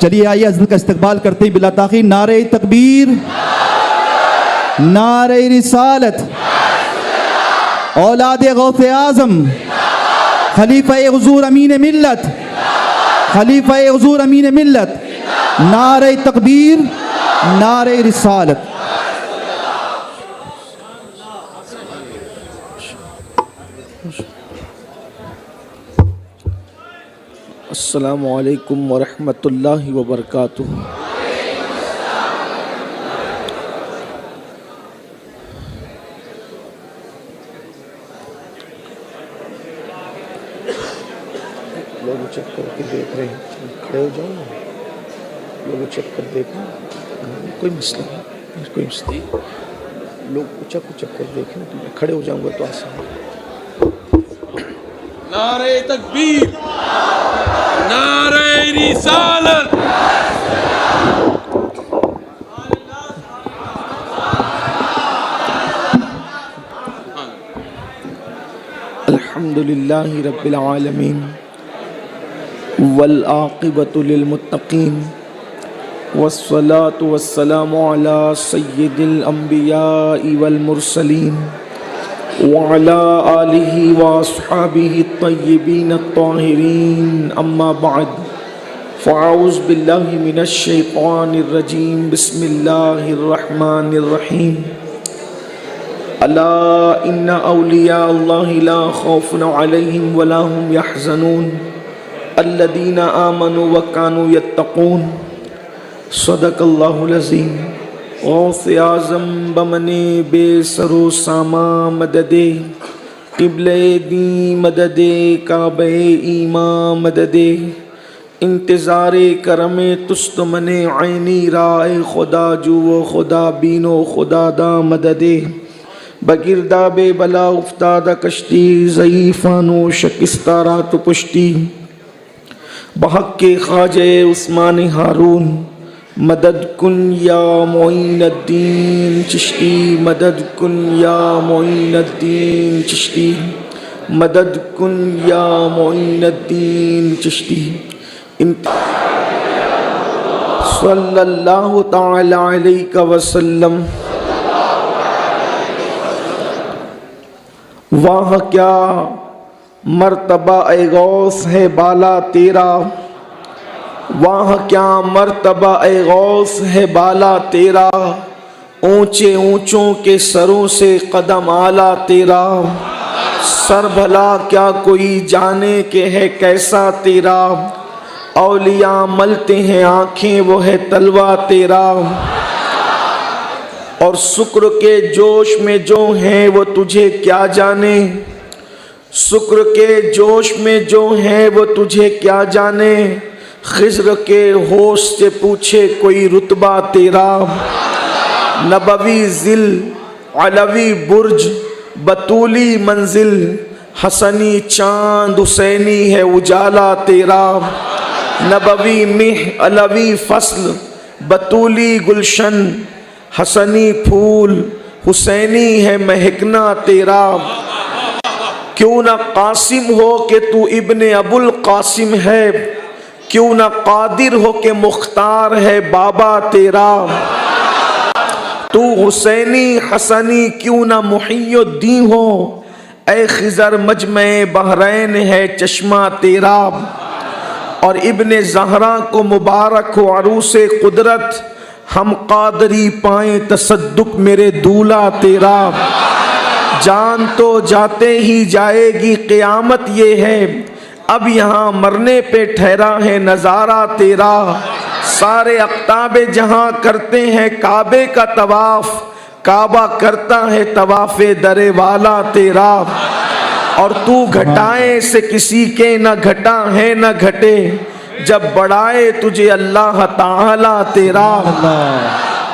चलिए आइए हज़रत का इस्तकबाल करते हैं बिला ताख़ीर। नारे तकबीर, नारे रिसालत, औलाद गौसे आज़म, खलीफा हुज़ूर अमीन मिल्लत, खलीफा हुज़ूर अमीन मिल्लत, नारे तकबीर, नारे रिसालत। अस्सलामु अलैकुम वरहमतुल्लाहि वबरकातुहू। लोग चेक करके देख रहे हैं, खड़े हो जाओ ना, लोग चेक कर देखो, कोई मसला नहीं, कोई मसला नहीं। लोग उचक कर देखें, तो मैं खड़े हो जाऊंगा तो आसान है। नारे तकबीर, नारे रिसालत। अल्हम्दुलिल्लाहि रब्बिल आलमीन वल आक़िबतु लिल मुत्तक़ीन वस्सलातु वस्सलामु अला सय्यिदिल अंबियाइ वल मुरसलीन व अला आलिहि व अस्हाबिहि तय्यिबीन अत्ताहिरीन, अम्मा बअद, फ़अऊज़ु बिल्लाहि मिनश शैतानिर रजीम, बिस्मिल्लाहिर रहमानिर रहीम। अला इन्ना औलिया अल्लाहि ला खौफुन अलैहिम वला हुम यहज़नून अल्लज़ीना आमनू व कानू यत्तक़ून। सदक़ल्लाहुल अज़ीम। गौसे आज़म बमने बेसरो सामा मददे, क़िब्ले दी मददे, काबे ईमा मददे, इंतज़ारे करमे तुस्त मने ऐनी राए खुदा जुओ खुदा बीनो खुदा दा मददे। बगिरदा बे बला उफ्तादा कश्ती, ज़ईफ़ानो शकिस्ता रात पुश्ती, बहक के ख्वाजे उस्मान हारून, मदद कुन या मोइनुद्दीन चिश्ती, मदद कुन या मोइनुद्दीन चिश्ती, मदद कुन या मोइनुद्दीन चिश्ती। सल्लल्लाहु तआला अलैहि वसल्लम। वाह क्या मर्तबा ए गौस है बाला तेरा, वाह क्या मर्तबा ए गौस है बाला तेरा, ऊंचे ऊंचों के सरों से कदम आला तेरा, सर भला क्या कोई जाने के है कैसा तेरा, औलिया मलते हैं आँखें वो है तलवा तेरा, और शुक्र के जोश में जो हैं वो तुझे क्या जाने, शुक्र के जोश में जो हैं वो तुझे क्या जाने, खिज़्र के होश से पूछे कोई रुतबा तेरा, नबवी ज़िल अलवी बुर्ज बतूली मंजिल, हसनी चांद हुसैनी है उजाला तेरा, नबवी मिह अलवी फसल बतूली गुलशन, हसनी फूल हुसैनी है महकना तेरा। क्यों ना कासिम हो कि तू इब्ने अबुल कासिम है, क्यों ना कादिर हो के मुख्तार है बाबा तेरा, तू हुसैनी हसनी क्यों ना मुहियुद्दीन हो, ए खिज़र मजमे बहरैन है चश्मा तेरा, और इब्ने ज़हरा को मुबारक हो अरूसे कुदरत, हम कादरी पाएँ तसद्दुक मेरे दूल्हा तेरा, जान तो जाते ही जाएगी क़यामत ये है, अब यहाँ मरने पे ठहरा है नज़ारा तेरा, सारे अक़ताबे जहाँ करते हैं काबे का तवाफ़, काबा करता है तवाफ़े दरे वाला तेरा, और तू घटाए से किसी के न घटा है न घटे, जब बढ़ाए तुझे अल्लाह ताला तेरा,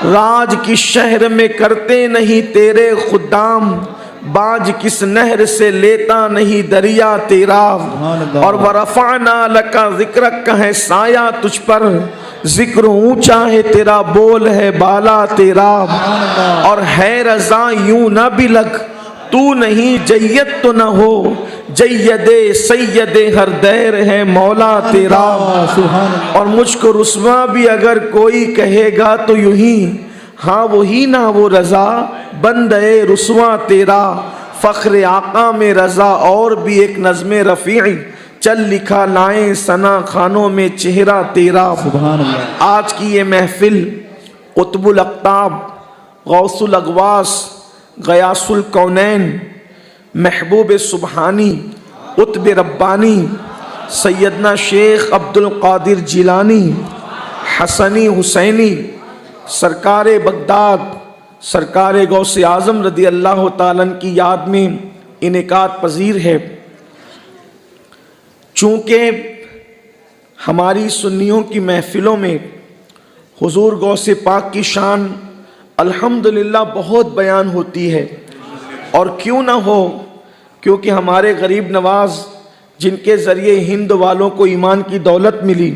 राज किस शहर में करते नहीं तेरे खुदाम, बाज किस नहर से लेता नहीं दरिया तेरा, और वरफ़अना लका ज़िक्रक का है साया तुझ पर, जिक्र ऊंचा है तेरा बोल है बाला तेरा, और है रज़ा यूं न भी लग तू नहीं जय्यत तो न हो, जय्यदे सैयदे हर दैर है मौला तेरा। सुभान अल्लाह। और मुझको रुस्वा भी अगर कोई कहेगा तो यूं ही, हाँ वही ना वो रजा बंदे रुस्वा तेरा। फख्र आका में रजा और भी एक नज़्मे रफ़ी, चल लिखा लाए सना खानों में चेहरा तेरा। सुभान अल्लाह। आज की ये महफिल कुतुबुल अक़ताब, गौसुल अगवास, गयासुल कौनैन, महबूब सुबहानी, कुतुब रब्बानी, सैयदना शेख अब्दुल कादिर जिलानी, हसनी हुसैनी, सरकार बगदाद, सरकार गौसे आज़म रदी अल्लाह ताला की याद में इनेकात पजीर है। चूँकि हमारी सुन्नियों की महफिलों में हुजूर गौसे पाक की शान अल्हम्दुलिल्लाह बहुत बयान होती है, और क्यों ना हो, क्योंकि हमारे गरीब नवाज जिनके ज़रिए हिंद वालों को ईमान की दौलत मिली,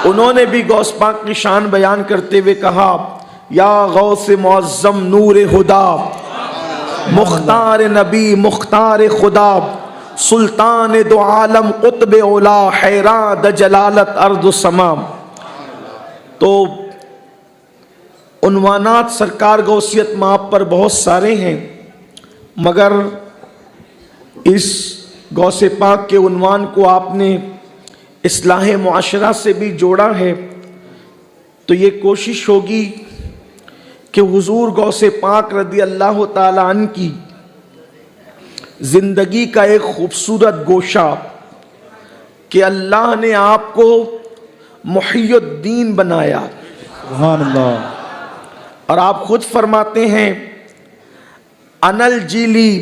उन्होंने भी गौस पाक की शान बयान करते हुए कहा, या गौस मुअज़्ज़म नूर हुदा, मुख्तार नबी मुख्तार खुदा, सुल्तान दो आलम कुतुब औला, हैरान द जलालत अर्द समा। तो उन्वानात सरकार गौसियत माप पर बहुत सारे हैं, मगर इस गौसे पाक के उन्वान को आपने इस्लाह मुआशरा से भी जोड़ा है, तो ये कोशिश होगी कि हुजूर गौसे पाक रदी अल्लाह ताला अन्हु की ज़िंदगी का एक खूबसूरत गोशा कि अल्लाह ने आपको मुहियुद्दीन बनाया। सुभान अल्लाह। और आप खुद फरमाते हैं, अनल जीली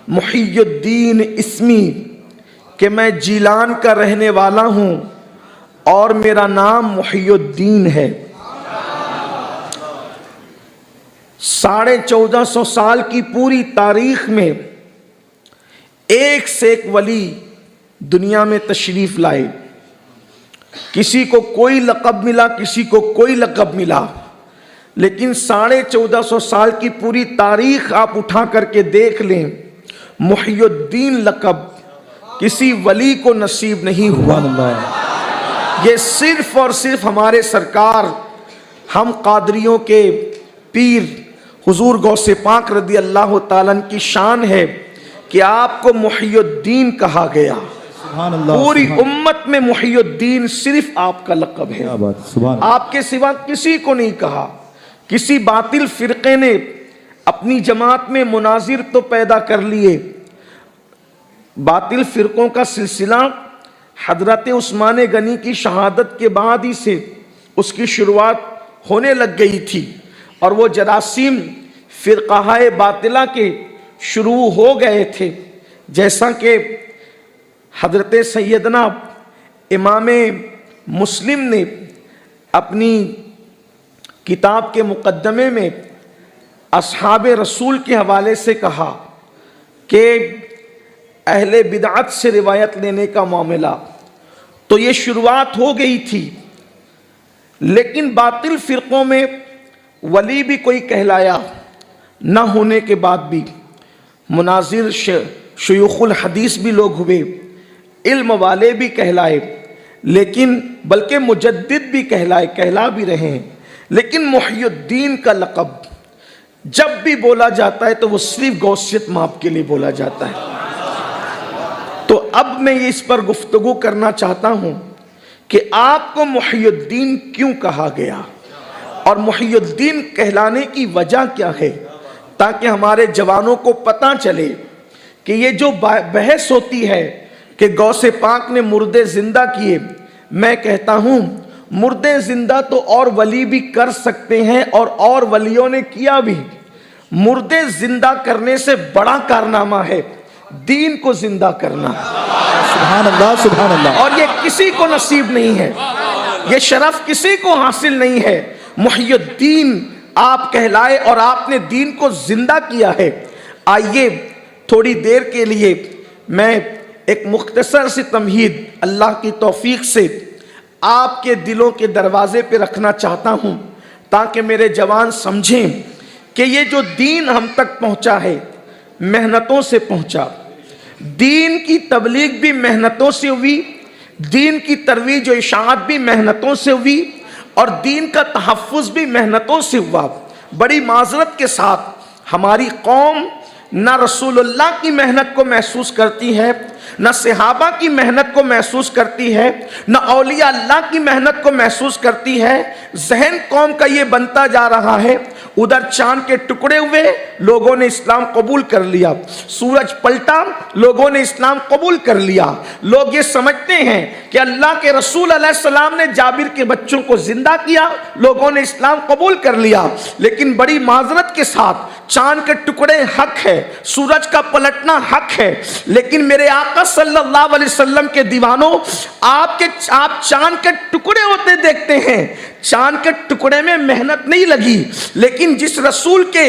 मुहियुद्दीन इस्मी, कि मैं जीलान का रहने वाला हूँ और मेरा नाम मुहियुद्दीन है। 1450 साल की पूरी तारीख में एक से एक वली दुनिया में तशरीफ लाए, किसी को कोई लक़ब मिला, किसी को कोई लक़ब मिला, लेकिन 1450 साल की पूरी तारीख आप उठा करके देख लें, मुहियुद्दीन लक़ब किसी वली को नसीब नहीं हुआ। ये सिर्फ और सिर्फ हमारे सरकार, हम कादरियों के पीर हुजूर गौसे पाक रदी अल्लाह ताला की शान है कि आपको मुहियुद्दीन कहा गया। सुभान अल्लाह। पूरी उम्मत में मुहियुद्दीन सिर्फ आपका लक़ब है, क्या बात, सुभान अल्लाह। आपके सिवा किसी को नहीं कहा। किसी बातिल फिरके ने अपनी जमात में मुनाजिर तो पैदा कर लिए, बातिल फिरकों का सिलसिला हजरत उस्मान गनी की शहादत के बाद ही से उसकी शुरुआत होने लग गई थी, और वो जरासीम फिरकाए बातिला के शुरू हो गए थे। जैसा कि हजरत सैयदना इमाम मुस्लिम ने अपनी किताब के मुकद्दमे में असहाब रसूल के हवाले से कहा कि अहले बिदअत से रिवायत लेने का मामला, तो ये शुरुआत हो गई थी, लेकिन बातिल फिरकों में वली भी कोई कहलाया न होने के बाद भी मुनाजिर शयूखुल हदीस भी लोग हुए, इल्म वाले भी कहलाए, लेकिन बल्कि मुजद्दिद भी कहला भी रहे हैं, लेकिन मुहियुद्दीन का लक़ब जब भी बोला जाता है तो वो सिर्फ गौसियत माप के लिए बोला जाता है। तो अब मैं इस पर गुफ्तगू करना चाहता हूँ कि आपको मुहियुद्दीन क्यों कहा गया और मुहियुद्दीन कहलाने की वजह क्या है, ताकि हमारे जवानों को पता चले कि ये जो बहस होती है कि गौसे पाक ने मुर्दे जिंदा किए, मैं कहता हूँ मुर्दे जिंदा तो और वली भी कर सकते हैं और वलियों ने किया भी। मुर्दे जिंदा करने से बड़ा कारनामा है दीन को जिंदा करना। सुभान अल्लाह, सुभान अल्लाह। और ये किसी को नसीब नहीं है, ये शरफ किसी को हासिल नहीं है। मुहियुद्दीन आप कहलाए और आपने दीन को जिंदा किया है। आइए थोड़ी देर के लिए मैं एक मुख्तसर सी तमहीद अल्लाह की तौफीक से आपके दिलों के दरवाजे पे रखना चाहता हूँ, ताकि मेरे जवान समझें कि ये जो दीन हम तक पहुँचा है मेहनतों से पहुँचा, दीन की तबलीग भी मेहनतों से हुई, दीन की तरवीज और इशाअत भी मेहनतों से हुई, और दीन का तहफ़्फ़ुज़ भी मेहनतों से हुआ। बड़ी माज़रत के साथ हमारी कौम ना रसूलुल्लाह की मेहनत को महसूस करती है, न सहाबा की मेहनत को महसूस करती है, न औलिया अल्लाह की मेहनत को महसूस करती है। जहन कौम का ये बनता जा रहा है, उधर चांद के टुकड़े हुए, लोगों ने इस्लाम कबूल कर लिया, सूरज पलटा, लोगों ने इस्लाम कबूल कर लिया। लोग ये समझते हैं कि अल्लाह के रसूल अलैहिस्सलाम ने जाबिर के बच्चों को जिंदा किया, लोगों ने इस्लाम कबूल कर लिया। लेकिन बड़ी माजरत के साथ चांद के टुकड़े हक है, सूरज का पलटना हक है, लेकिन मेरे आका सल्लल्लाहु अलैहि वसल्लम के दीवानों, आप चांद के टुकड़े होते देखते हैं, चांद के टुकड़े में मेहनत नहीं लगी, लेकिन जिस रसूल के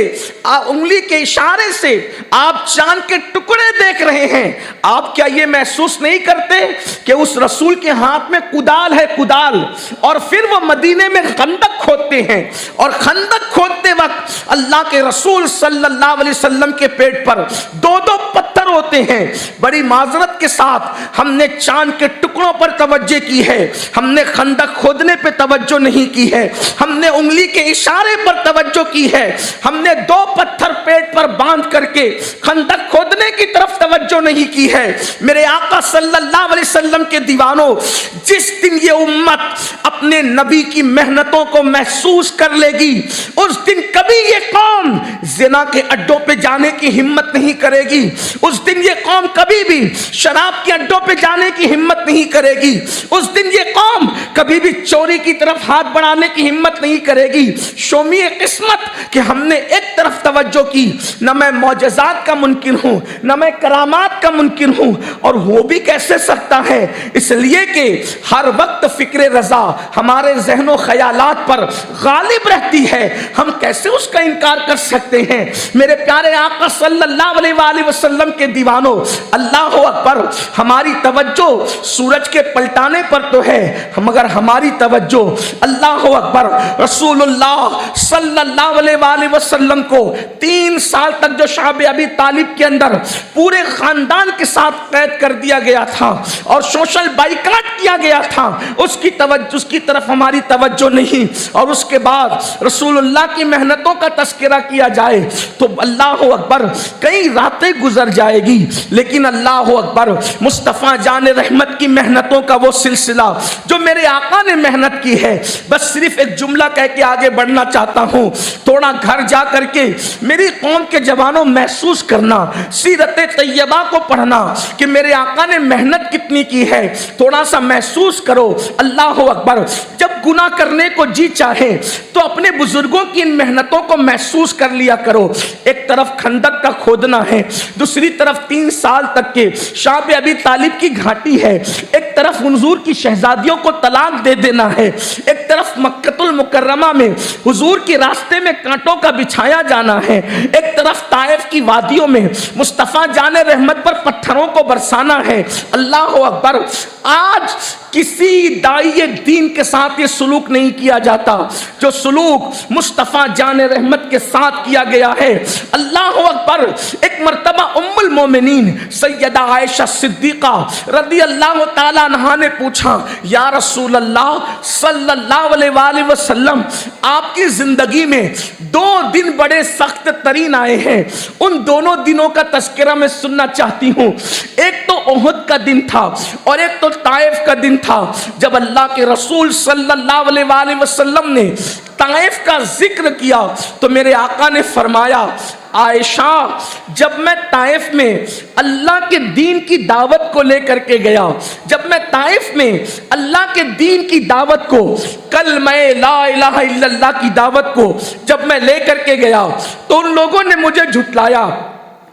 उंगली के इशारे से आप चांद के टुकड़े देख रहे हैं, आप क्या ये महसूस नहीं करते कि उस रसूल के हाथ में कुदाल है, कुदाल, और फिर वो मदीने में खंदक खोदते हैं, और खंदक खोदते वक्त अल्लाह के रसूल सल्लल्लाहु अलैहि वसल्लम के पेट पर दो दो पत्थर होते हैं। बड़ी माजरत के साथ हमने चांद के टुकड़ों पर तवज्जो की है, हमने खंदक खोदने पे तवज्जो नहीं की है, हमने उंगली के इशारे पर तवज्जो की है, हमने दो पत्थर पेट पर बांध करके खंदक खोदने की तरफ तवज्जो नहीं की है। मेरे आका सल्लल्लाहु अलैहि वसल्लम के दीवानों, जिस दिन ये उम्मत अपने नबी की मेहनतों को महसूस कर लेगी, उस दिन कभी ये कौम जिना के अड्डों पे जाने की हिम्मत नहीं करेगी, उस दिन ये कौम कभी भी शराब के अड्डों पे जाने की हिम्मत नहीं करेगी, उस दिन ये कौम कभी भी चोरी की तरफ हाथ बढ़ाने की हिम्मत नहीं करेगी। शोमिए किस्मत कि हमने एक तरफ तवज्जो की, न मैं मौजज़ात का मुनकिर हूं, न मैं करामात का मुनकिर हूं, और हो भी कैसे सकता है, इसलिए कि हर वक्त फिक्र रजा हमारे ज़हनो ख़यालात पर गालिब रहती है, हम कैसे उसका इनकार कर सकते हैं। मेरे प्यारे आका सल्लल्लाहु अलैहि वसल्लम के दीवानों, अल्लाह अकबर, हमारी तवज्जो सूरज के पलटाने पर तो है, मगर हमारी तवज्जो अल्लाह अकबर रसूलुल्लाह सल्लल्लाहु अलैहि वसल्लम को 3 साल तक जो शाब अबी तालिब के अंदर पूरे खानदान के साथ कैद कर दिया गया था और सोशल बाइकाट किया गया था, उसकी तरफ हमारी तवज्जो नहीं। और उसके बाद रसूलुल्लाह की मेहनतों का तस्करा किया जाए तो अल्लाह अकबर कई रातें गुजर जाएगी, लेकिन अल्लाह अकबर मुस्तफ़ा जान रहमत की मेहनतों का वो सिलसिला जो मेरे आका ने मेहनत की है, बस सिर्फ एक जुमला कह के आगे बढ़ना चाहता हूँ। थोड़ा घर जा करके मेरी कौम के जवानों महसूस करना, सीरत तैयबा को पढ़ना कि मेरे आका ने मेहनत कितनी की है, थोड़ा सा महसूस करो। अल्लाह अकबर, जब गुनाह करने को जी चाहे तो अपने बुजुर्गों की इन मेहनतों को महसूस कर लिया करो। एक तरफ खंदक का खोदना है, दूसरी तरफ 3 साल तक के शाब अबी तालिब की घाटी है, एक तरफ हुजूर की शहजादियों को तलाक दे देना है, एक तरफ मक्कतुल मुकर्रमा में हुजूर के रास्ते में कांटों का बिछाया जाना है, एक तरफ ताइफ की वादियों में मुस्तफ़ा जाने रहमत पर पत्थरों को बरसाना है। अल्लाह अकबर, आज किसी दाई दीन के साथ ये सुलूक नहीं किया जाता जो सुलूक मुस्तफ़ा जाने रहमत के साथ किया गया है। अल्लाह अकबर, एक मर्तबा उम्मुल मोमिनीन सैयदा आयशा सिद्दीक़ा रदी अल्लाह ताला अन्हा ने पूछा, या रसूल अल्लाह सल्लल्लाहु अलैहि वसल्लम, आपकी जिंदगी में 2 दिन बड़े सख्त तरीन आए हैं, उन दोनों दिनों का तस्करा मैं सुनना चाहती हूँ। एक तो उहुद का दिन था और एक तो ताइफ का दिन था, जब अल्लाह के रसूल सल्लल्लाहु अलैहि वसल्लम ने ताइफ का जिक्र किया तो मेरे आका ने फरमाया, आयशा, जब मैं ताइफ में अल्लाह के दीन की दावत को लेकर के गया, जब मैं ताइफ में अल्लाह के दीन की दावत को, कलमा ला इलाहा इल्लल्लाह की दावत को जब मैं लेकर के गया तो उन लोगों ने मुझे झुठलाया।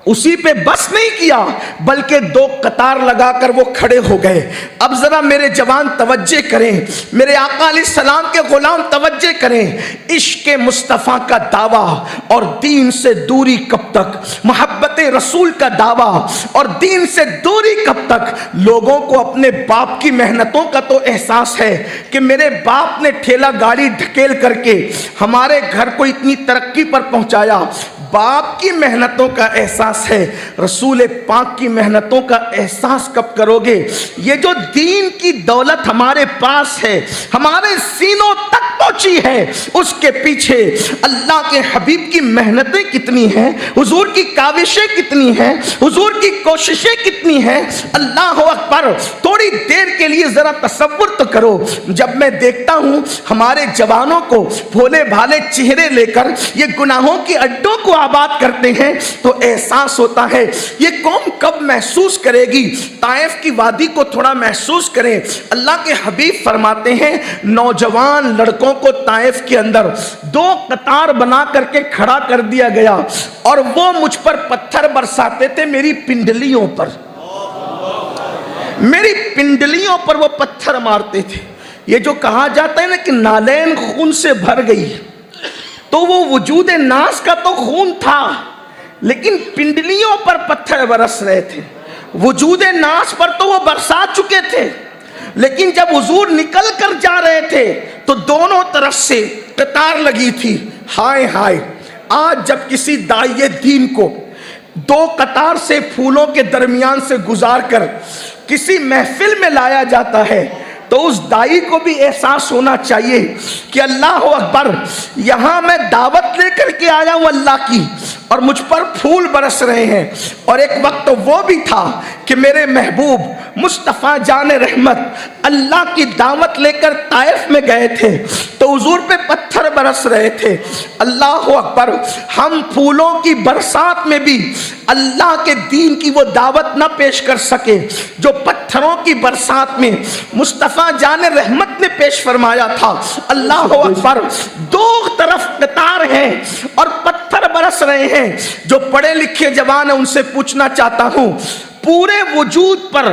उसी पे बस नहीं किया बल्कि 2 कतार लगाकर वो खड़े हो गए। अब जरा मेरे जवान तवज्जो करें, मेरे आका अलैहिस्सलाम के गुलाम तवज्जो करें। इश्क मुस्तफ़ा का दावा और दीन से दूरी कब तक, मोहब्बत रसूल का दावा और दीन से दूरी कब तक। लोगों को अपने बाप की मेहनतों का तो एहसास है कि मेरे बाप ने ठेला गाड़ी ढकेल करके हमारे घर को इतनी तरक्की पर पहुंचाया, बाप की मेहनतों का एहसास है, रसूल पाक की मेहनतों का एहसास कब करोगे? ये जो दीन की दौलत हमारे पास है, हमारे सीनों तक पहुंची है, उसके पीछे अल्लाह के हबीब की मेहनतें कितनी हैं, हुजूर की काविशें कितनी हैं, हुजूर की कोशिशें कितनी हैं। अल्लाह अकबर। थोड़ी देर के लिए जरा तसव्वुर तो करो, जब मैं देखता हूं हमारे जवानों को भोले भाले चेहरे लेकर ये गुनाहों के अड्डों को आबाद करते हैं, तो एहसास होता है ये कौम कब महसूस करेगी। ताइफ की वादी को थोड़ा महसूस करें। अल्लाह के हबीब फरमाते हैं, नौजवान लड़कों को ताइफ के अंदर 2 कतार बना करके खड़ा कर दिया गया और वो मुझ पर पत्थर बरसाते थे, मेरी पिंडलियों पर, मेरी पिंडलियों पर वो पत्थर मारते थे। ये जो कहा जाता है ना कि नालैन खून से भर गई, तो वो वजूद नास का तो खून था, लेकिन पिंडलियों पर पत्थर बरस रहे थे। वजूद नास पर तो वो बरसा चुके थे, लेकिन जब हुजूर निकल कर जा रहे थे तो दोनों तरफ से कतार लगी थी। हाय हाय, आज जब किसी दाइये दीन को 2 कतार से फूलों के दरमियान से गुजार कर किसी महफिल में लाया जाता है, तो उस दाई को भी एहसास होना चाहिए कि अल्लाह अकबर, यहां मैं दावत लेकर के आया हूं अल्लाह की, और मुझ पर फूल बरस रहे हैं। और एक वक्त तो वो भी था कि मेरे महबूब मुस्तफ़ा जान रहमत अल्लाह की दावत लेकर ताइफ में गए थे, तो हुजूर पे पत्थर बरस रहे थे। अल्लाह अकबर। हम फूलों की बरसात में भी अल्लाह के दीन की वो दावत ना पेश कर सके जो पत्थरों की बरसात में मुस्तफ़ा जान रहमत ने पेश फरमाया था। अल्लाह अकबर। 2 तरफ कतार हैं और पत्थर बरस रहे हैं। जो पढ़े लिखे जवान है उनसे पूछना चाहता हूं, पूरे वजूद पर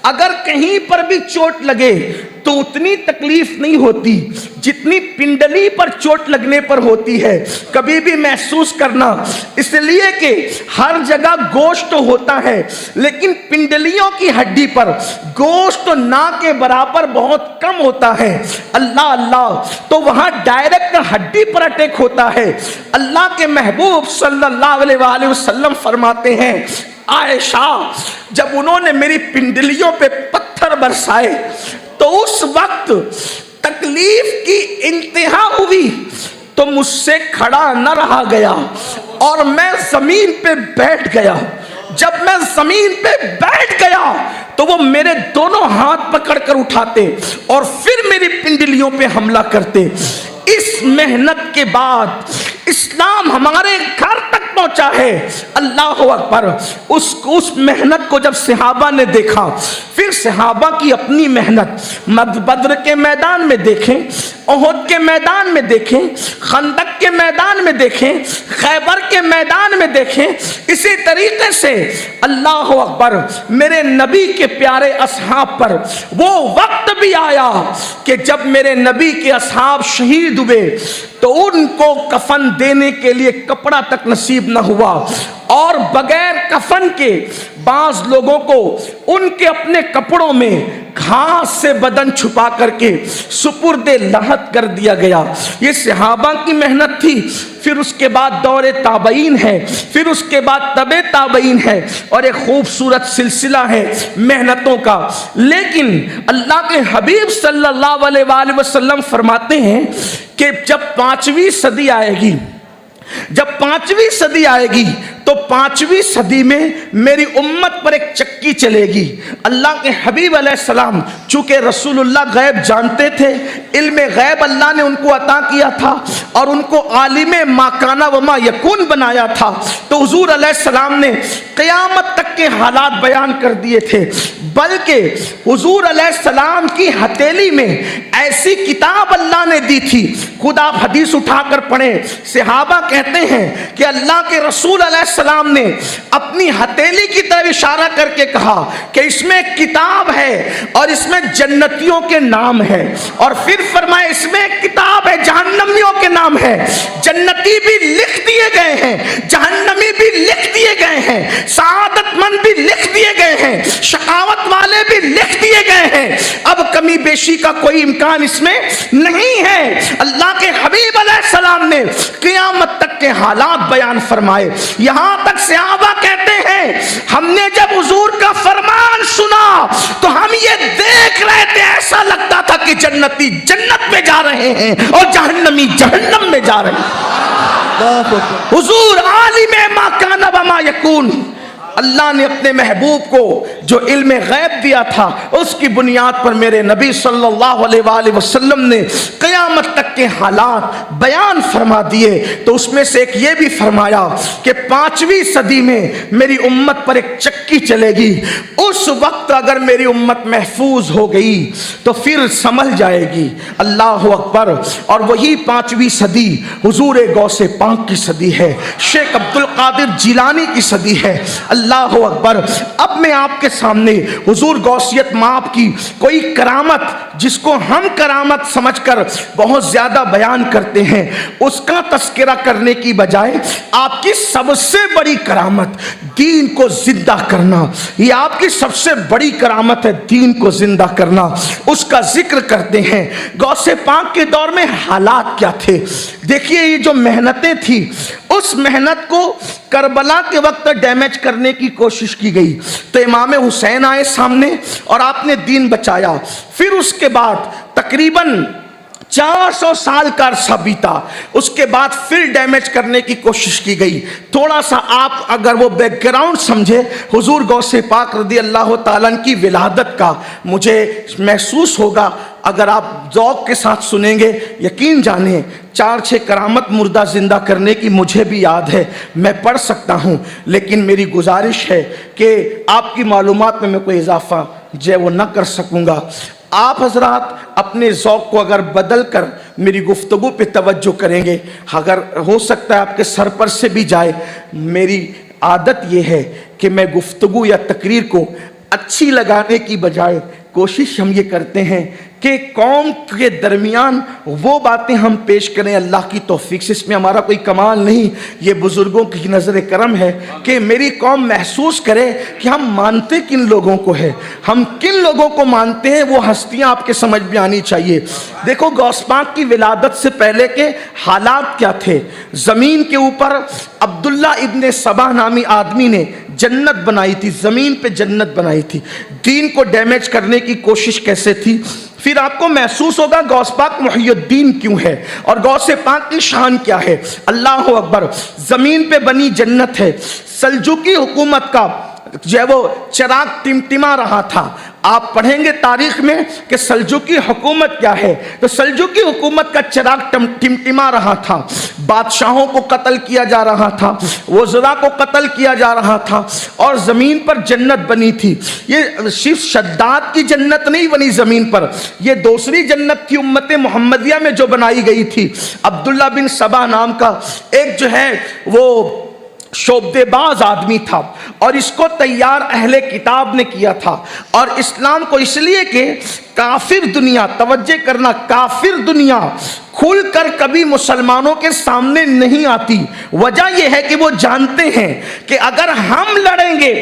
अगर कहीं पर भी चोट लगे तो उतनी तकलीफ नहीं होती जितनी पिंडली पर चोट लगने पर होती है। कभी भी महसूस करना, इसलिए कि हर जगह गोश्त होता है, लेकिन पिंडलियों की हड्डी पर गोश्त ना के बराबर बहुत कम होता है। अल्लाह अल्लाह। तो वहां डायरेक्ट हड्डी पर अटैक होता है। अल्लाह के महबूब सल्लल्लाहु अलैहि वसल्लम फरमाते हैं, आयशा, जब उन्होंने मेरी पिंडलियों पे पत्थर बरसाए तो उस वक्त तकलीफ की इंतहा हुई, तो मुझसे खड़ा न रहा गया और मैं जमीन पे बैठ गया। जब मैं जमीन पे बैठ गया तो वो मेरे दोनों हाथ पकड़कर उठाते और फिर मेरी पिंडलियों पे हमला करते। इस मेहनत के बाद इस्लाम हमारे घर तक पहुंचा है। अल्लाह अकबर। उस मेहनत को जब सहाबा ने देखा, फिर सहाबा की अपनी मेहनत बद्र के मैदान में देखें, ओहद के मैदान में देखें, खंदक के मैदान में देखें, खैबर के मैदान में देखें, इसी तरीके से अल्लाह अकबर मेरे नबी के प्यारे असहाब पर वो वक्त भी आया कि जब मेरे नबी के असहाब शहीद हुए तो उनको कफन देने के लिए कपड़ा तक नसीब न हुआ, और बगैर कफन के बाज लोगों को उनके अपने कपड़ों में घास से बदन छुपा करके सुपुर्दे लहत कर दिया गया। ये सहाबा की मेहनत थी। फिर उसके बाद दौरे ताबईन है, फिर उसके बाद तबे ताबईन है, और एक खूबसूरत सिलसिला है मेहनतों का। लेकिन अल्लाह के हबीब सल्लल्लाहु अलैहि वसल्लम फरमाते हैं कि जब 5वीं सदी आएगी, जब 5वीं सदी आएगी तो 5वीं सदी में मेरी उम्मत पर एक चक्की चलेगी। अल्लाह के हबीब अलैहिस्सलाम चूंकि रसूलुल्लाह गैब जानते थे, इल्मे गैब अल्लाह ने उनको अता किया था और उनको आलिमे माकाना व मा यकून बनाया था, तो हुजूर अलैहिस्सलाम ने क़यामत तक के हालात बयान कर दिए थे। बल्कि हुजूर अलैहिस्सलाम की हथेली में ऐसी किताब अल्लाह ने दी थी, खुद आप हदीस उठाकर पढ़े, सहाबा कहते हैं कि अल्लाह के रसूल अलैहिस्सलाम ने अपनी हथेली की तरफ इशारा करके कहा कि इसमें एक किताब है और इसमें जन्नतियों के नाम है, और फिर फरमाया इसमें एक किताब है जहन्नमियों के नाम है। जन्नती भी लिख दिए गए हैं, जहन्नमी भी लिख दिए गए हैं, सआदतमंद भी लिख दिए गए हैं। हैं, शकावत वाले भी लिख दिए गए हैं। अब कमी बेशी का कोई इम्कान इसमें नहीं है। अल्लाह के हबीब अलैहिस्सलाम ने क़यामत तक के हालात बयान फरमाए। यहां तक सहाबा कहते हैं हमने जब हुजूर का फरमान सुना तो हम ये देख रहे थे, ऐसा लगता था कि जन्नती जन्नत में जा रहे हैं और जहन्नमी जहन्नम में जा रहे हैं। हुजूर आलिमे मा काना व मा यकून, अल्लाह ने अपने महबूब को जो इल्म गैब दिया था उसकी बुनियाद पर मेरे नबी सल्लल्लाहु अलैहि वसल्लम ने क़यामत तक के हालात बयान फरमा दिए। तो उसमें से एक ये भी फरमाया कि 5वीं सदी में मेरी उम्मत पर एक चक्की चलेगी। उस वक्त अगर मेरी उम्मत महफूज हो गई तो फिर संभल जाएगी। अल्लाह अकबर। और वही 5वीं सदी हुजूर गौसे पाक की सदी है, शेख अब्दुल कादिर जिलानी की सदी है। अल्लाह अकबर। अब मैं आपके सामने हुजूर गौसियत माप की कोई करामत, जिसको हम करामत समझकर बहुत ज्यादा बयान करते हैं, उसका तस्करा करने की बजाय आपकी सबसे बड़ी करामत दीन को जिंदा करना, ये आपकी सबसे बड़ी करामत है, दीन को जिंदा करना, उसका जिक्र करते हैं। गौसे पाक के दौर में हालात क्या थे देखिए। ये जो मेहनतें थी, उस मेहनत को करबला के वक्त डैमेज करने की कोशिश की गई। तो इमाम हुसैन आए सामने और आपने दीन बचाया। फिर उसके बाद तकरीबन 400 साल का अरसा बीता, उसके बाद फिर डैमेज करने की कोशिश की गई। थोड़ा सा आप अगर वो बैकग्राउंड समझे हुजूर गौसे पाक रदी अल्लाह ताला की विलादत का, मुझे महसूस होगा अगर आप ज़ौक़ के साथ सुनेंगे। यकीन जाने 4-6 करामत मुर्दा जिंदा करने की मुझे भी याद है, मैं पढ़ सकता हूँ, लेकिन मेरी गुजारिश है कि आपकी मालूमात में मैं कोई इजाफा जो वो न कर सकूँगा। आप हजरात अपने ज़ौक़ को अगर बदल कर मेरी गुफ्तगू पे तवज्जो करेंगे, अगर हो सकता है आपके सर पर से भी जाए। मेरी आदत ये है कि मैं गुफ्तगू या तकरीर को अच्छी लगाने की बजाय कोशिश हम ये करते हैं कि कौम के दरमियान वो बातें हम पेश करें अल्लाह की तौफीक से। इसमें हमारा कोई कमाल नहीं, ये बुज़ुर्गों की नज़र करम है कि मेरी कौम महसूस करे कि हम मानते किन लोगों को है, हम किन लोगों को मानते हैं। वो हस्तियाँ आपके समझ में आनी चाहिए। देखो गौस पाक की विलादत से पहले के हालात क्या थे। ज़मीन के ऊपर अब्दुल्ला इब्ने सबा नामी आदमी ने जन्नत बनाई थी, ज़मीन पे जन्नत बनाई थी। दीन को डैमेज करने की कोशिश कैसे थी। फिर आपको महसूस होगा गौस पाक मुहियुद्दीन क्यों है और गौसे पाक की शान क्या है। अल्लाह अकबर। ज़मीन पे बनी जन्नत है। सल्जुकी हुकूमत का जो है वो चिराग टिमटिमा रहा था। आप पढ़ेंगे तारीख में कि सल्जुकी हुकूमत क्या है, तो सल्जुकी हुकूमत का चिराग टिमटिमा रहा था। बादशाहों को कत्ल किया जा रहा था, वज़रा को कत्ल किया जा रहा था और ज़मीन पर जन्नत बनी थी। ये सिर्फ शद्दाद की जन्नत नहीं बनी ज़मीन पर, ये दूसरी जन्नत थी उम्मत मोहम्मदिया में जो बनाई गई थी। अब्दुल्ला बिन सबा नाम का एक जो है वो शोबदेबाज आदमी था और इसको तैयार अहले किताब ने किया था। और इस्लाम को इसलिए कि काफिर दुनिया, तवज्जो करना, काफिर दुनिया खुलकर कभी मुसलमानों के सामने नहीं आती। वजह यह है कि वो जानते हैं कि अगर हम लड़ेंगे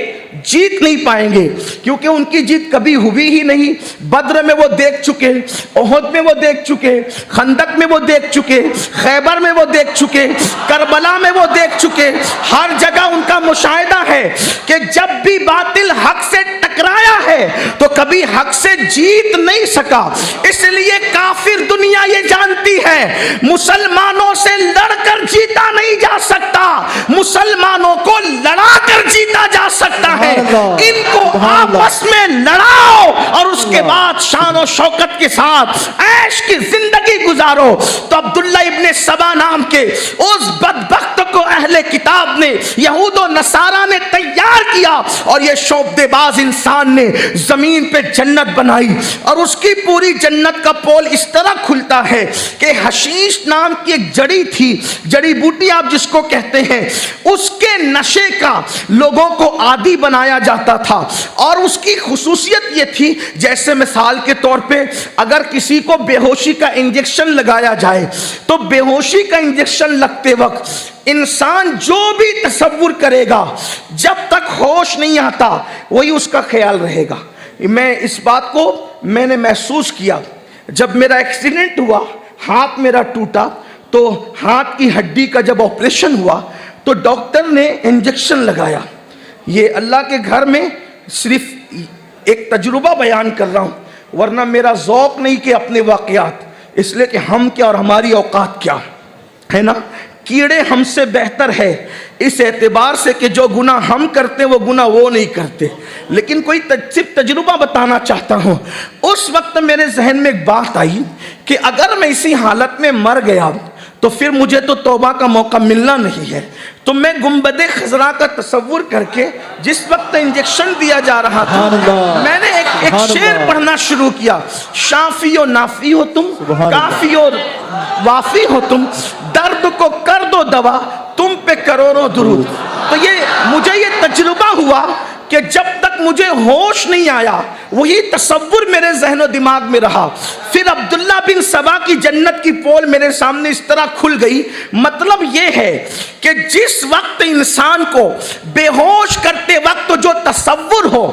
जीत नहीं पाएंगे, क्योंकि उनकी जीत कभी हुई ही नहीं। बद्र में वो देख चुके, ओहद में वो देख चुके, खंदक में वो देख चुके, खैबर में वो देख चुके, करबला में वो देख चुके। हर जगह उनका मुशाहिदा है कि जब भी बातिल हक से टकराया है तो कभी हक से जीत नहीं सका। इसलिए काफिर दुनिया ये जानती है मुसलमानों से लड़कर जीता नहीं जा सकता, मुसलमानों को लड़ाकर जीता जा सकता है। इनको आपस में लड़ाओ और उसके बाद शान और शौकत के साथ ऐश की जिंदगी गुजारो। तो अब्दुल्ला इब्ने सबा नाम के उस बदबख्त को अहले किताब ने, यहूद और नसारा ने तैयार किया और ये शोबदेबाज इंसान ने जमीन पे जन्नत बनाई। और उसकी पूरी जन्नत का पोल इस तरह खुलता है कि हशीश नाम की एक जड़ी थी, जड़ी बूटी आप जिसको कहते हैं, उसके नशे का लोगों को आदी बनाया जाता था। और उसकी खुसूसियत ये थी, जैसे मिसाल के तौर पे अगर किसी को बेहोशी का इंजेक्शन लगाया जाए तो बेहोशी का इंजेक्शन लगते वक्त इंसान जो भी तसव्वुर करेगा, जब तक होश नहीं आता वही उसका ख्याल रहेगा। मैं इस बात को मैंने महसूस किया जब मेरा एक्सीडेंट हुआ, हाथ मेरा टूटा, तो हाथ की हड्डी का जब ऑपरेशन हुआ तो डॉक्टर ने इंजेक्शन लगाया। ये अल्लाह के घर में सिर्फ एक तजुर्बा बयान कर रहा हूँ, वरना मेरा ज़ौक़ नहीं कि अपने वाक़यात, इसलिए कि हम क्या और हमारी औकात क्या है ना। कीड़े हमसे बेहतर है इस एतबार से कि जो गुनाह हम करते वो गुनाह वो नहीं करते। लेकिन कोई सिर्फ तजुर्बा बताना चाहता हूँ। उस वक्त मेरे जहन में एक बात आई कि अगर मैं इसी हालत में मर गया तो फिर मुझे तो तौबा का मौका मिलना नहीं है। तो मैं गुंबदे खजरा का तसव्वुर करके जिस वक्त इंजेक्शन दिया जा रहा था, मैंने एक शेर पढ़ना शुरू किया, शाफी और नाफी हो तुम, काफी और वाफी हो तुम, दर्द को कर दो दवा, तुम पे करोड़ों दुरूद। तो ये मुझे ये तजुर्बा हुआ कि जब तक मुझे होश नहीं आया वही तसव्वुर मेरे ज़हन और दिमाग में रहा। फिर अब्दुल्ला बिन सबा की जन्नत की पोल मेरे सामने इस तरह खुल गई। मतलब ये है कि जिस वक्त इंसान को बेहोश करते वक्त जो तसव्वुर हो,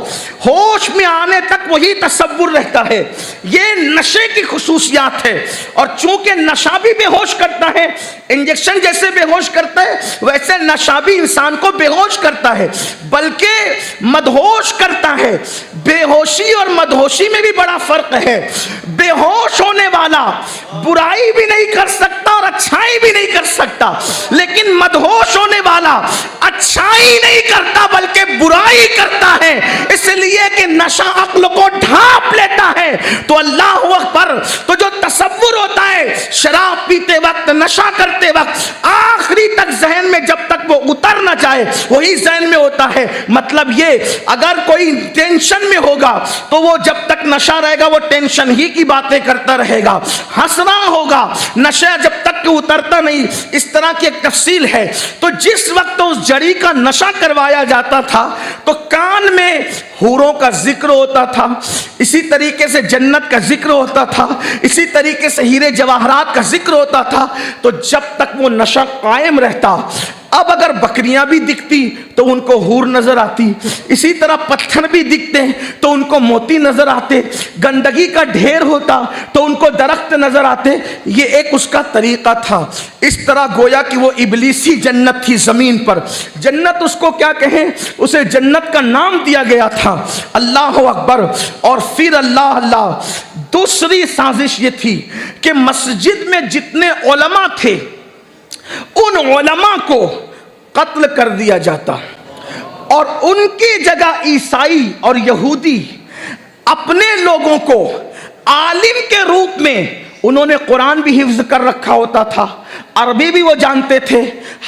होश में आने तक वही तसव्वुर रहता है। ये नशे की खुसूसियात है। और चूंकि नशा भी बेहोश करता है, इंजेक्शन जैसे बेहोश करता है वैसे नशा भी इंसान को बेहोश करता है, बल्कि मदहोश करता है। बेहोशी और मदहोशी में भी बड़ा फर्क है। बेहोश होने वाला बुराई भी नहीं कर सकता और अच्छाई भी नहीं कर सकता, लेकिन मदहोश होने वाला अच्छाई नहीं करता बल्कि बुराई करता है, इसलिए कि नशा अक्ल को ढांप लेता है। तो अल्लाह अकबर, तो जो तसव्वुर होता है शराब पीते वक्त, नशा करते वक्त, आखिरी तक जहन में जब तक वो उतर ना जाए वही जहन में होता है। मतलब ये, अगर कोई टेंशन में होगा तो वो जब तक नशा रहेगा वो टेंशन ही की बातें करता रहेगा, हंसना होगा, नशा जब तक कि उतरता नहीं। इस तरह की एक तफसील है। तो जिस वक्त उस जड़ी का नशा करवाया जाता था तो कान में हूरों का जिक्र होता था, इसी तरीके से जन्नत का जिक्र होता था, इसी तरीके से हीरे जवाहरात का जिक्र होता था। तो जब तक वो नशा कायम रहता, अब अगर बकरियां भी दिखती तो उनको हूर नजर आती, इसी तरह पत्थर भी दिखते तो उनको मोती नजर आते, गंदगी का ढेर होता तो उनको दरख्त नजर आते। ये एक उसका तरीका था। इस तरह गोया कि वो इबलीसी जन्नत थी जमीन पर। जन्नत उसको क्या कहें, उसे जन्नत का नाम दिया गया था। अल्लाह अकबर। और फिर अल्लाह अल्लाह, दूसरी साजिश ये थी कि मस्जिद में जितने उलमा थे उन उलमा को कत्ल कर दिया जाता और उनकी जगह ईसाई और यहूदी अपने लोगों को आलिम के रूप में, उन्होंने कुरान भी हिफ्ज कर रखा होता था, अरबी भी वो जानते थे,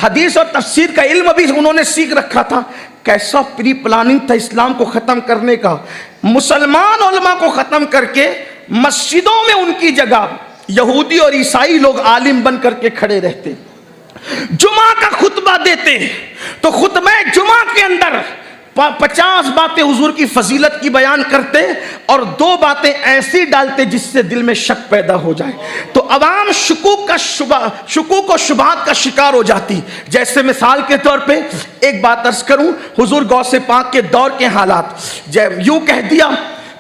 हदीस और तफसीर का इल्म भी उन्होंने सीख रखा था। कैसा प्री प्लानिंग था इस्लाम को ख़त्म करने का। मुसलमान उलमा को ख़त्म करके मस्जिदों में उनकी जगह यहूदी और ईसाई लोग आलिम बन करके खड़े रहते, जुमा का खुतबा देते। तो खुतबा जुमा के अंदर 50 बातें हुजूर की फजीलत की बयान करते और 2 बातें ऐसी डालते जिससे दिल में शक पैदा हो जाए, तो अवाम शुकूक और शुबहात का शिकार हो जाती। जैसे मिसाल के तौर पे एक बात अर्ज करूं, हुजूर गौसे पाक के दौर के हालात, जब यूं कह दिया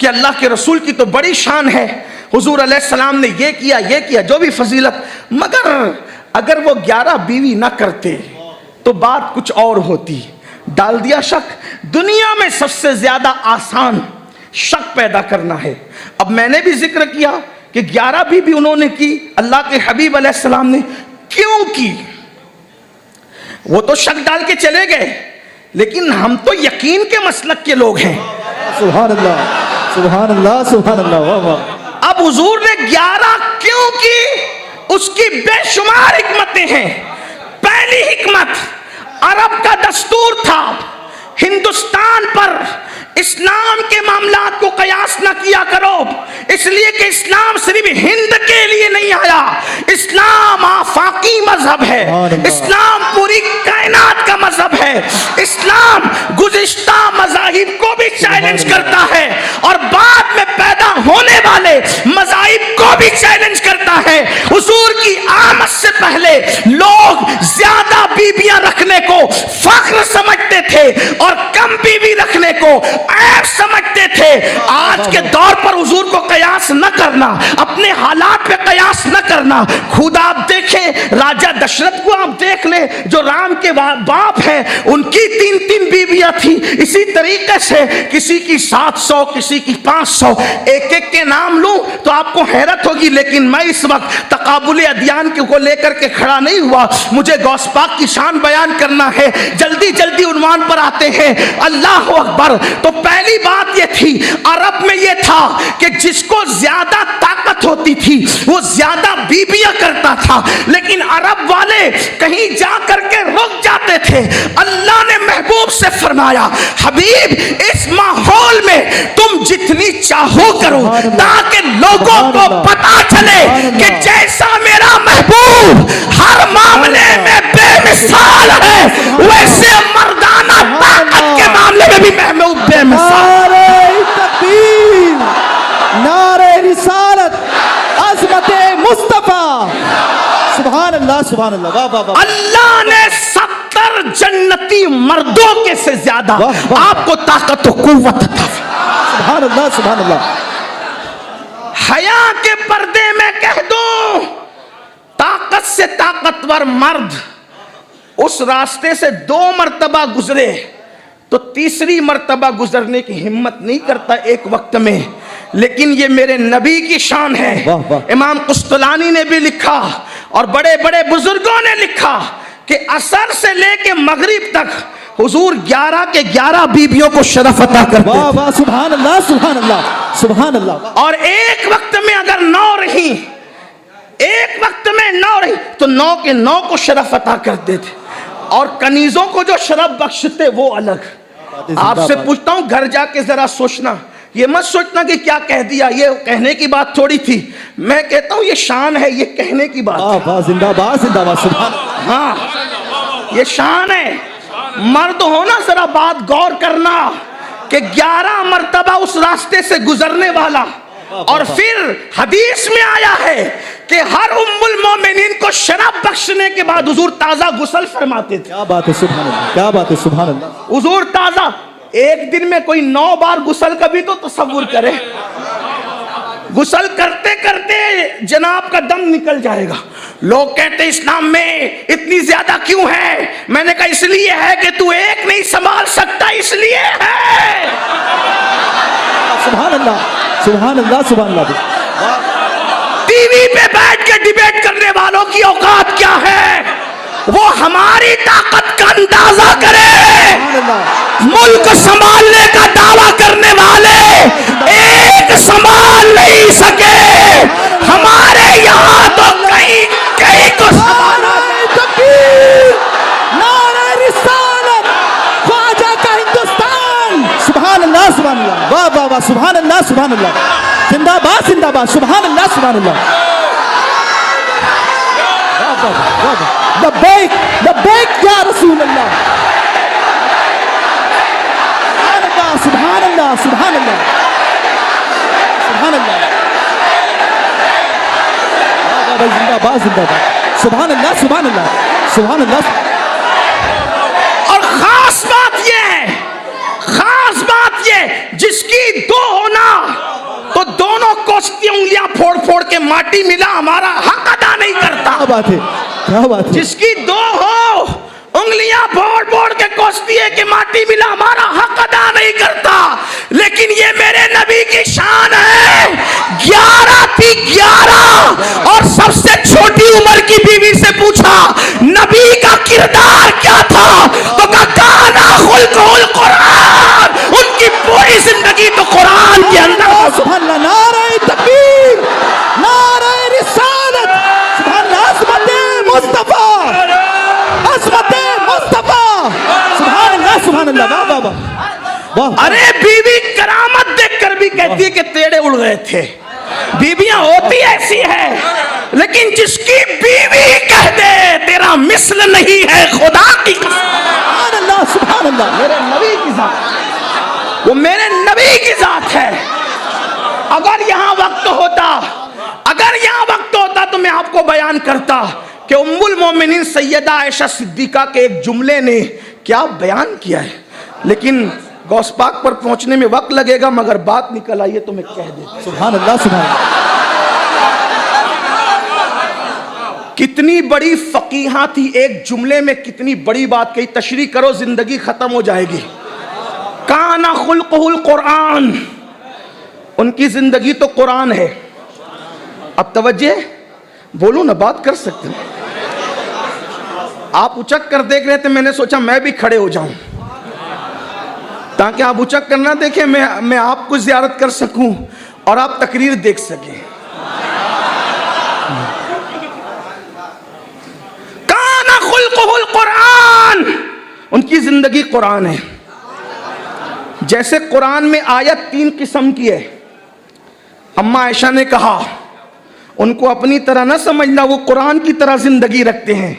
कि अल्लाह के रसूल की तो बड़ी शान है, हुजूर अलैहिस्सलाम ने ये किया, जो भी फजीलत, मगर अगर वो 11 बीवी ना करते तो बात कुछ और होती। डाल दिया शक। दुनिया में सबसे ज्यादा आसान शक पैदा करना है। अब मैंने भी जिक्र किया कि 11 बीवी उन्होंने की, अल्लाह के हबीब अलैहिस्सलाम ने क्यों की, वो तो शक डाल के चले गए, लेकिन हम तो यकीन के मसलक के लोग हैं। सुभान अल्लाह, सुभान अल्लाह, सुभान अल्लाह, वाह वाह। अब हुजूर ने 11 क्यों की, उसकी बेशुमार हिकमतें हैं। पहली हिकमत, अरब का दस्तूर था हिंदुस्तान पर इस्लाम के मामलात को कयास न किया करो, इसलिए कि इस्लाम सिर्फ हिंद के लिए नहीं आया, इस्लाम आफाकी मजहब है, इस्लाम पूरी कायनात का मजहब है, इस्लाम गुज़िश्ता मज़ाहिब को भी चैलेंज करता है और बाद में पैदा होने वाले मज़ाहिब को भी चैलेंज करता है। हुजूर की आमद से पहले लोग ज्यादा बीबियां रखने को फख्र समझते थे और कम बीवी रखने को ऐब समझते थे। आज के दौर पर हुजूर को कयास न करना, अपने हालात पे कयास न करना। खुद आप देखें, राजा दशरथ को आप देख ले, जो राम के बाप हैं, उनकी 3-3 बीवियां थी। इसी तरीके से किसी की 700, किसी की 500, एक एक के नाम लूं तो आपको हैरत होगी। लेकिन मैं इस वक्त तकाबुल अदियान को लेकर के खड़ा नहीं हुआ, मुझे गौस पाक की शान बयान करना है। जल्दी जल्दी उन्वान पर आते हैं। अल्लाह अकबर। तो पहली बात यह थी, अरब में यह था कि जिसको ज्यादा ताकत होती थी वो ज्यादा बीबियां करता था, लेकिन अरब वाले कहीं जा करके रुक जाते थे। अल्लाह ने महबूब से फरमाया, हबीब इस माहौल में तुम जितनी चाहो करो, ताकि लोगों को पता चले कि जैसा मेरा महबूब हर मामले में बेमिसाल है, वैसे मर्दाना ताकत के मामले में भी महबूब बेमिसाल। नारे तकबीर, नारे रिसालत, अज़मते मुस्तफा। सुभान अल्लाह, सुभान अल्लाह। वाह वाह वाह। अल्लाह ने 70 जन्नती मर्दों के से ज्यादा आपको ताकत और कुव्वत अता फरमाई। सुभान अल्लाह, सुभान अल्लाह। हया के पर्दे में कह दो, ताकत से ताकतवर मर्द उस रास्ते से 2 मर्तबा गुजरे तो तीसरी मर्तबा गुजरने की हिम्मत नहीं करता एक वक्त में। लेकिन ये मेरे नबी की शान है। वाह, वाह। इमाम कुस्तलानी ने भी लिखा और बड़े बड़े बुजुर्गों ने लिखा कि असर से लेके मगरिब तक हुजूर 11 के 11 बीबियों को शरफ अता करते। वाह वाह, सुभान अल्लाह, सुभान अल्लाह, सुभान अल्लाह। और एक वक्त में अगर 9 रही, एक वक्त में 9 रही तो 9 के 9 को शरफ अता करते थे। और कनीजों को जो शरफ बख्शते वो अलग। आपसे पूछता हूं, घर जाके जरा सोचना, ये मत सोचना कि क्या कह दिया, ये कहने की बात थोड़ी थी। मैं कहता हूं ये शान है, ये कहने की बात। वाह वाह, जिंदाबाद, जिंदाबाद, सुभान। हाँ, ये शान है। मर्द हो ना, जरा बात गौर करना कि 11 मर्तबा उस रास्ते से गुजरने वाला। और फिर हदीस में आया है कि हर उम्मुल मोमिनीन को शराब बख्शने के बाद हुजूर ताजा गुस्ल फरमाते थे। क्या बात है, सुभान अल्लाह, क्या बात है, सुभान अल्लाह। हुजूर ताजा, एक दिन में कोई 9 बार गुस्ल का भी तो तसव्वुर करे। गुस्ल करते करते जनाब का दम निकल जाएगा। लोग कहते इस्लाम में इतनी ज्यादा क्यों है? मैंने कहा इसलिए है कि तू एक नहीं संभाल सकता, इसलिए है। सुभान अल्लाह, सुभान अल्लाह, सुभान अल्लाह। टीवी पे बैठ के डिबेट करने वालों की औकात क्या है? वो हमारी ताकत का अंदाजा करे। मुल्क संभालने का दावा करने वाले एक संभाल नहीं सके। हमारे यहाँ तो कहीं कहीं को संभाला। नारे रिसालत, ख्वाजा का हिंदुस्तान। सुभान अल्लाह, सुभान अल्लाह। वाह वाह वाह, सुभान अल्लाह, सुभान अल्लाह। जिंदाबाद, जिंदाबाद, सुभान अल्लाह, सुभान अल्लाह। लब्बैक, लब्बैक या रसूल अल्लाह। सुभान अल्लाह, सुभान अल्लाह, सुभान अल्लाह। जिंदाबाद, जिंदाबाद, सुभान अल्लाह, सुभान अल्लाह, सुभान अल्लाह। और खास बात यह है, खास बात यह, जिसकी 2 होना तो दोनों कोसती उंगलियां फोड़ फोड़ के माटी मिला हमारा हक अदा नहीं करता। क्या बात है, क्या बात है। जिसकी 2 हो, उंगलियां फोड़ फोड़ के कोसती है कि माटी मिला हमारा हक अदा नहीं करता। लेकिन ये मेरे नबी की शान है। 11 थी, 11। और सबसे छोटी उम्र की बीवी से पूछा नबी का किरदार क्या था, तो काना खुल्कुल कुरान। उनकी पूरी जिंदगी तो कुरान के अंदर। सुभान अल्लाह, नारे तकबीर, नारे रिसालत, सुभान अल्लाह, अज़मते मुस्तफा, अज़मते मुस्तफा। सुभान अल्लाह, सुभान अल्लाह। वाह वाह वाह। अरे बीवी करामत देखकर भी कहती है कि तेड़े उड़ गए थे। बीवियां होती ऐसी है, लेकिन जिसकी बीवी कह दे तेरा मिस्ल नहीं है, खुदा की कसम। सुभान अल्लाह, सुभान अल्लाह। मेरे नबी की जात, वो मेरे नबी की जात है। अगर यहां वक्त होता, अगर यहां वक्त होता तो मैं आपको बयान करता कि उम्मुल मोमिनीन सैयदा आयशा सिद्दीका के एक जुमले ने क्या बयान किया है। लेकिन गौस पाक पर पहुंचने में वक्त लगेगा, मगर बात निकल आई है तो मैं कह देता। सुभान अल्लाह, सुभान अल्लाह। कितनी बड़ी फकीहा थी, एक जुमले में कितनी बड़ी बात कही। तशरीह करो, जिंदगी खत्म हो जाएगी। काना खुल्कुल कुरान, उनकी जिंदगी तो कुरान है। अब तवज्जे, बोलो ना, बात कर सकते हैं। आप उचक कर देख रहे थे, मैंने सोचा मैं भी खड़े हो जाऊं ताकि आप उचक कर ना देखें, मैं आपको जियारत कर सकूं और आप तकरीर देख सकें। काना खुल्कुल कुरान, उनकी जिंदगी कुरान है। जैसे कुरान में आयत 3 किस्म की है। अम्मा आयशा ने कहा उनको अपनी तरह ना समझना, वो कुरान की तरह जिंदगी रखते हैं।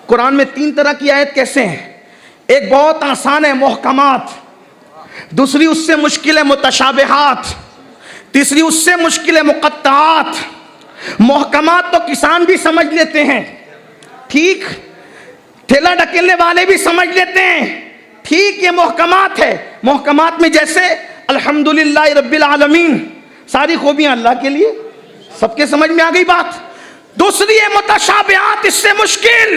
कुरान में 3 तरह की आयत कैसे हैं? एक बहुत आसान है, मुहकमात। दूसरी उससे मुश्किल है, मुतशाबिहात। तीसरी उससे मुश्किल है, मुक़त्ताआत। मुहकमात तो किसान भी समझ लेते हैं, ठीक, ठेला ढकेलने वाले भी समझ लेते हैं, ठीक, ये मुहकमात है। मुहकमात में जैसे अल्हम्दुलिल्लाह रब्बिल आलमीन, सारी खूबियां अल्लाह के लिए, सबके समझ में आ गई बात। दूसरी है मुतशाबिहात, इससे मुश्किल,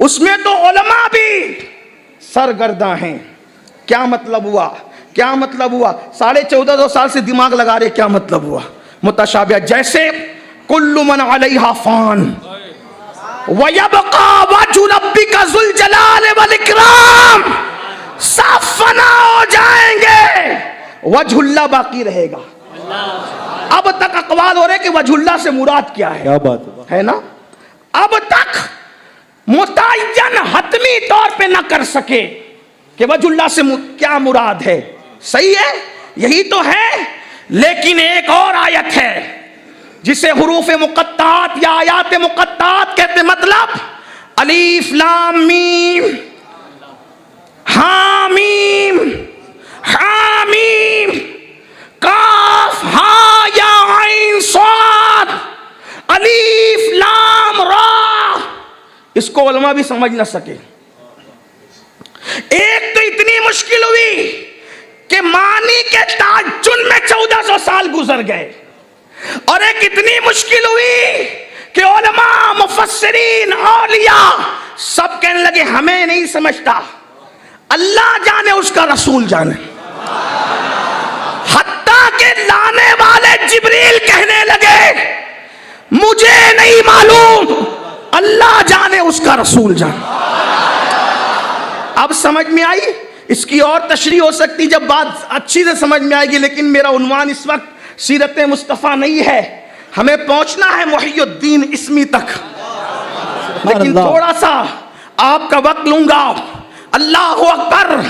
उसमें तो उलमा भी सरगर्दा हैं। क्या मतलब हुआ, क्या मतलब हुआ? 1450 साल से दिमाग लगा रहे, क्या मतलब हुआ? मुतशाबिहात जैसे कुल्लु मन अलैहा फान व यबका वजहु रब्बिका ज़ुल जलाल वल इकराम, सब फना हो जाएंगे, वजहुल्लाह बाकी रहेगा। अब तक अकवाल हो रहे कि वजहुल्लाह से मुराद क्या है? क्या बात है ना? अब तक मुतय्यन हतमी तौर पे ना कर सके कि वजहुल्लाह से क्या मुराद है। सही है, यही तो है। लेकिन एक और आयत है जिसे हुरूफ मुक़त्तात या आयात मुक़त्तात कहते, मतलब अलीफ लाम मीम हामीम हामीम काफ हा या आइन साद अलीफ लाम रा। इसको उलमा भी समझ ना सके। एक तो इतनी मुश्किल हुई कि मानी के ताजुन में 1400 साल गुजर गए, और एक इतनी मुश्किल हुई कि उलमा, मुफस्सिरीन, औलिया सब कहने लगे हमें नहीं समझता, अल्लाह जाने, उसका रसूल जाने। हत्ता के लाने वाले जिब्रील कहने लगे मुझे नहीं मालूम, अल्लाह जाने, उसका रसूल जाने। अब समझ में आई? इसकी और तशरीह हो सकती जब बात अच्छी से समझ में आएगी। लेकिन मेरा उन्वान इस वक्त सीरत मुस्तफ़ा नहीं है, हमें पहुंचना है मुहियुद्दीन इस्मी तक। लेकिन थोड़ा सा आपका वक्त लूंगा। अल्लाहु अकबर।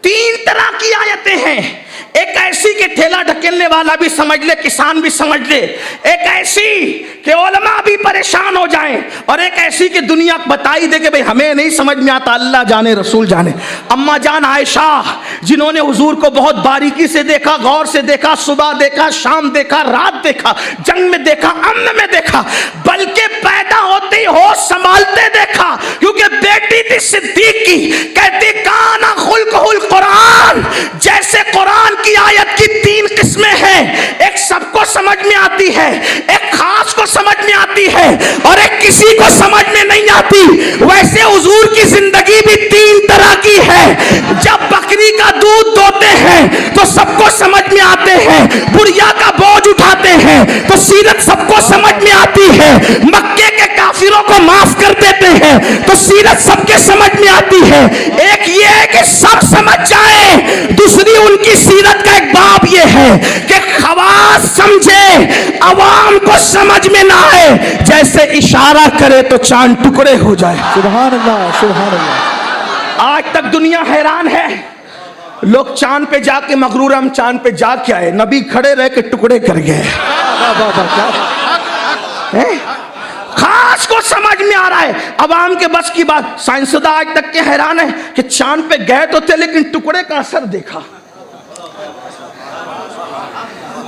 3 तरह की आयतें हैं। एक ऐसी कि ठेला ढकेलने वाला भी समझ ले, किसान भी समझ ले। एक ऐसी कि उलमा भी परेशान हो जाएं, और एक ऐसी कि दुनिया बताई दे कि भाई हमें नहीं समझ में आता, अल्लाह जाने, रसूल जाने। अम्मा जान आयशा, जिन्होंने हुजूर को बहुत बारीकी से देखा, गौर से देखा, सुबह देखा, शाम देखा, रात देखा, जंग में देखा, अमन में देखा, बल्कि पैदा होते ही होश संभालते देखा, क्योंकि बेटी थी सिद्दीक की। कहती काना खुल्कुल कुरान, जैसे कुरान की आयत की 3 किस्में हैं, एक सबको समझ में आती है, एक खास को समझ में आती है, और एक किसी को समझ में नहीं आती। वैसे हुजूर की जिंदगी भी 3 तरह की है। जब बकरी का दूध दोते हैं तो सबको समझ में आते हैं, बुढ़िया का बोझ उठाते हैं तो सीरत सबको समझ में आती है, मक्के के काफिरों को माफ कर देते हैं तो सीरत सबके समझ में आती है। एक ये है कि सब समझ जाए, दूसरी उनकी सीरत का एक बाब ये है कि खवास समझे, अवाम को समझ में ना आए, जैसे इशारा करे तो चांद टुकड़े हो जाए। सुभान अल्लाह, सुभान अल्लाह। आज तक दुनिया हैरान है, लोग चांद पे जाके मगरूर, हम चांद पे जा के आए, नबी खड़े रह के टुकड़े कर गए। खास को समझ में आ रहा है, अवाम के बस की बात। साइंसदा आज तक के हैरान है कि चांद पे गए तो थे लेकिन टुकड़े का असर देखा,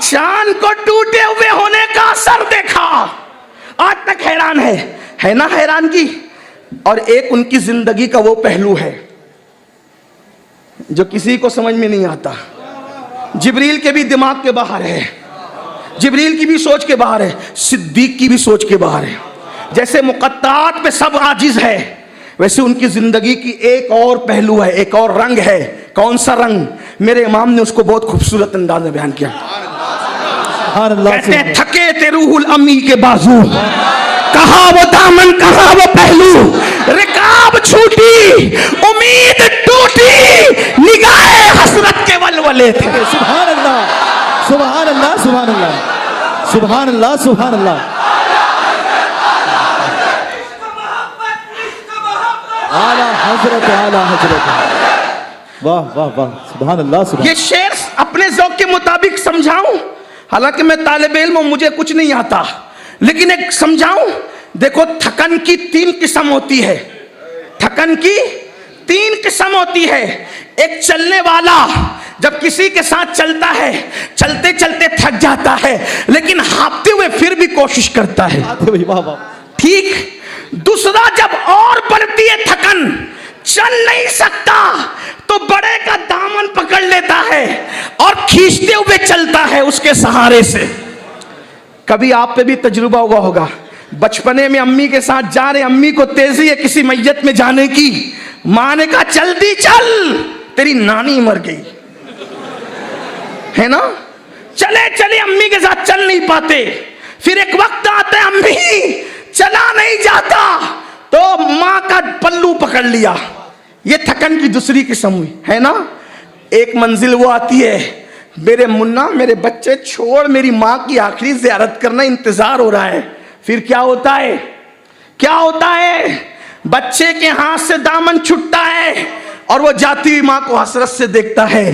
चांद को टूटे हुए होने का असर देखा। आज तक हैरान है ना हैरानगी। और एक उनकी जिंदगी का वो पहलू है जो किसी को समझ में नहीं आता। जिब्रील के भी दिमाग के बाहर है, जिब्रील की भी सोच के बाहर है, सिद्दीक की भी सोच के बाहर है। जैसे मुकद्दरात पे सब आजिज है, वैसे उनकी जिंदगी की एक और पहलू है, एक और रंग है। कौन सा रंग? मेरे इमाम ने उसको बहुत खूबसूरत अंदाज में बयान किया। कहते हैं थके ते रूहुल अमी के बाजू, कहा वो दामन कहा वो पहलू, रिकाब छूटी उम्मीद टूटी, निगाहे हसरत के वलवले थे। सुभान अल्लाह, सुभान अल्लाह, सुभान अल्लाह, सुभान अल्लाह, सुभान अल्लाह। आला हजरत, आला हजरत, वाह वाह वाह, सुभान अल्लाह, सुभान। ये शेर अपने ज़ौक़ के मुताबिक समझाऊं, हालांकि मैं तालिब इल्म हूं, मुझे कुछ नहीं आता, लेकिन एक समझाऊं। देखो, थकन की 3 किस्म होती है, थकन की 3 किस्म होती है। एक चलने वाला जब किसी के साथ चलता है, चलते चलते थक जाता है, लेकिन हाँफते हुए फिर भी कोशिश करता है, ठीक। दूसरा, जब और बढ़ती है थकन, चल नहीं सकता तो बड़े का दामन पकड़ लेता है और खींचते हुए चलता है उसके सहारे से। कभी आप पे भी तजुर्बा हुआ होगा, बचपने में अम्मी के साथ जा रहे, अम्मी को तेजी है किसी मैयत में जाने की, मां ने कहा जल्दी चल, तेरी नानी मर गई, है ना। चले चले अम्मी के साथ चल नहीं पाते, फिर एक वक्त आता है अम्मी चला नहीं जाता, तो मां का पल्लू पकड़ लिया। ये थकन की दूसरी किस्म हुई, है ना। एक मंजिल वो आती है, मेरे मुन्ना मेरे बच्चे छोड़, मेरी मां की आखिरी ज़ियारत करना इंतजार हो रहा है। फिर क्या होता है, क्या होता है? बच्चे के हाथ से दामन छूटता है और वो जाती हुई मां को हसरत से देखता है।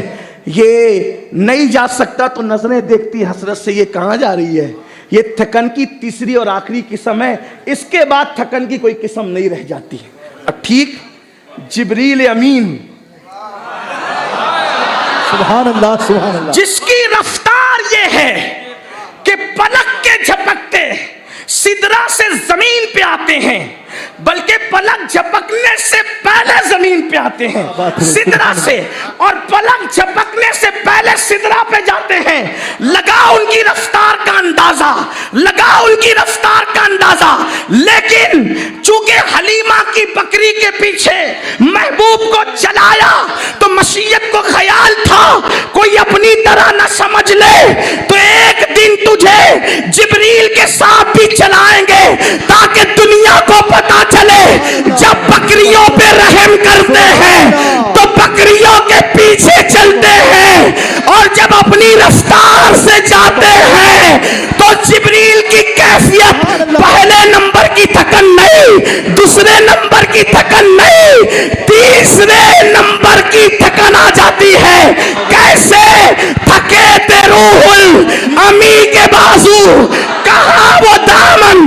ये नहीं जा सकता तो नजरें देखती हसरत से, ये कहां जा रही है। ये थकन की तीसरी और आखिरी किस्म है। इसके बाद थकन की कोई किस्म नहीं रह जाती है। अब ठीक, जिब्रील अमीन, सुभान अल्लाह, सुभान अल्लाह, जिसकी रफ्तार ये है कि पलक के झपकते सिदरा से जमीन पे आते हैं, बल्कि पलक झपकने से पहले जमीन पे आते हैं सिदरा से, और पलक झपकने से पहले सिदरा पे जाते हैं। लगा उनकी रफ्तार का अंदाजा, लगा उनकी रफ्तार का अंदाजा। लेकिन चूंकि हलीमा की बकरी के पीछे महबूब को चलाया तो मशीयत को ख्याल था कोई अपनी तरह न समझ ले, तो एक दिन तुझे जिब्रील के साथ भी चलाएंगे ताकि दुनिया को पता चले जब बकरियों पे रहम करते हैं तो बकरियों के पीछे चलते हैं, और जब अपनी रफ्तार से जाते हैं तो जिब्रील की कैफियत पहले नंबर की थकन नहीं, दूसरे नंबर की थकन नहीं, तीसरे नंबर की थकन आ जाती है। कैसे? थके ते रूहुल अमी के बाजू, कहा वो दामन।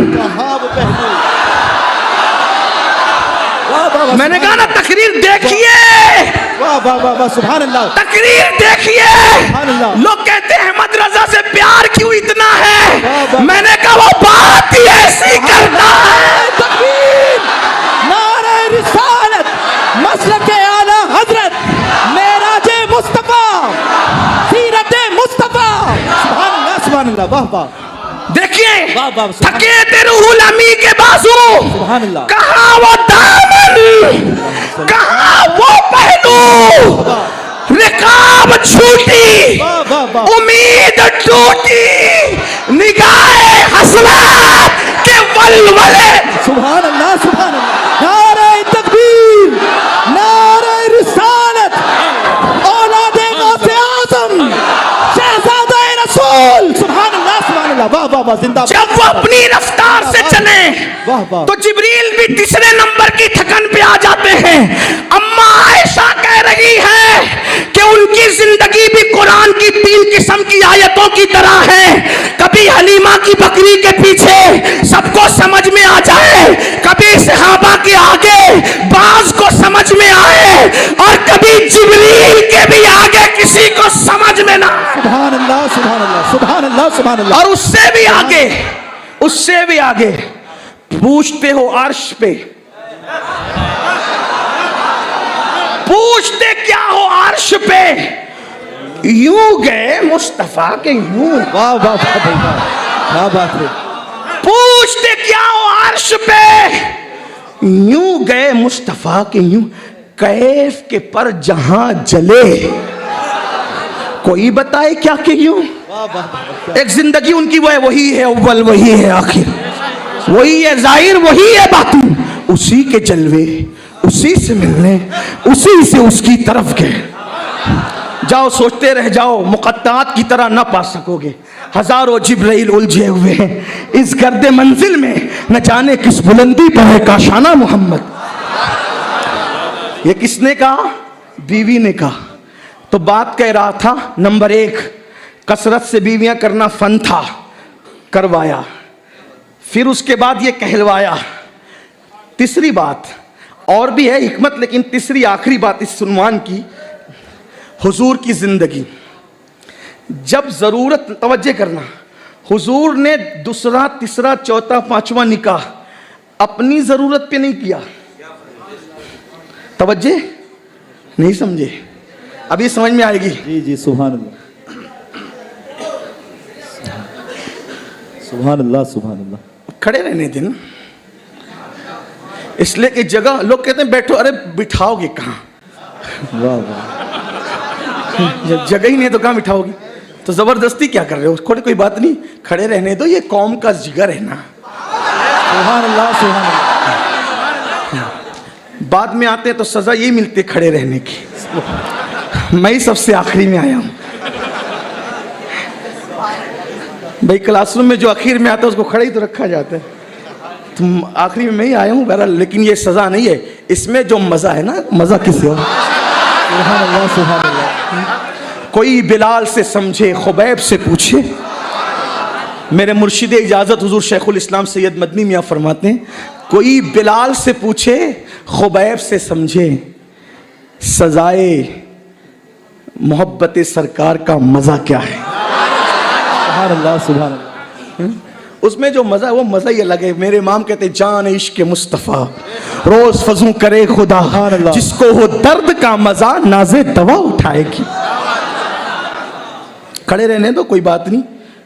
मैंने कहा ना, तकरीर देखिए, वाह वाह वाह वाह, सुभान अल्लाह, तकरीर देखिए। लोग कहते हैं अहमद रजा से प्यार क्यों इतना है, मैंने कहा वो बात ही ऐसी करता है। तकबीर, नारे रिसालत, मसलके आला हजरत, मेराजे मुस्तफा, सीरते मुस्तफा, सुभान अल्लाह, सुभान अल्लाह, वाह वाह। देखिए, वाह वाह, थके ते रूहुल अमी के बाजू, सुभान अल्लाह, कहा वो दामन, कहा वो पहलू, रिकाब छूटी, उम्मीद टूटी, निगाहे हसरत के वलवले। सुभान अल्लाह, सुभान अल्लाह, नारे तकबीर, नारे रिसालत, औलादे गौसे आज़म, शहज़ादे रसूल, सुभान अल्लाह, सुभान अल्लाह, वाह वाह वाह, जिंदाबाद। जब वो अपनी रफ्तार से चले तो जिब्रील भी तीसरे नंबर की थकन पे आ जाते हैं। अम्मा आयशा कह रही है कि उनकी जिंदगी भी कुरान की 3 किस्म की आयतों की तरह है। कभी हलीमा की बकरी के पीछे सबको समझ में आ जाए, कभी सहाबा के आगे बाज को समझ में आए, और कभी जिब्रील के भी आगे किसी को समझ में ना आए। सुभान अल्लाह, सुभान अल्लाह, सुभान अल्लाह, सुभान अल्लाह, और उससे भी आगे, उससे भी आगे पूछते हो अर्श पे, पूछते क्या हो अर्श पे, यूं गए मुस्तफा के यूं। वाह वाह वाह भाई वाह, क्या बात है। पूछते क्या हो अर्श पे, यूं गए मुस्तफा के यूं। कैफ के पर जहां जले, कोई बताए क्या कि यूं। वाह वाह वाह, एक जिंदगी उनकी वो है, वही है अव्वल, वही है आखिर, वही है जाहिर, वही है बातिन, उसी के जलवे, उसी से मिलने, उसी से उसकी तरफ गए। जाओ सोचते रह जाओ, मुक़त्तात की तरह ना पा सकोगे। हजारों जिब्राइल उलझे हुए हैं इस गर्दे मंजिल में, न जाने किस बुलंदी पर है काशाना मोहम्मद। ये किसने कहा? बीवी ने कहा। तो बात कह रहा था, नंबर 1 कसरत से बीवियां करना फन था, करवाया। फिर उसके बाद ये कहलवाया। तीसरी बात और भी है हिकमत, लेकिन तीसरी आखिरी बात इस सुनवान की, हुजूर की जिंदगी। जब जरूरत, तवज्जो करना, हुजूर ने दूसरा, तीसरा, चौथा, पांचवा निकाह अपनी जरूरत पे नहीं किया। तवज्जो नहीं समझे? अभी समझ में आएगी। जी जी, सुभान अल्लाह सुभान अल्लाह सुभान अल्लाह। खड़े रहने दिन, इसलिए कि जगह लोग कहते हैं बैठो, अरे बिठाओगे कहाँ? वाह वाह, जब जगह ही नहीं तो कहाँ बिठाओगी? तो जबरदस्ती क्या कर रहे हो? कोई बात नहीं, खड़े रहने दो, ये कौम का जिगर है ना। सुभान अल्लाह सुभान अल्लाह। बाद में आते हैं तो सजा यही मिलती है खड़े रहने की। मैं ही सबसे आखिरी में आया हूं भाई। क्लासरूम में जो आखिर में आता है उसको खड़े ही तो रखा जाता है। तुम आखिरी में मैं ही आया हूं बहरहाल, लेकिन ये सजा नहीं है, इसमें जो मजा है ना, मजा किसे हो? सुभान अल्लाह सुभान अल्लाह। कोई बिलाल से समझे, खुबैब से पूछे। मेरे मुर्शिद इजाजत हुजूर शेखुल इस्लाम सैयद मदनी मियाँ फरमाते हैं, कोई बिलाल से पूछे, खुबैब से समझे, सजाए मोहब्बत सरकार का मजा क्या है। सुभान अल्लाह सुभान अल्लाह। उसमें जो मजा है वो मजा ही अलग है। मेरे इमाम कहते हैं, जान इश्क मुस्तफ़ा रोज फजू करे खुदा, जिसको हो दर्द का मजा नाज़े दवा उठाएगी। खड़े रहने दो, कोई बात नहीं।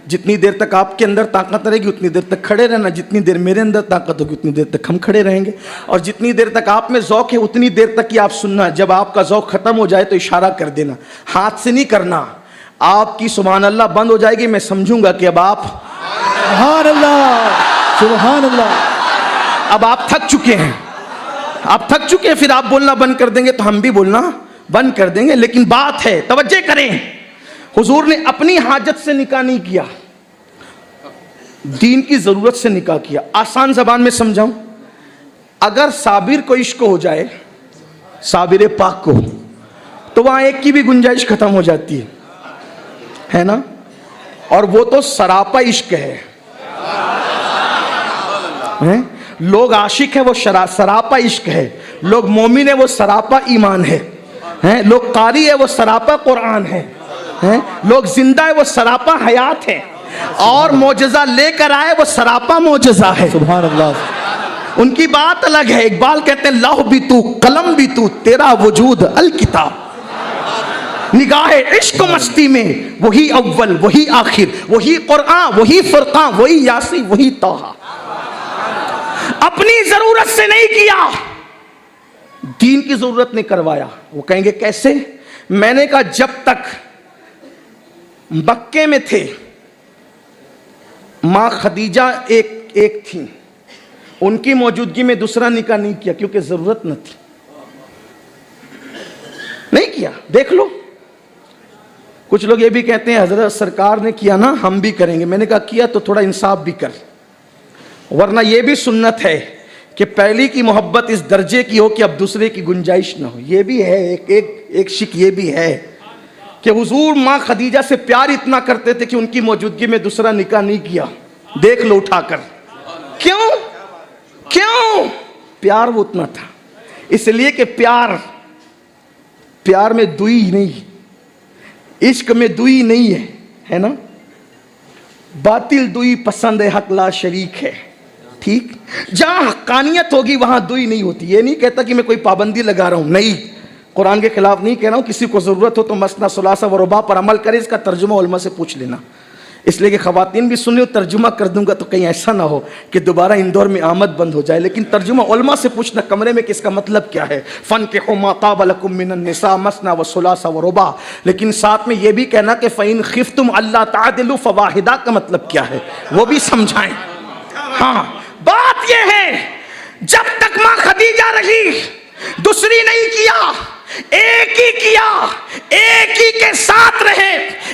जितनी देर तक आपके अंदर ताकत रहेगी उतनी देर तक खड़े रहना, जितनी देर मेरे अंदर ताकत होगी उतनी देर तक हम खड़े रहेंगे, और जितनी देर तक आप में ज़ौक़ है उतनी देर तक ही आप सुनना। जब आपका ज़ौक़ ख़त्म हो जाए तो इशारा कर देना, हाथ से नहीं करना। आपकी सुभान अल्लाह बंद हो जाएगी, मैं समझूंगा कि अब आप सुभान अल्लाह सुभान अल्लाह, अब आप थक चुके हैं, आप थक चुके हैं। फिर आप बोलना बंद कर देंगे तो हम भी बोलना बंद कर देंगे। लेकिन बात है, तवज्जो करें, हुजूर ने अपनी हाजत से निकाह नहीं किया, दीन की जरूरत से निकाह किया। आसान जबान में समझाऊं, अगर साबिर को इश्क हो जाए, साबिर पाक को, तो वहां एक की भी गुंजाइश खत्म हो जाती है ना। और वो तो सरापा इश्क है। लोग आशिक है, वो सरापा इश्क है। लोग मोमिन है, वो सरापा ईमान है। लोग कारी है, वो सरापा कुरान है। लोग जिंदा है, वो सरापा हयात है। और मोजज़ा लेकर आए, वो सरापा मोजज़ा है। सुभान अल्लाह। उनकी बात अलग है। इकबाल कहते हैं, लौह भी तू, कलम भी तू, तेरा वजूद अल किताब। निगाह इश्क मस्ती में वही अव्वल, वही आखिर, वही कुरान, वही फुरकान, वही यासी, वही तौहा। अपनी जरूरत से नहीं किया, दीन की जरूरत ने करवाया। वो कहेंगे कैसे? मैंने कहा, जब तक मक्के में थे, मां खदीजा एक थी, उनकी मौजूदगी में दूसरा निकाह नहीं किया, क्योंकि जरूरत न थी, नहीं किया। देख लो, कुछ लोग ये भी कहते हैं, हजरत सरकार ने किया ना, हम भी करेंगे। मैंने कहा, किया तो थोड़ा इंसाफ भी कर, वरना ये भी सुन्नत है कि पहली की मोहब्बत इस दर्जे की हो कि अब दूसरे की गुंजाइश ना हो। ये भी है एक शिक, ये भी है कि हुजूर माँ खदीजा से प्यार इतना करते थे कि उनकी मौजूदगी में दूसरा निकाह नहीं किया। देख लो उठाकर, क्यों? प्यार वो उतना था, इसलिए कि प्यार में दुई नहीं, इश्क में दुई नहीं है ना। बातिल दुई पसंद है, हक ला शरीक है। ठीक, जहां हक्कानियत होगी वहां दुई नहीं होती। ये नहीं कहता कि मैं कोई पाबंदी लगा रहा हूं, नहीं, कुरान के खिलाफ नहीं कह रहा हूं। किसी को जरूरत हो तो मसना सुलासा व रुबा पर अमल करे, इसका तर्जुमा उलमा से पूछ लेना। इसलिए कि खवातीन भी सुन लो, तर्जुमा कर दूंगा तो कहीं ऐसा ना हो कि दोबारा इंदौर में आमद बंद हो जाए। लेकिन तर्जुमा उलमा से पूछना कमरे में कि इसका मतलब क्या है। फन के हुमा ताब लकुम मिनन निसा मसना व सुलासा व रुबा। लेकिन साथ में ये भी कहना कि फ़इन खिफ्तुम अल्ला तादिलु फवाहिदा का मतलब क्या है वो भी समझाएं। हाँ, बात ये है, जब तक मां खदीजा रही दूसरी नहीं किया, एक ही किया, एक ही के साथ रहे,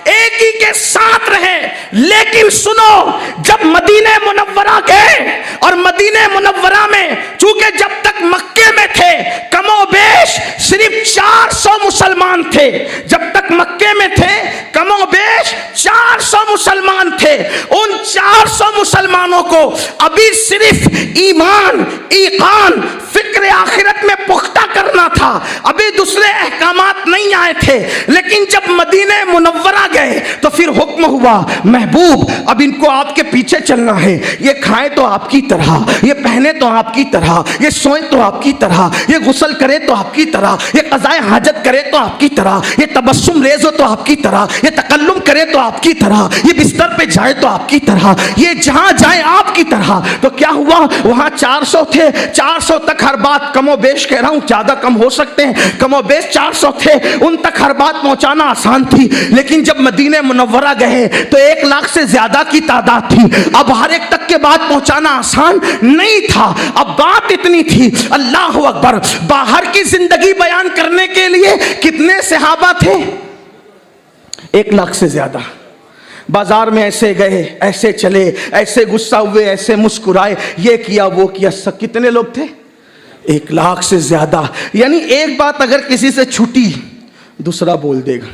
एक ही के साथ रहे। लेकिन सुनो, जब मदीने मुनव्वरा गए और मदीने मुनव्वरा में चूंकि जब तक मक्के में थे कमोबेश सिर्फ 400 मुसलमान थे, जब तक मक्के में थे कमोबेश 400 मुसलमान थे। उन 400 मुसलमानों को अभी सिर्फ ईमान, ईकान, फिक्र आखिरत में पुख्ता करना था, अभी दूसरे अहकामात नहीं आए थे। लेकिन जब मदीने मुनव्वरा गए तो फिर हुक्म हुआ, महबूब अब इनको आपके पीछे चलना है। ये खाएं तो आपकी तरह, ये पहने तो आपकी तरह, ये सोए तो आपकी तरह, ये गुस्ल करे तो आपकी तरह, ये क़ज़ाए हाजत करे तो आपकी तरह, ये तबस्सुम रेज़ हो तो आपकी तरह, ये तकल्लुम करे तो आपकी तरह, ये बिस्तर पे जाए तो आपकी तरह, ये जहां जाए आपकी तरह। तो क्या हुआ, वहां 400 थे, 400 तक हर बात, कमो बेश कह रहा हूं, ज्यादा कम हो सकते हैं, कमो बेश 400 थे, उन तक हर बात पहुंचाना आसान थी। लेकिन जब मदीने मुनव्वरा गए तो 1 लाख से ज्यादा की तादाद थी। अब हर एक तक के बात पहुंचाना आसान नहीं था। अब बात इतनी थी, अल्लाह अकबर, बाहर की जिंदगी बयान करने के लिए कितने सहाबा थे? 1 लाख से ज्यादा। बाजार में ऐसे गए, ऐसे चले, ऐसे गुस्सा हुए, ऐसे मुस्कुराए, ये किया वो किया, सब कितने लोग थे? 1 लाख से ज्यादा। यानी एक बात अगर किसी से छूटी दूसरा बोल देगा।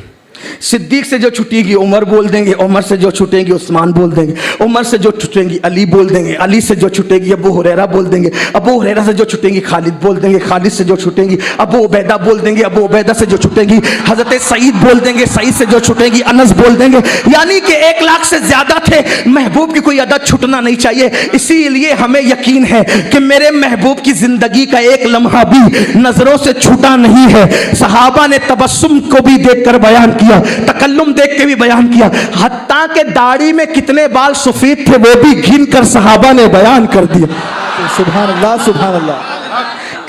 सिद्दीक से जो छुटेगी उमर बोल देंगे, उमर से जो छुटेगी उस्मान बोल देंगे, उमर से जो छुटेंगी अली बोल देंगे, अली से जो छुटेगी अबू हुरैरा बोल देंगे, अबू हुरैरा से जो छुटेंगी खालिद बोल देंगे, खालिद से जो छुटेंगी अबू उबैदा बोल देंगे, अबू उबैदा से जो छुटेंगी हजरत सईद बोल देंगे, सईद से जो छुटेंगी अनस बोल देंगे। यानी कि 1 लाख से ज्यादा थे। महबूब की कोई अदद छुटना नहीं चाहिए। इसीलिए हमें यकीन है कि मेरे महबूब की जिंदगी का एक लम्हा भी नजरों से छूटा नहीं है। सहाबा ने तबस्सुम को भी देखकर बयान किया, तकल्लुम देख के भी बयान किया, हत्ता के दाढ़ी में कितने बाल सफेद थे वो भी गिन कर सहाबा ने बयान कर दिया। सुभान अल्लाह, सुभान अल्लाह।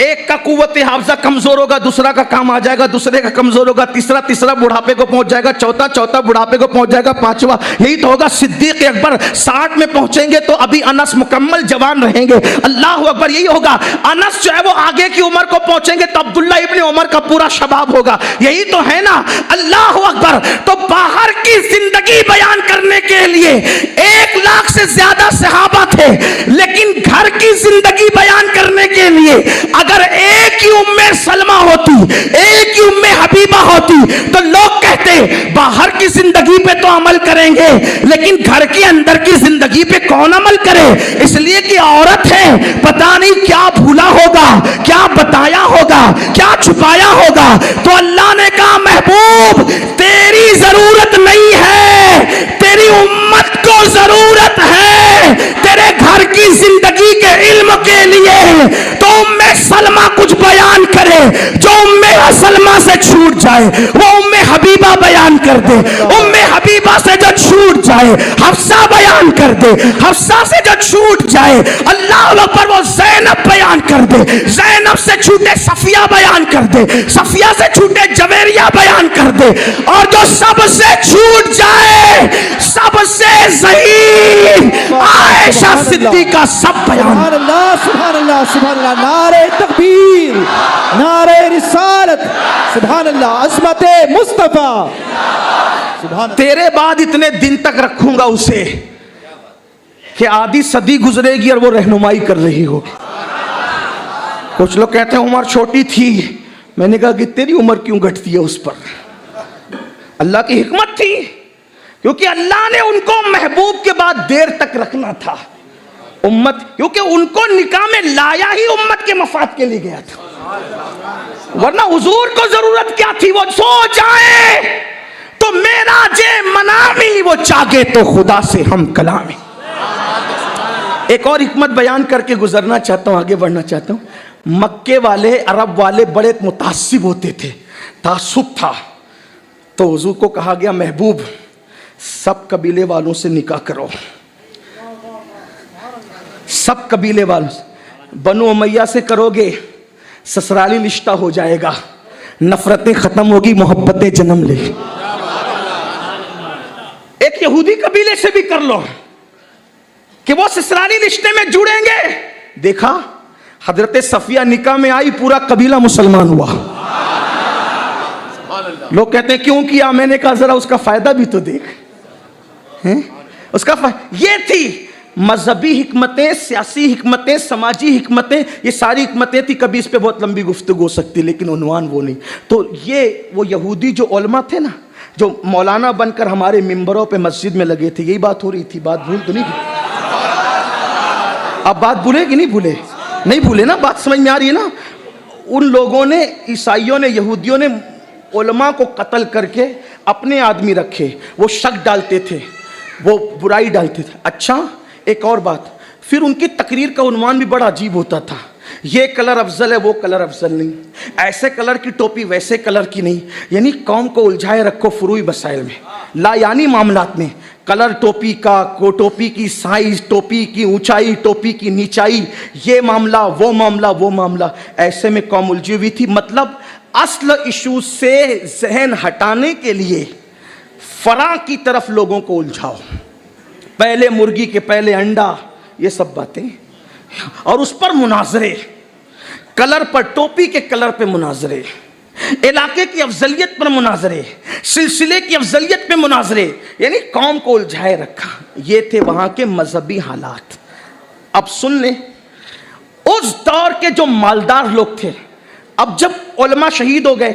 एक का कुव्वत हाफजा कमजोर होगा, दूसरा का काम आ जाएगा, दूसरे का कमजोर होगा, तीसरा बुढ़ापे को पहुंच जाएगा, चौथा बुढ़ापे को पहुंच जाएगा, 5वां यही तो होगा। सिद्दीक अकबर 60 में पहुंचेंगे तो अभी अनस मुकम्मल जवान रहेंगे। अल्लाह अकबर, यही होगा। अनस जो है वो आगे की उम्र को पहुंचेंगे तो अब्दुल्ला इब्ने उमर का पूरा शबाब होगा। यही तो है ना। अल्लाह अकबर। तो बाहर की जिंदगी बयान करने के लिए 1 लाख से ज्यादा सहाबा थे, लेकिन घर की जिंदगी बयान करने के लिए अगर एक ही उम्मे सलमा होती, एक ही उम्मे हबीबा होती तो लोग कहते बाहर की जिंदगी पे तो अमल करेंगे, लेकिन घर के अंदर की जिंदगी पे कौन अमल करे? इसलिए कि औरत है, पता नहीं क्या भूला होगा, क्या बताया होगा, क्या छुपाया होगा। तो अल्लाह ने कहा, महबूब तेरी जरूरत नहीं है, तेरी उम्मत को जरूरत है तेरे घर की जिंदगी के इल्म के लिए। तो उम्मे सलमा कुछ बयान करे, जो उम्मे सलमा से छूट जाए वो उम्मे हबीबा बयान कर दे, उम्मे हबीबा से जो छूट जाए हफ्सा बयान कर दे, हफ्सा से जो छूट जाए अल्लाह पर वो ज़ैनब बयान कर दे, ज़ैनब से छूटे सफिया बयान कर दे, सफिया से छूटे जवेरिया बयान कर दे, और जो सबसे छूट जाए सबसे ज़हीन आयशा सिद्दीका सब बयान। सुभान अल्लाह, सुभान अल्लाह, सुभान अल्लाह। नारे तकबीर, नारे रिसालत, सुभान अल्लाह, अज़मत मुस्तफा, सुभान। तेरे बाद इतने दिन तक रखूंगा उसे कि आधी सदी गुजरेगी और वो रहनुमाई कर रही होगी। कुछ लोग कहते हैं उम्र छोटी थी, मैंने कहा कि तेरी उम्र क्यों घटती है उस पर? अल्लाह की हिकमत थी, क्योंकि अल्लाह ने उनको महबूब के बाद देर तक रखना था। उम्मत, क्योंकि उनको निकाह में लाया ही उम्मत के मफाद के लिए गया था, वरना हुजूर को जरूरत क्या थी? वो सो जाए तो मेरा जे मनामी कभी वो जागे तो खुदा से हम कलाम। एक और हिकमत बयान करके गुजरना चाहता हूं, आगे बढ़ना चाहता हूं। मक्के वाले, अरब वाले बड़े मुतासिब होते थे, तासुब था। तो हुजूर को कहा गया, महबूब सब कबीले वालों से निकाह करो, सब कबीले वालों से। बनु उमैया से करोगे ससुराली रिश्ता हो जाएगा, नफरतें खत्म होगी, मोहब्बतें जन्म ले। एक यहूदी कबीले से भी कर लो कि वो ससुराली रिश्ते में जुड़ेंगे। देखा, हजरत सफिया निकाह में आई, पूरा कबीला मुसलमान हुआ। लोग कहते हैं क्यों किया? मैंने कहा जरा उसका फायदा भी तो देख। उसका ये थी मजहबी हिकमतें, सियासी हिकमतें, समाजी हिकमतें, ये सारी हिकमतें थी। कभी इस पे बहुत लंबी गुफ्तगू हो सकती, लेकिन उन्वान वो नहीं। तो ये वो यहूदी जो उलमा थे ना, जो मौलाना बनकर हमारे मिंबरों पे मस्जिद में लगे थे, यही बात हो रही थी। बात भूल तो नहीं की? अब बात भूले कि नहीं भूले? नहीं भूले ना, बात समझ में आ रही है ना। उन लोगों ने, ईसाइयों ने, यहूदियों ने उलमा को कत्ल करके अपने आदमी रखे। वो शक डालते थे, वो बुराई डालते थे। अच्छा, एक और बात, फिर उनकी तकरीर का उन्वान भी बड़ा अजीब होता था। ये कलर अफजल है, वो कलर अफजल नहीं, ऐसे कलर की टोपी, वैसे कलर की नहीं। यानी कौम को उलझाए रखो फुरूई मसाइल में, लायानी मामलात में। कलर टोपी का, को टोपी की साइज, टोपी की ऊंचाई, टोपी की नीचाई, ये मामला, वो मामला, वो मामला। ऐसे में कौम उलझी हुई थी। मतलब असल इशू से जहन हटाने के लिए फरा की तरफ लोगों को उलझाओ। पहले मुर्गी के पहले अंडा, ये सब बातें, और उस पर मुनाजरे, कलर पर, टोपी के कलर पे मुनाजरे, इलाके की अफजलियत पर मुनाजरे, सिलसिले की अफजलियत पे मुनाजरे, यानी कौम को उलझाए रखा। ये थे वहां के मजहबी हालात। अब सुन ले, उस दौर के जो मालदार लोग थे, अब जब उलमा शहीद हो गए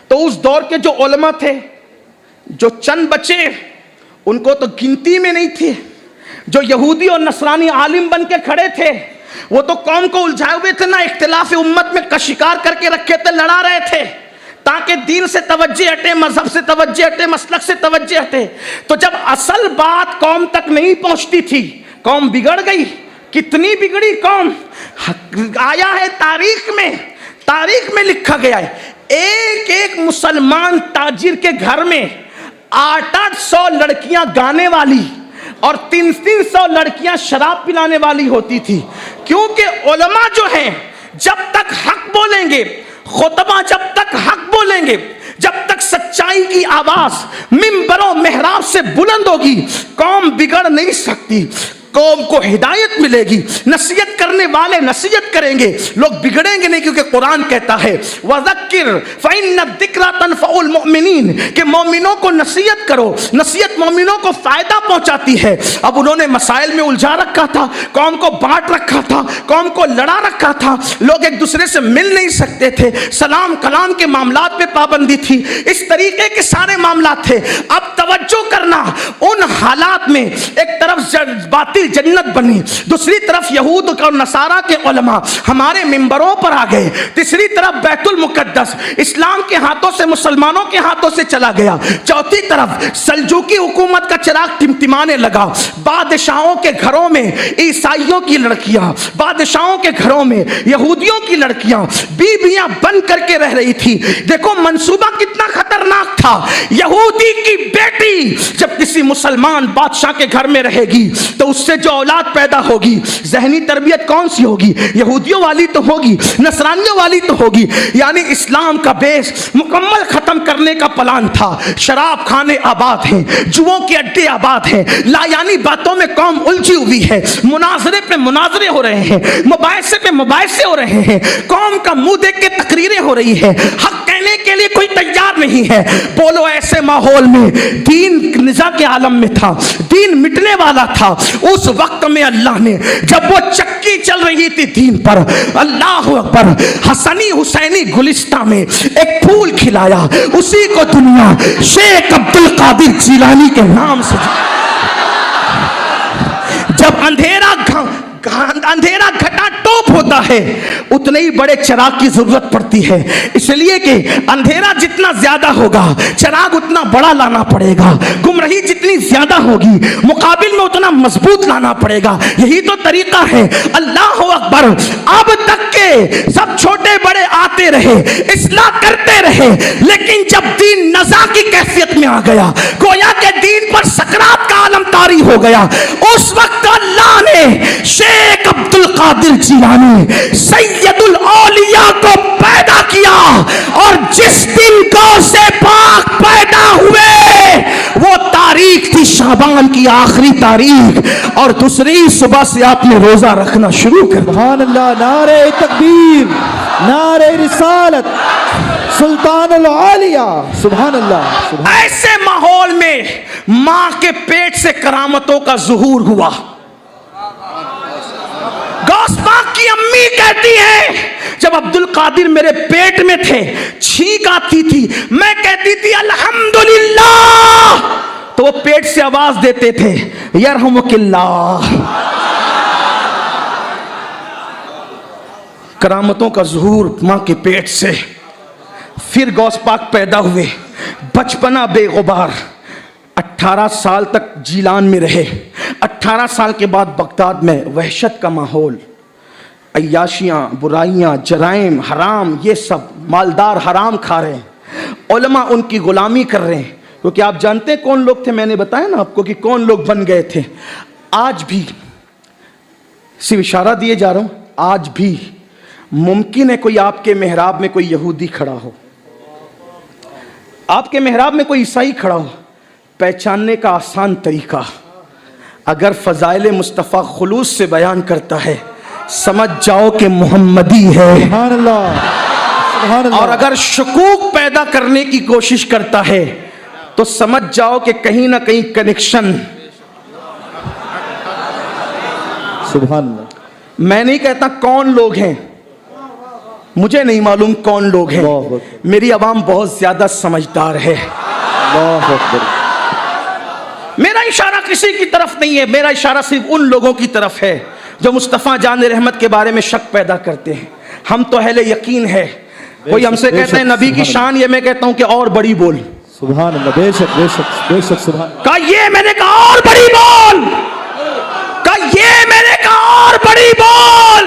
तो उस दौर के जो उलमा थे, जो चंद बचे, उनको तो गिनती में नहीं थे। जो यहूदी और नसरानी आलिम बन के खड़े थे, वो तो कौम को उलझाए हुए थे ना, इख्तिलाफ उम्मत में कशिकार करके रखे थे, लड़ा रहे थे ताकि दीन से तवज्जो हटे, मजहब से तवज्जो हटे, मसलक से तवज्जो हटे। तो जब असल बात कौम तक नहीं पहुंचती थी, कौम बिगड़ गई। कितनी बिगड़ी कौम, आया है तारीख में लिखा गया है। एक एक मुसलमान ताजिर के घर में 800 लड़कियां गाने वाली और 300 लड़कियां शराब पिलाने वाली होती थी। क्योंकि उलमा जो हैं, जब तक हक बोलेंगे, खुतबा जब तक हक बोलेंगे, जब तक सच्चाई की आवाज मिंबरों मेहराब से बुलंद होगी, कौम बिगड़ नहीं सकती। कौम को हिदायत मिलेगी, नसीहत करने वाले नसीहत करेंगे, लोग बिगड़ेंगे नहीं। क्योंकि कुरान कहता है वज़क्किर फ़इन्न ज़िक्रा तनफ़उल मुमिनीन, कि मोमिनों को नसीहत करो, नसीहत मोमिनों को फायदा पहुंचाती है। अब उन्होंने मसाइल में उलझा रखा था, कौम को बांट रखा था, कौम को लड़ा रखा था, लोग एक दूसरे से मिल नहीं सकते थे, सलाम कलाम के मामलात पे पाबंदी थी, इस तरीके के सारे मामलात थे। अब तवज्जो करना, उन हालात में एक तरफ बात जन्नत बनी, दूसरी तरफ यहूद और नसारा के उलमा हमारे मिंबरों पर आ गए, तीसरी तरफ बैतुल मुकद्दस इस्लाम के हाथों से, मुसलमानों के हाथों से चला गया, चौथी तरफ सल्जूकी हुकूमत का चिराग टिमटिमाने लगा। बादशाहों के घरों में ईसाइयों की लड़कियां, बादशाहों के घरों में यहूदियों की लड़कियां बीबियां बन करके रह रही थी। देखो मंसूबा कितना खतरनाक था। यहूदी की बेटी जब किसी मुसलमान बादशाह के घर में रहेगी तो उससे जो औलाद पैदा होगी, जहनी तरबियत कौन सी होगी? यहूदियों वाली तो होगी, नसरानियों वाली तो होगी। यानी इस्लाम का बेस मुकम्मल खत्म करने का प्लान था। शराब खाने आबाद हैं, जुओं के अड्डे आबाद हैं, लायानी बातों में कौम उलझी हुई है, मुनाजरे पे मुनाजरे हो रहे हैं, मुबाहिसे पे मुबाहिसे हो रहे हैं, कौम का मुंह देख के तकरीरें हो रही है, हक कहने के लिए कोई तैयार नहीं है। बोलो ऐसे माहौल में दीन निजा के आलम में था, दीन मिटने वाला था। उस वक्त में अल्लाह ने, जब वो चक्की चल रही थी दीन पर, अल्लाह अकबर, हसनी हुसैनी गुलिस्ता में एक फूल खिलाया, उसी को दुनिया शेख अब्दुल कादिर जिलानी के नाम से। जब अंधेरा अंधेरा घटा टोप होता है उतने ही बड़े चिराग की जरूरत पड़ती है। इसलिए कि अंधेरा जितना ज्यादा होगा चिराग उतना बड़ा लाना पड़ेगा, गुमराही जितनी ज्यादा होगी मुकाबिल में उतना मजबूत लाना पड़ेगा। यही तो तरीका है। अल्लाह अकबर। अब तक के सब छोटे बड़े आते रहे, इस्लाह करते रहे, लेकिन जब दीन नज़ा की कैफियत में आ गया, गोया के दीन पर सकरात का आलम तारी हो गया, उस वक्त अल्लाह ने शेख अब्दुल कादिर जिलानी सैयदुल औलिया को पैदा किया। और जिस दिन गौ से पाक पैदा हुए वो तारीख थी शाबान की आखिरी तारीख, और दूसरी सुबह से आपने रोजा रखना शुरू कर दिया। सुभान अल्लाह। नारे तकबीर, नारे रिसालत, सुल्तानुल औलिया। सुभान अल्लाह, सुभान। ऐसे माहौल में मां के पेट से करामतों का ज़ुहूर हुआ। गौस पाक की अम्मी कहती है जब अब्दुल कादिर मेरे पेट में थे छींक आती थी, मैं कहती थी अल्हम्दुलिल्लाह, तो वो पेट से आवाज देते थे यरहमुकिल्लाह। करामतों का ज़ुहूर मां के पेट से। फिर गौस पाक पैदा हुए, बचपना बेगुबार, 18 साल तक जीलान में रहे। 18 साल के बाद बगदाद में वहशत का माहौल, अय्याशियाँ, बुराइयाँ, जराइम, हराम, ये सब मालदार हराम खा रहे हैं। उलमा उनकी गुलामी कर रहे हैं। क्योंकि आप जानते हैं कौन लोग थे, मैंने बताया ना आपको कि कौन लोग बन गए थे। आज भी सिर्फ इशारा दिए जा रहा हूँ, आज भी मुमकिन है कोई आपके मेहराब में कोई यहूदी खड़ा हो, आपके मेहराब में कोई ईसाई खड़ा हो, पहचानने का आसान तरीका, अगर फजाइल मुस्तफ़ा खुलूस से बयान करता है समझ जाओ कि मोहम्मदी है। सुभान अल्लाह, सुभान अल्लाह। और अगर शकूक पैदा करने की कोशिश करता है तो समझ जाओ कि कहीं ना कहीं कनेक्शन। सुभान अल्लाह। मैं नहीं कहता कौन लोग हैं, मुझे नहीं मालूम कौन लोग हैं, मेरी आवाम बहुत ज्यादा समझदार है। अल्लाह अकबर। मेरा इशारा किसी की तरफ नहीं है, मेरा इशारा सिर्फ उन लोगों की तरफ है जो मुस्तफ़ा जान रहमत के बारे में शक पैदा करते हैं। हम तो अहले यकीन है। कोई हमसे कहते हैं नबी की शान, ये मैं कहता हूं कि और बड़ी बोल। सुभान अल्लाह। बेशक बेशक बेशक। सुभान। कहा ये मैंने कहा और बड़ी बोल, कहा ये मैंने कहा और बड़ी बोल।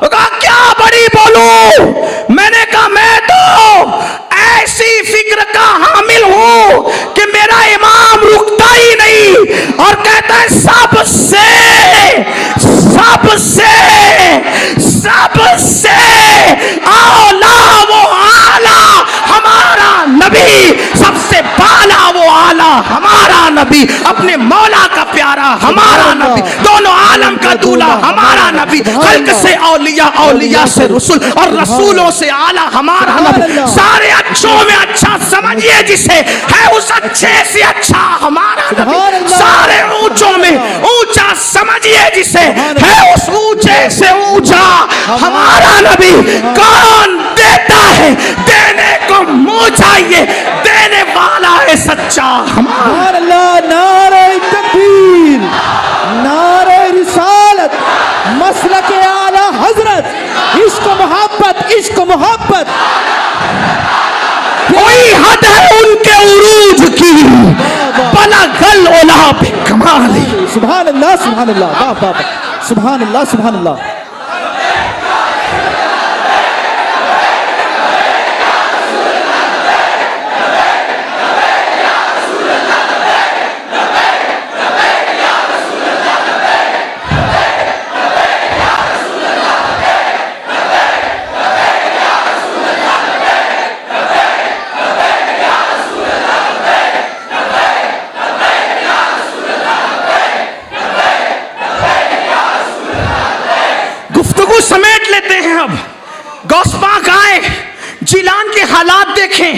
कहा क्या बड़ी बोलूं? मैंने कहा मैं तो ऐसी फिक्र का हामिल हूं कि मेरा इमाम रुकता ही नहीं और कहता है सबसे सबसे सबसे आला वो आला हमारा नबी, सबसे बाला वो आला हमारा नबी, अपने मौला का प्यारा हमारा नबी, दोनों आलम का दूल्हा हमारा नबी, खल्क से औलिया, औलिया से रसूल और रसूलों से आला हमारा नबी। सारे अच्छों में अच्छा समझिए जिसे, है उस अच्छे से अच्छा हमारा नबी। सारे ऊंचों में ऊंचा समझिए जिसे, है उस ऊंचे से ऊंचा हमारा नबी। कौन देता है? देने को मुंह चाहिए, देने वाला है सच्चा हमारा। सुभान अल्लाह। नारे तकबीर, नारे रिसालत, मसलक आला हजरत, इश्क मोहब्बत, इश्क मोहब्बत। कोई हद है उनके उरूज की, बला गल ओला पे कमाल। सुभान अल्लाह, सुभान अल्लाह। वाह वाह वाह। सुभान अल्लाह, सुभान अल्लाह। समेट लेते हैं। अब गौस पाक आए, जिलान के हालात देखें,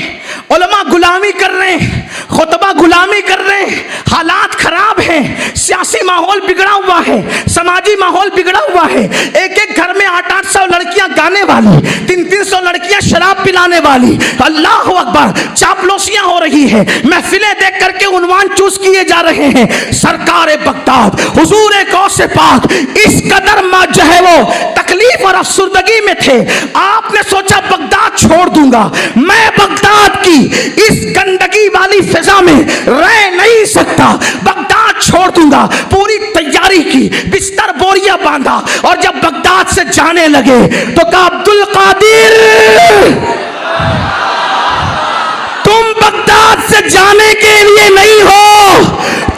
उलमा गुलामी कर रहे हैं, खुतबा गुलामी कर रहे हैं, हालात खराब हैं, सियासी माहौल बिगड़ा हुआ है, समाजी माहौल बिगड़ा हुआ है। एक एक घर में 800-800 लड़कियां लड़कियां गाने वाली, 300-300 लड़कियां शराब पिलाने वाली, अल्लाह अकबर, चापलूसियां हो रही है, महफिलें देख करके उन्वान चूस किए जा रहे हैं। सरकार बगदाद हुजूर गौसे पाक इस कदर जो है वो तकलीफ और अफसुर्दगी में थे, आपने सोचा बगदाद छोड़ दूंगा, मैं बगदाद की इस गंदगी वाली फिजा में रह नहीं सकता, बगदाद छोड़ दूंगा। पूरी तैयारी की, बिस्तर बोरिया बांधा, और जब बगदाद से जाने लगे तो कहा अब्दुल कादिर, तुम बगदाद से जाने के लिए नहीं हो,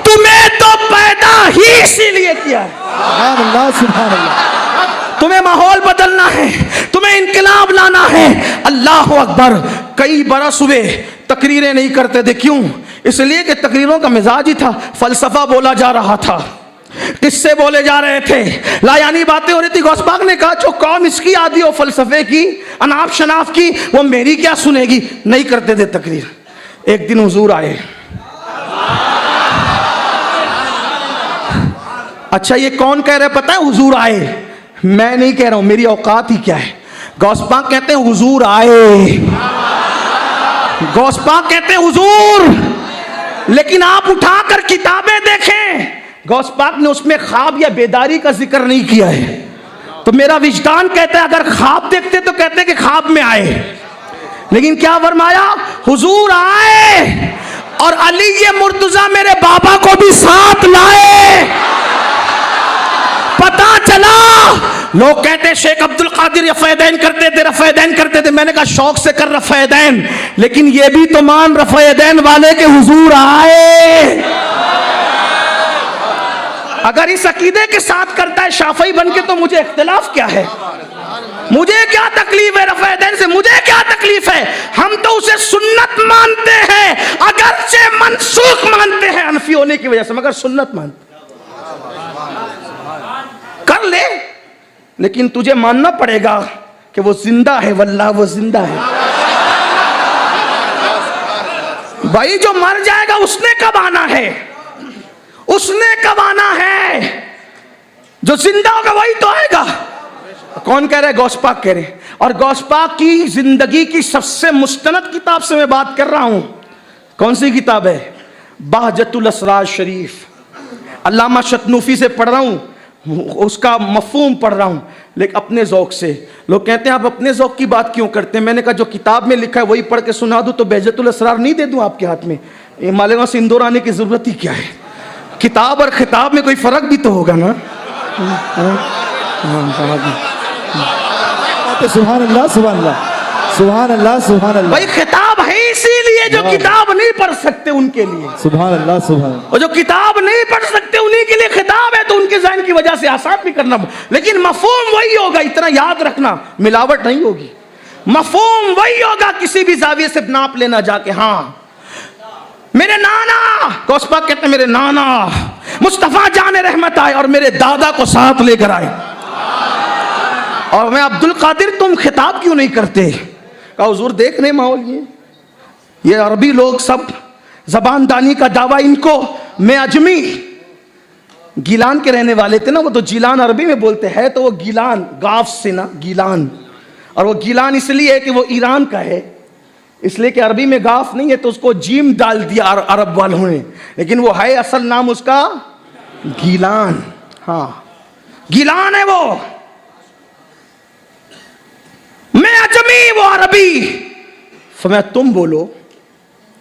तुम्हें तो पैदा ही इसीलिए किया है। सुभान अल्लाह, सुभान अल्लाह। तुम्हें माहौल बदलना है, तुम्हें इनकलाब लाना है। अल्लाह अकबर। कई बरस हुए तकरीरें नहीं करते थे, क्यों? इसलिए कि तकरीरों का मिजाज ही था, फलसफा बोला जा रहा था, किस्से बोले जा रहे थे, लायानी बातें हो रही थी। गौस पाक ने कहा जो कौम इसकी आदि हो फलसफे की, अनाप शनाफ की, वो मेरी क्या सुनेगी? नहीं करते थे तकरीर। एक दिन हुजूर आए। अच्छा ये कौन कह रहे पता है? हुजूर आए। मैं नहीं कह रहा हूं, मेरी औकात ही क्या है। गौस पाक कहते हैं हुजूर आए, गौस पाक कहते हैं हुजूर। लेकिन आप उठाकर किताबें देखें, गौस पाक ने उसमें ख्वाब या बेदारी का जिक्र नहीं किया है। तो मेरा विजदान कहता है अगर ख्वाब देखते तो कहते कि ख्वाब में आए, लेकिन क्या फरमाया? हुजूर आए और अली ये मुर्तजा मेरे बाबा को भी साथ लाए। पता चला लोग कहते शेख अब्दुल कादिर रफ़ैदैन करते थे, रफ़ैदैन करते थे। मैंने कहा शौक से कर रफ़ैदैन, लेकिन ये भी तो मान रफ़ैदैन वाले के हुजूर आए। अगर इस अकीदे के साथ करता है शाफई बन के, तो मुझे इख्तिलाफ क्या है? मुझे क्या तकलीफ है रफ़ैदैन से? मुझे क्या तकलीफ है? हम तो उसे सुन्नत मानते हैं, अगरचे मनसूख मानते हैं हनफी होने की वजह से, मगर सुन्नत मानते। कर ले, लेकिन तुझे मानना पड़ेगा कि वो जिंदा है, वल्लाह वो जिंदा है। भाई जो मर जाएगा उसने कब आना है? उसने कब आना है? जो जिंदा होगा वही तो आएगा। कौन कह रहे? गौस पाक कह रहे। और गौस पाक की जिंदगी की सबसे मुस्तनद किताब से मैं बात कर रहा हूं। कौन सी किताब है? बहजतुल असरार शरीफ। अल्लामा शतनूफी से पढ़ रहा हूं, उसका मफहूम पढ़ रहा हूं, लेकिन अपने ज़ौक़ से। लोग कहते हैं आप अपने ज़ौक़ की बात क्यों करते हैं? मैंने कहा जो किताब में लिखा है वही पढ़ के सुना दूं तो बहजतुल असरार नहीं दे दूं आपके हाथ में? ये मालेगांव से इंदौर आने की ज़रूरत ही क्या है? किताब और खिताब में कोई फ़र्क भी तो होगा ना। सुभान अल्लाह, सुभान अल्लाह, सुभान अल्लाह, सुभान अल्लाह। भाई खिताब है इसीलिए जो किताब नहीं पढ़ सकते उनके लिए। सुभान अल्लाह, सुभान। और जो किताब नहीं पढ़ सकते उन्हीं के लिए खिताब है, तो उनके ज़हन की वजह से आसान भी करना, लेकिन मफहूम वही होगा। इतना याद रखना, मिलावट नहीं होगी। मफहूम वही होगा। किसी भी जाविये से नाप लेना जाके, हाँ मेरे नाना, गौस पाक कहते हैं मेरे नाना मुस्तफ़ा जान रहमत आए और मेरे दादा को साथ लेकर आए, और मैं अब्दुल कादिर तुम खिताब क्यों नहीं करते? कहा हुजूर देख रहे माहौल, ये अरबी लोग सब जबानदानी का दावा इनको। मैं अजमी गिलान के रहने वाले थे ना, वो तो जिलान अरबी में बोलते हैं, तो वो गिलान गाफ से ना गिलान, और वो गिलान इसलिए है कि वो ईरान का है, इसलिए कि अरबी में गाफ नहीं है तो उसको जीम डाल दिया अरब वालों ने, लेकिन वो है असल नाम उसका गिलान। हाँ गिलान है वो। मैं अजमी वो अरबी। फरमाया तुम बोलो।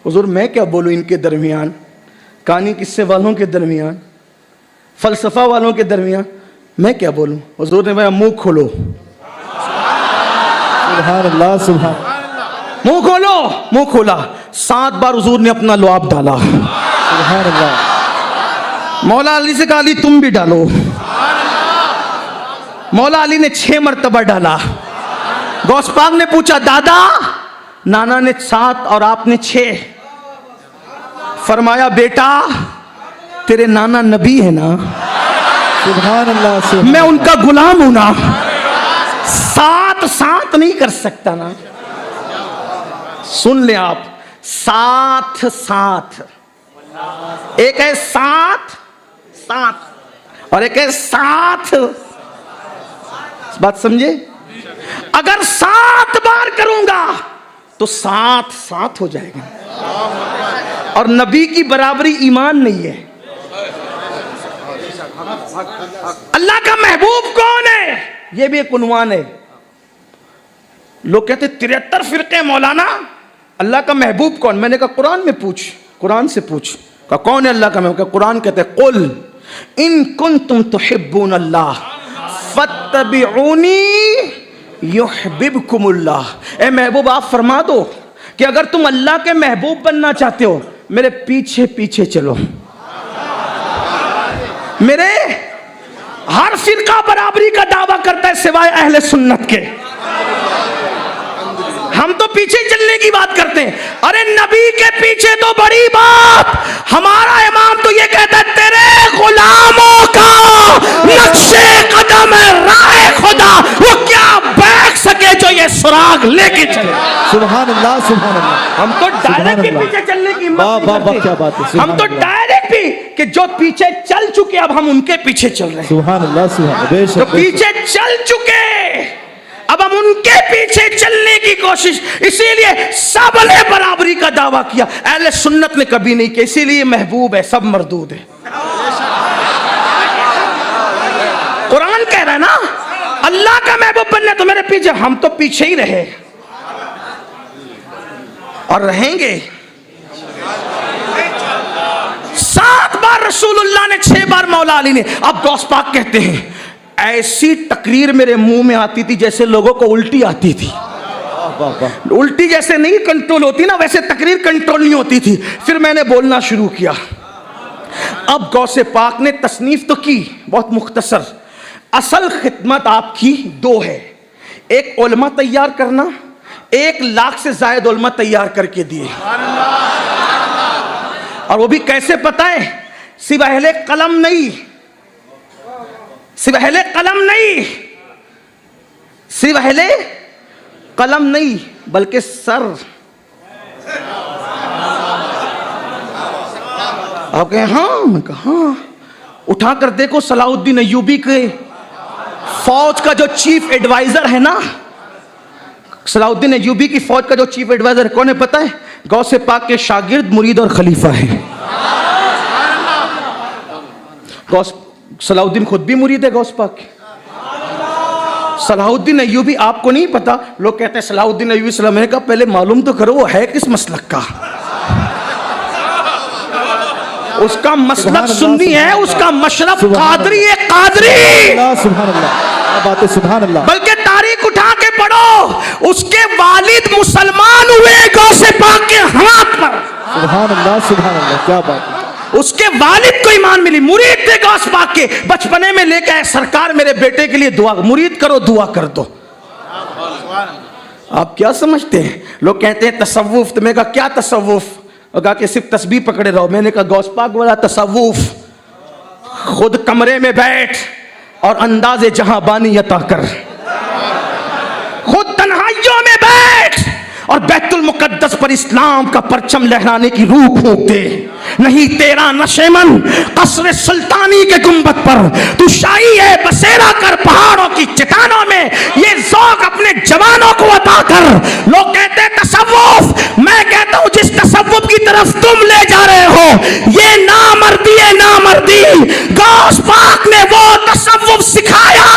हुजूर मैं क्या बोलूं इनके दरमियान, कहानी किस्से वालों के दरमियान, फलसफा वालों के दरमियान मैं क्या बोलूं? हुजूर ने मेरा मुंह खोलो। सुभान अल्लाह, सुभान। मुंह खोलो। मुंह खोला, 7 बार हुजूर ने अपना लुआब डाला। सुभान अल्लाह। मौला अली से कहा अली तुम भी डालो। मौला अली ने 6 मरतबा डाला। गौस पाक ने पूछा दादा? नाना ने 7 और आपने 6। फरमाया बेटा तेरे नाना नबी है ना, सुभान अल्लाह, सुभान। मैं उनका गुलाम हूं ना, 7 नहीं कर सकता ना। सुन ले आप, 7 एक है 7 और एक है 7। बात समझे? अगर 7 बार करूंगा तो 7 7 हो जाएगा। और नबी की बराबरी ईमान नहीं है। अल्लाह का महबूब कौन है, यह भी एक उन्वान है। लोग कहते 73 फिरके मौलाना, अल्लाह का महबूब कौन? मैंने कहा कुरान में पूछ, कुरान से पूछ। कहा कौन है अल्लाह का महबूब? कुरान कहते हैं कुल इन कुंतुम तुहिब्बून अल्लाह फत्तबिऊनी युहिब्बुकुमुल्लाह। ए महबूब आप फरमा दो कि अगर तुम अल्लाह के महबूब बनना चाहते हो मेरे पीछे पीछे चलो। मेरे हर फिरका बराबरी का दावा करता है सिवाय अहले सुन्नत के। हम तो पीछे चलने की बात करते हैं। अरे नबी के पीछे तो बड़ी बात। हमारा इमाम तो ये कहता है तेरे गुलामों का नक्शे कदम है राह खुदा, वो क्या बैठ सके जो ये सुराग लेके चले। सुभान अल्लाह, सुभान अल्लाह। हम तो डायरेक्ट के पीछे चलने की हिम्मत नहीं करते। क्या बात है। हम तो डायरेक्ट भी कि जो पीछे चल चुके अब हम उनके पीछे चल रहे हैं। सुभान अल्लाह, सुभान। बेशक, जो पीछे चल चुके अब हम उनके पीछे चलने की कोशिश। इसीलिए सबने बराबरी का दावा किया, अहले सुन्नत ने कभी नहीं किया। इसीलिए महबूब है, सब मरदूद है। कुरान कह रहा है ना अल्लाह का महबूब बनने तो मेरे पीछे। हम तो पीछे ही रहे और रहेंगे। 7 बार रसूलुल्लाह ने, 6 बार मौला अली ने। अब गौस पाक कहते हैं ऐसी तकरीर मेरे मुंह में आती थी जैसे लोगों को उल्टी आती थी। उल्टी जैसे नहीं कंट्रोल होती ना, वैसे तकरीर कंट्रोल नहीं होती थी। फिर मैंने बोलना शुरू किया। अब गौसे पाक ने तसनीफ तो की बहुत मुख्तसर। असल खिदमत आपकी 2 है, एक उलमा तैयार करना, 1 लाख से ज्यादा उलमा तैयार करके दिए। और वो भी कैसे पता है? सिर्फ अहले कलम नहीं, सिर्फ अहले कलम नहीं, सिर्फ अहले कलम नहीं, बल्कि सर। आप कहें हाँ, मैं कहा हाँ। उठाकर देखो सलाहुद्दीन अय्यूबी के फौज का जो चीफ एडवाइजर है ना, सलाहुद्दीन अय्यूबी की फौज का जो चीफ एडवाइजर कौन है पता है? गौसे पाक के शागिर्द, मुरीद और खलीफा है। गौस सलाहुद्दीन खुद भी मुरीद है गौस पाक के। सलाहुद्दीन अय्यूबी आपको नहीं पता, लोग कहते हैं सलाहुद्दीन अय्यूबी सलाम। मैंने कहा पहले मालूम तो करो वो है किस मसलक का। उसका मसलक सुन्नी है, उसका मशरफ कादरी है, कादरी। सुभान अल्लाह, बात है, सुभान अल्लाह। बल्कि तारीख उठा के पढ़ो, उसके वालिद मुसलमान हुए गौसे पाक के हाथ पर। सुभान अल्लाह, सुभान अल्लाह, क्या बात है। उसके वालिद को ईमान मिली, मुरीद थे गौस पाक के। बचपने में लेके आए सरकार मेरे बेटे के लिए दुआ, मुरीद करो दुआ कर दो। आप क्या समझते हैं? लोग कहते हैं तसव्वुफ, तो मैंने कहा क्या तसव्वुफ? और कहा कि सिर्फ तस्बीह पकड़े रहो। मैंने कहा गौस पाक वाला तसव्वुफ खुद कमरे में बैठ और अंदाजे जहां बानी अता कर, खुद तन्हाइयों में बैठ और बैतुल मुकद्दस पर इस्लाम का परचम लहराने की रूह फूंक दे। नहीं तेरा नशेमन कसरे सुल्तानी के गुंबद पर, तू शाही है बसेरा कर पहाड़ों की चट्टानों में। ये ज़ौक़ अपने जवानों को अता कर। लोग कहते हैं तसव्वुफ, मैं कहता हूं जिस तसव्वुफ की तरफ तुम ले जा रहे हो ये नामर्दी है, नामर्दी। गौस पाक ने वो तसव्वुफ सिखाया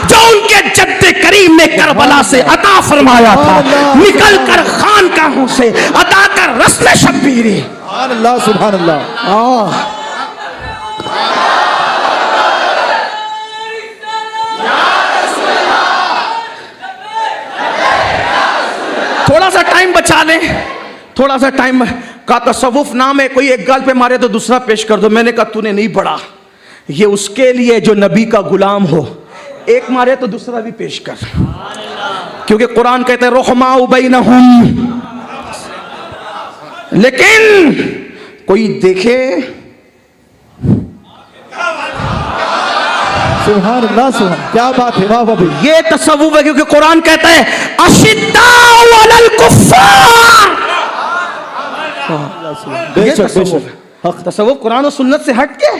जो उनके जद्दे करीम ने करबला से अता फरमाया था। निकल कर खानकाहों से अदा कर रस्म शब्बीरी। सुभान अल्लाह, सुभान अल्लाह। थोड़ा सा टाइम बचा ले, थोड़ा सा टाइम का। तसव्वुफ नाम है, कोई एक गाल पे मारे तो दूसरा पेश कर दो। मैंने कहा तूने नहीं पढ़ा, ये उसके लिए जो नबी का गुलाम हो, एक मारे तो दूसरा भी पेश कर। क्योंकि कुरान कहते हैं रुहमाउ बैनहुम। लेकिन कोई देखे, सुभान अल्लाह, सुभान, क्या बात है, वाह वाह। ये तसव्वुफ है, क्योंकि कुरान कहता है अशिद्दाउ अलल कुफ्फार। ये तसव्वुफ, तसव्वुफ कुरान और सुन्नत से हट के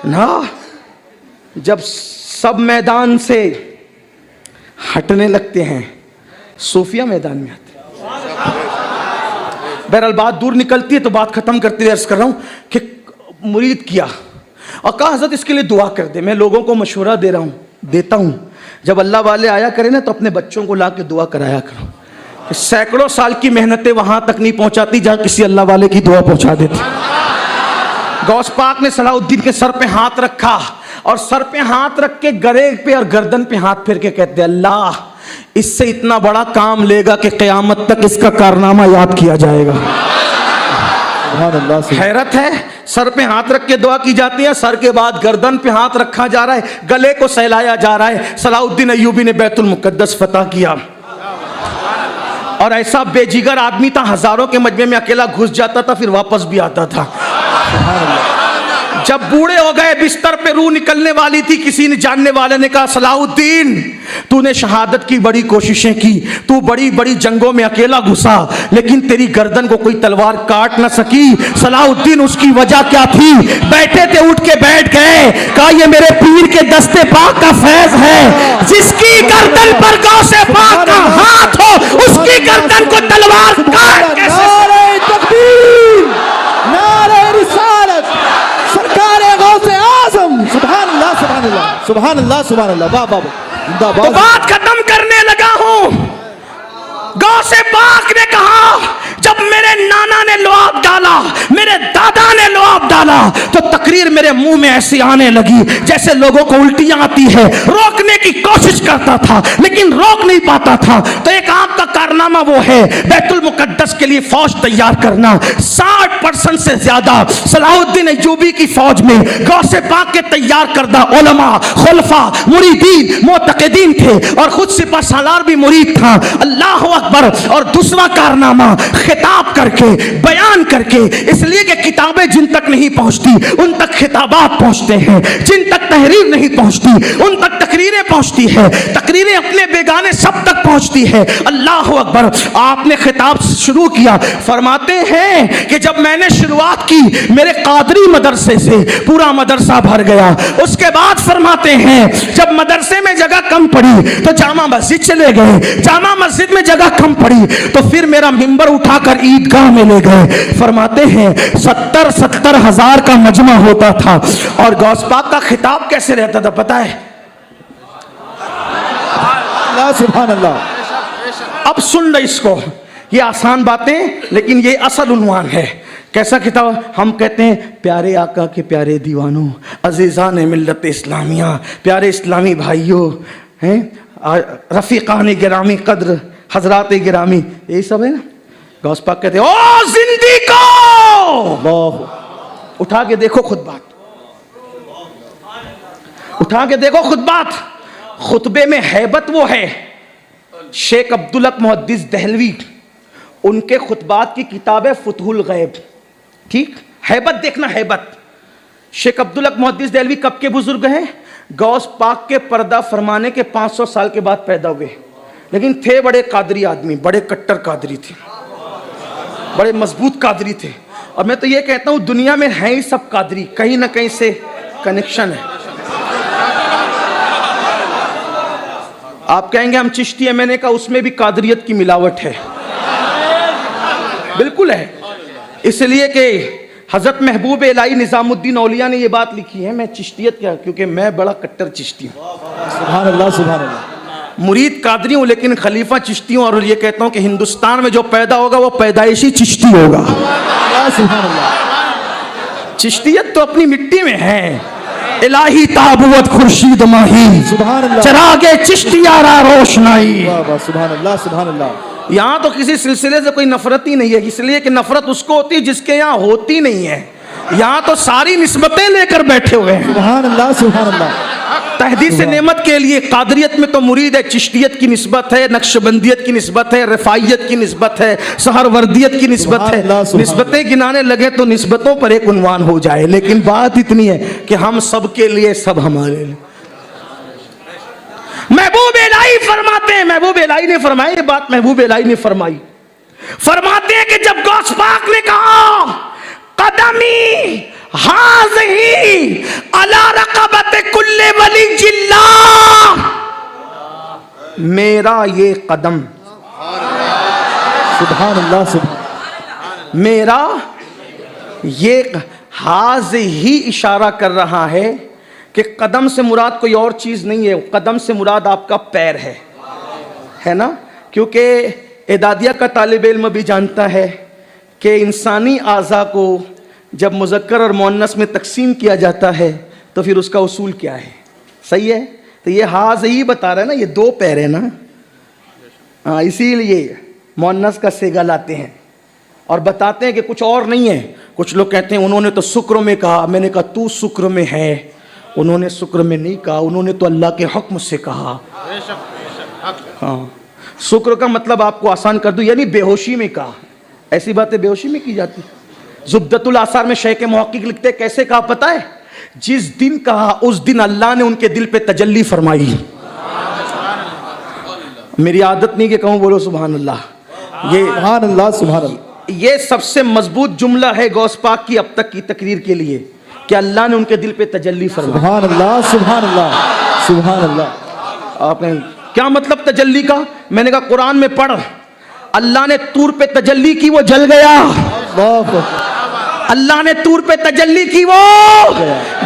ना। जब सब मैदान से हटने लगते हैं, सूफिया मैदान में आते हैं। बहरहाल बात दूर निकलती है तो बात खत्म करते हुए अर्ज कर रहा हूं कि मुरीद किया और कहा हजरत इसके लिए दुआ कर दे। मैं लोगों को मशवरा दे रहा हूं, देता हूं, जब अल्लाह वाले आया करें ना तो अपने बच्चों को ला के दुआ कराया करो। कि सैकड़ों साल की मेहनतें वहां तक नहीं पहुंचाती जहां किसी अल्लाह वाले की दुआ पहुंचा देती। गौस पाक ने सलाहुद्दीन के सर पे हाथ रखा और सर पे हाथ रख के गले पे और गर्दन पे हाथ फेर के कहते, अल्लाह इससे इतना बड़ा काम लेगा कि क़यामत तक इसका कारनामा याद किया जाएगा। हैरत है, सर पे हाथ रख के दुआ की जाती है, सर के बाद गर्दन पे हाथ रखा जा रहा है, गले को सहलाया जा रहा है। सलाहुद्दीन अय्यूबी ने बैतुल मुकद्दस फतह किया और ऐसा बेजिगर आदमी था, हजारों के मजमे में अकेला घुस जाता था, फिर वापस भी आता था। जब बूढ़े हो गए, बिस्तर पे रूह निकलने वाली थी, किसी ने जानने वाले ने कहा, सलाहुद्दीन तूने शहादत की बड़ी कोशिशें की, तू बड़ी बड़ी जंगों में अकेला घुसा, लेकिन तेरी गर्दन को कोई तलवार काट ना सकी। सलाहुद्दीन उसकी वजह क्या थी? बैठे थे, उठ के बैठ गए, कहा ये मेरे पीर के दस्ते पाक का फैज है, जिसकी गर्दन पर गौसे पाक का हाथ हो उसकी गर्दन को तलवार काट कैसे। नारे तकबीर, नारे रिसालत, सरकार गौसे आज़म, सुभान अल्लाह, सुभान अल्लाह, सुभान अल्लाह, सुभान अल्लाह, वाह वाह, जिंदाबाद। तो बात खत्म करने लगा हूं। गौसे पाक ने कहा, जब मेरे नाना ने लुआब डाला, मेरे दादा ने लुआब डाला, तो तकरीर मेरे मुंह में ऐसी आने लगी जैसे लोगों को उल्टियां आती है। रोकने की कोशिश करता था लेकिन रोक नहीं पाता था। तो एक आपका कारनामा वो है बैतुल मुकद्दस के लिए फौज तैयार करना। 60% से ज्यादा सलाहुद्दीन अय्यूबी की फौज में गौसे पाक के तैयार करदा उलमा, खुलफा, मुरीदीन, मुतक़िदीन थे और खुद सिपह सालार भी मुरीद था। अल्लाह अकबर। और दूसरा कारनामा खिताब करके, बयान करके, इसलिए कि किताबें जिन तक नहीं पहुंचती उन तक खिताबात पहुंचते हैं, जिन तक तहरीर नहीं पहुंचती उन तक तकरीरें पहुंचती है, तकरीरें अपने बेगाने सब तक पहुंचती है। अल्लाह अकबर। आपने खिताब शुरू किया, फरमाते हैं कि जब मैंने शुरुआत की मेरे कादरी मदरसे से पूरा मदरसा भर गया। उसके बाद फरमाते हैं जब मदरसे में जगह कम पड़ी तो जामा मस्जिद चले गए, जामा मस्जिद में जगह कम पड़ी तो फिर मेरा मिंबर उठाकर ईदगाह में ले गए। फरमाते हैं 70 हजार का मजमा होता था। और गौस पाक का खिताब कैसे रहता था पता है? अल्लाह, सुभान अल्लाह। अब सुन ले इसको, ये आसान बातें लेकिन ये असल उन्वान है। कैसा किताब? हम कहते हैं प्यारे आका के प्यारे दीवानों, अजीज़ान मिल्लत इस्लामिया, प्यारे इस्लामी भाइयों, हैं रफ़ीक़ान गिरामी कद्र, हजरात गिरामी, यही सब है ना। गौस पाक कहते हैं ओ जिंदगी को उठा के देखो खुद बात, उठा के देखो खुद बात। खुतबे में हैबत वो है। शेख अब्दुल हक मुहद्दिस दहलवी, उनके खुतबात की किताब है फुतहुल गैब। ठीक, हैबत देखना, हैबत। शेख अब्दुल हक मुहद्दिस दहलवी कब के बुजुर्ग हैं? गौस पाक के पर्दा फरमाने के 500 साल के बाद पैदा हुए, लेकिन थे बड़े कादरी आदमी, बड़े कट्टर कादरी थे, बड़े मजबूत कादरी थे। और मैं तो ये कहता हूं दुनिया में है ही सब कादरी, कहीं ना कहीं से कनेक्शन है। आप कहेंगे हम चिश्ती है, मैंने कहा उसमें भी कादरियत की मिलावट है, बिल्कुल है। इसलिए कि हजरत महबूब इलाही निजामुद्दीन औलिया ने ये बात लिखी है, मैं चिश्तियत क्या, क्योंकि मैं बड़ा कट्टर चिश्ती हूँ। सुभान अल्लाह, सुभान अल्लाह। मुरीद कादरी हूँ लेकिन खलीफा चिश्ती हूँ। और ये कहता हूँ कि हिंदुस्तान में जो पैदा होगा वो पैदाइशी चिश्ती होगा। सुभान अल्लाह। चिश्तियत तो अपनी मिट्टी में है। इलाही ताबुवत खुर्शीद माही, सुभान अल्लाह। चरागे चिश्तियारा रोशनाई। वाह वाह, सुभान अल्लाह, सुभान अल्लाह। यहाँ तो किसी सिलसिले से कोई नफरत ही नहीं है, इसलिए कि नफरत उसको होती है जिसके यहाँ होती नहीं है। यहाँ तो सारी निस्बतें लेकर बैठे हुए हैं। सुभान अल्लाह, सुभान अल्लाह। तहदीस नेमत के लिए कादरियत में तो मुरीद है, चिश्तियत की निस्बत है, नक्शबंदियत की निस्बत है, रफाइयत की निस्बत है, सहरवर्दियत की निस्बत है। निस्बतें गिनाने लगे तो निस्बतों पर एक उन्वान हो जाए, लेकिन बात इतनी है कि हम सबके लिए, सब हमारे लिए। महबूब इलाही फरमाते हैं, महबूब इलाही ने फरमाई ये बात, महबूब इलाही ने फरमाई, फरमाते हैं कि जब गौस पाक ने कहा कदमी हाज़ही अला रक़बत कुल्ले वली जिल्लाह, मेरा ये कदम, सुभान अल्लाह, सुभान। मेरा ये हाज ही इशारा कर रहा है कि कदम से मुराद कोई और चीज़ नहीं है, कदम से मुराद आपका पैर है ना। क्योंकि एदादिया का तालिब इल्म भी जानता है कि इंसानी आज़ा को जब मुज़क्कर और मुअन्नस में तकसीम किया जाता है तो फिर उसका उसूल क्या है, सही है। तो ये हाज ही बता रहा है ना, ये दो पैर है ना, हाँ, इसीलिए मुअन्नस का सेगा लाते हैं और बताते हैं कि कुछ और नहीं है। कुछ लोग कहते हैं उन्होंने तो शुक्र में कहा, मैंने कहा तू शुक्र में है, उन्होंने शुक्र में नहीं कहा, उन्होंने तो अल्लाह के हुक्म से कहा। हाँ, शुक्र का मतलब आपको आसान कर दूं, यानी बेहोशी में कहा। ऐसी बातें बेहोशी में की जाती। ज़ुब्दतुल आसार में शेख मुहक्किक लिखते, कैसे कहा पता है, जिस दिन कहा उस दिन अल्लाह ने उनके दिल पे तजल्ली फरमाई। मेरी आदत नहीं कि कहूँ बोलो सुभान अल्लाह। ये सुभान अल्लाह, सुभान अल्लाह। ये सबसे मजबूत जुमला है गौस पाक की अब तक की तकरीर के लिए कि अल्लाह ने उनके दिल पे तजल्ली फरमाई। सुभान अल्लाह, सुभान अल्लाह, सुभान अल्लाह। आपने क्या मतलब तजल्ली का? मैंने कहा कुरान में पढ़, अल्लाह ने तूर पे तजल्ली की, वो जल गया। अल्लाह ने तूर पे तजल्ली की, वो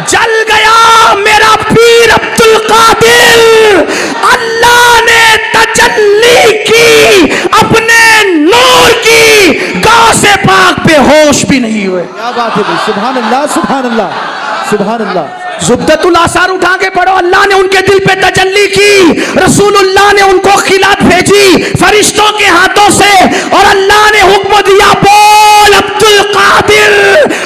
जल गया। मेरा पीर अब्दुल कादिर, अल्लाह ने तजल्ली की अपने नूर की, गौसे पाक पे होश भी नहीं हुए। क्या बात है भाई, सुभान अल्लाह, सुभान अल्लाह, सुभान अल्लाह। ज़ुब्दतुल आसार उठा के पढ़ो, अल्लाह ने उनके दिल पे तजल्ली की, रसूलुल्लाह ने उनको खिलात भेजी फरिश्तों के हाथों से और अल्लाह ने हुक्म दिया बोल अब्दुल कादिर,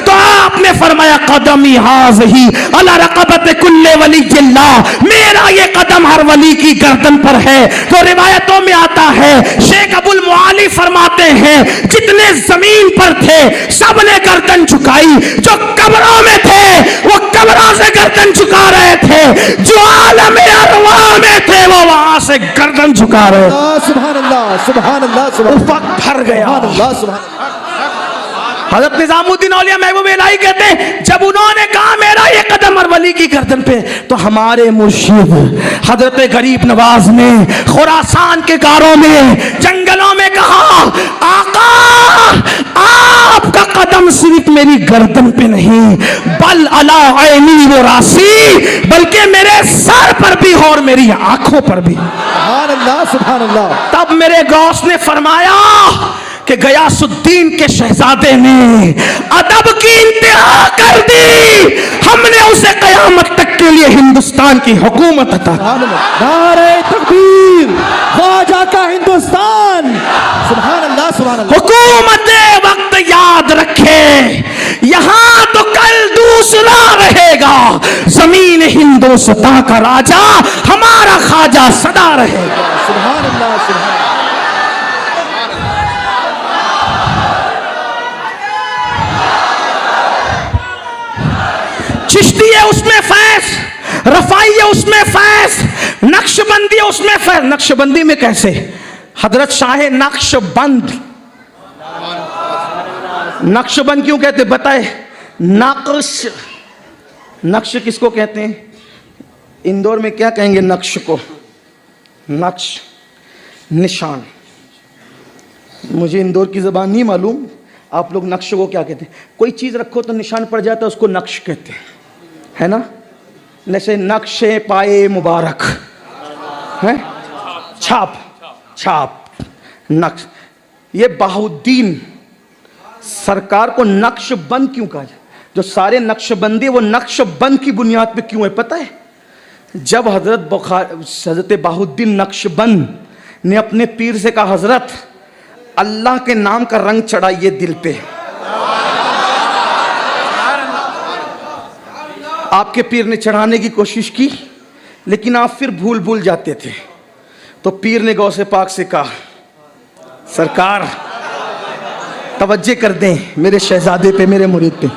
तो आपने फरमाया कदमी हाज़ही अला रक़बत कुल्ले वलीयिल्लाह, मेरा ये कदम हर वली की गर्दन पर है। तो रिवायतों में आता है, शेख अबुल मुआली फरमाते हैं जितने जमीन पर थे सबने गर्दन झुकाई, जो कब्रों में थे वो कब्रों से गर्दन झुका रहे थे, जो आलम अरवाह में थे वो वहां से गर्दन झुका रहे। सुभान अल्लाह, सुभान अल्लाह, सुभान उफ़क़ भर गया। अल्लाह, सुभान। हज़रत निज़ामुद्दीन औलिया महबूब इलाही कहते हैं जब उन्होंने कहा मेरा ये कदम हर वली की गर्दन पे, तो हमारे मुर्शिद हज़रत गरीब नवाज ने खुरासान के गारों में जंगलों में कहा आका आपका कदम सिर्फ मेरी गर्दन पे नहीं बल अला ऐनी वो रासी, बल्कि मेरे सर पर भी और मेरी आंखों पर भी। सुभान अल्लाह, सुभान अल्लाह। तब मेरे गौस ने फरमाया कि गयासुद्दीन के शहजादे ने अदब की इंतहा कर दी, हमने उसे कयामत तक के लिए हिंदुस्तान की हुकूमत अता। नारे तकबीर, ख्वाजा का हिंदुस्तान। सुभान अल्लाह, सुभान अल्लाह। हुकूमत वक्त याद रखे, यहां तो कल दूसरा रहेगा, जमीन हिंदुस्तान का राजा हमारा ख्वाजा सदा रहेगा। सुभान अल्लाह, सुभान। चिश्ती है उसमें फैज, रफाई है उसमें फैज, नक्शबंदी है उसमें फैज। नक्शबंदी में कैसे? हजरत शाह नक्शबंद, नक्शबंद क्यों कहते बताए? नक्श, नक्श किसको कहते हैं? इंदौर में क्या कहेंगे नक्श को? नक्श निशान। मुझे इंदौर की ज़बान नहीं मालूम, आप लोग नक्श को क्या कहते हैं? कोई चीज़ रखो तो निशान पड़ जाता है, उसको नक्श कहते हैं, है ना। जैसे नक्शे पाए मुबारक है, छाप, छाप, नक्श। ये बहाउद्दीन सरकार को नक्शबंद क्यों कहा जाए? जो सारे नक्शबंदी वो नक्शबंद की बुनियाद पे क्यों है पता है? जब हजरत बहाउद्दीन नक्शबंद ने अपने पीर से कहा हजरत अल्लाह के नाम का रंग चढ़ाइए दिल पे, आपके पीर ने चढ़ाने की कोशिश की लेकिन आप फिर भूल जाते थे, तो पीर ने गौसे पाक से कहा सरकार तवज्जो कर दें मेरे शहजादे पे, मेरे मुरीद पे।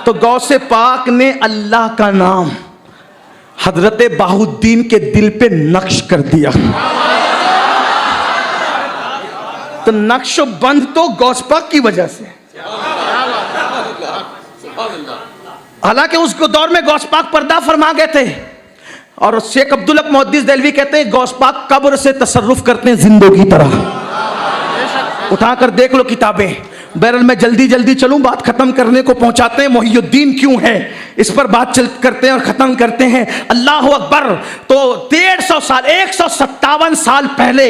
तो गौसे पाक ने अल्लाह का नाम हजरत बहाउद्दीन के दिल पे नक्श कर दिया। तो नक्शबंद तो गौस पाक की वजह से। हालांकि उसको दौर में गौस पाक पर्दा फरमा गए थे, और शेख अब्दुल हक मुहद्दिस देहलवी कहते हैं गौस पाक कब्र से तसर्रुफ करते हैं जिंदों की तरह। उठाकर देख लो किताबें। बहरहाल मैं जल्दी जल्दी चलूं, बात खत्म करने को पहुंचाते हैं। मोहियुद्दीन क्यों है इस पर बात करते हैं और खत्म करते हैं। अल्लाह अकबर। तो 150 साल 157 साल पहले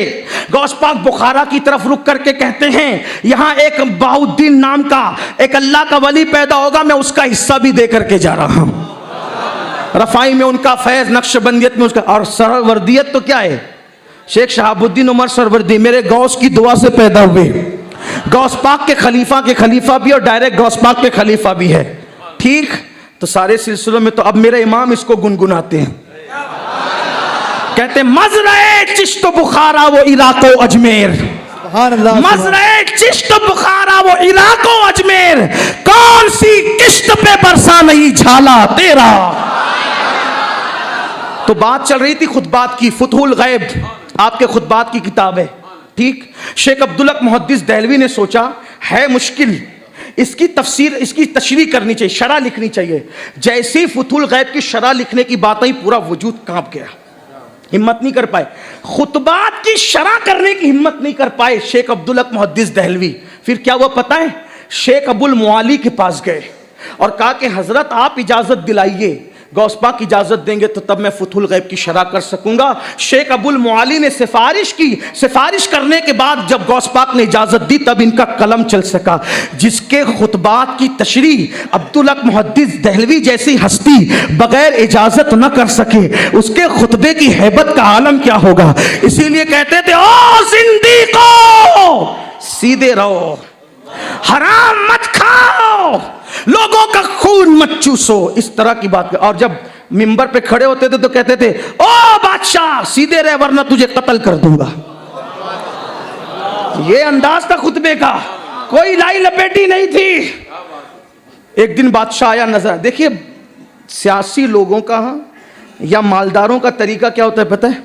गौस पाक बुखारा की तरफ रुक करके कहते हैं यहां एक बाउद्दीन नाम का एक अल्लाह का वली पैदा होगा, मैं उसका हिस्सा भी दे करके जा रहा हूं। रफाई में उनका फैज, नक्शबंदियत में उसका, और सरवर्दियत तो क्या है, शेख शहाबुद्दीन उमर सरवर्दी मेरे गौस की दुआ से पैदा हुए। गौस पाक के खलीफा भी और डायरेक्ट गौस पाक के खलीफा भी है। ठीक, तो सारे सिलसिलों में तो अब मेरे इमाम इसको गुनगुनाते हैं, कहते हैं मजरे चिश्त बुखारा वो इराको अजमेर, मजरे चिश्त बुखारा वो इराको अजमेर, कौन सी किश्त पे बरसा नहीं झाला तेरा। तो बात चल रही थी खुतबात की, फुतहुल गैब आपके खुतबात की किताब है। ठीक, शेख अब्दुल हक मुहद्दिस देहलवी ने सोचा है मुश्किल, इसकी तफसीर, इसकी तशरीह करनी चाहिए, शरह लिखनी चाहिए। जैसे ही फुतहुल गैब की शरह लिखने की बात आई पूरा वजूद कांप गया, हिम्मत नहीं कर पाए, खुतबात की शरह करने की हिम्मत नहीं कर पाए शेख अब्दुल हक मुहद्दिस देहलवी। फिर क्या हुआ पता है, शेख अबुल मुआली के पास गए और कहा कि हजरत आप इजाजत दिलाइए, गौस पाक इजाजत देंगे तो तब मैं फुतहुल गैब की शरह कर सकूंगा। शेख अबुल मुआली ने सिफारिश की, सिफारिश करने के बाद जब गौस पाक ने इजाजत दी तब इनका कलम चल सका। जिसके खुतबात की तशरीह अब्दुल हक मुहद्दिस देहलवी जैसी हस्ती बगैर इजाजत न कर सके, उसके खुतबे की हैबत का आलम क्या होगा। इसीलिए कहते थे ओ जिंदी को सीधे रहो, हराम मत खाओ, लोगों का खून मत चूसो, इस तरह की बात। और जब मिंबर पे खड़े होते थे तो कहते थे ओ बादशाह सीधे रहे वरना तुझे कत्ल कर दूंगा। ये अंदाज था खुतबे का, कोई लाई लपेटी नहीं थी। एक दिन बादशाह आया नजर, देखिए सियासी लोगों का या मालदारों का तरीका क्या होता है पता है,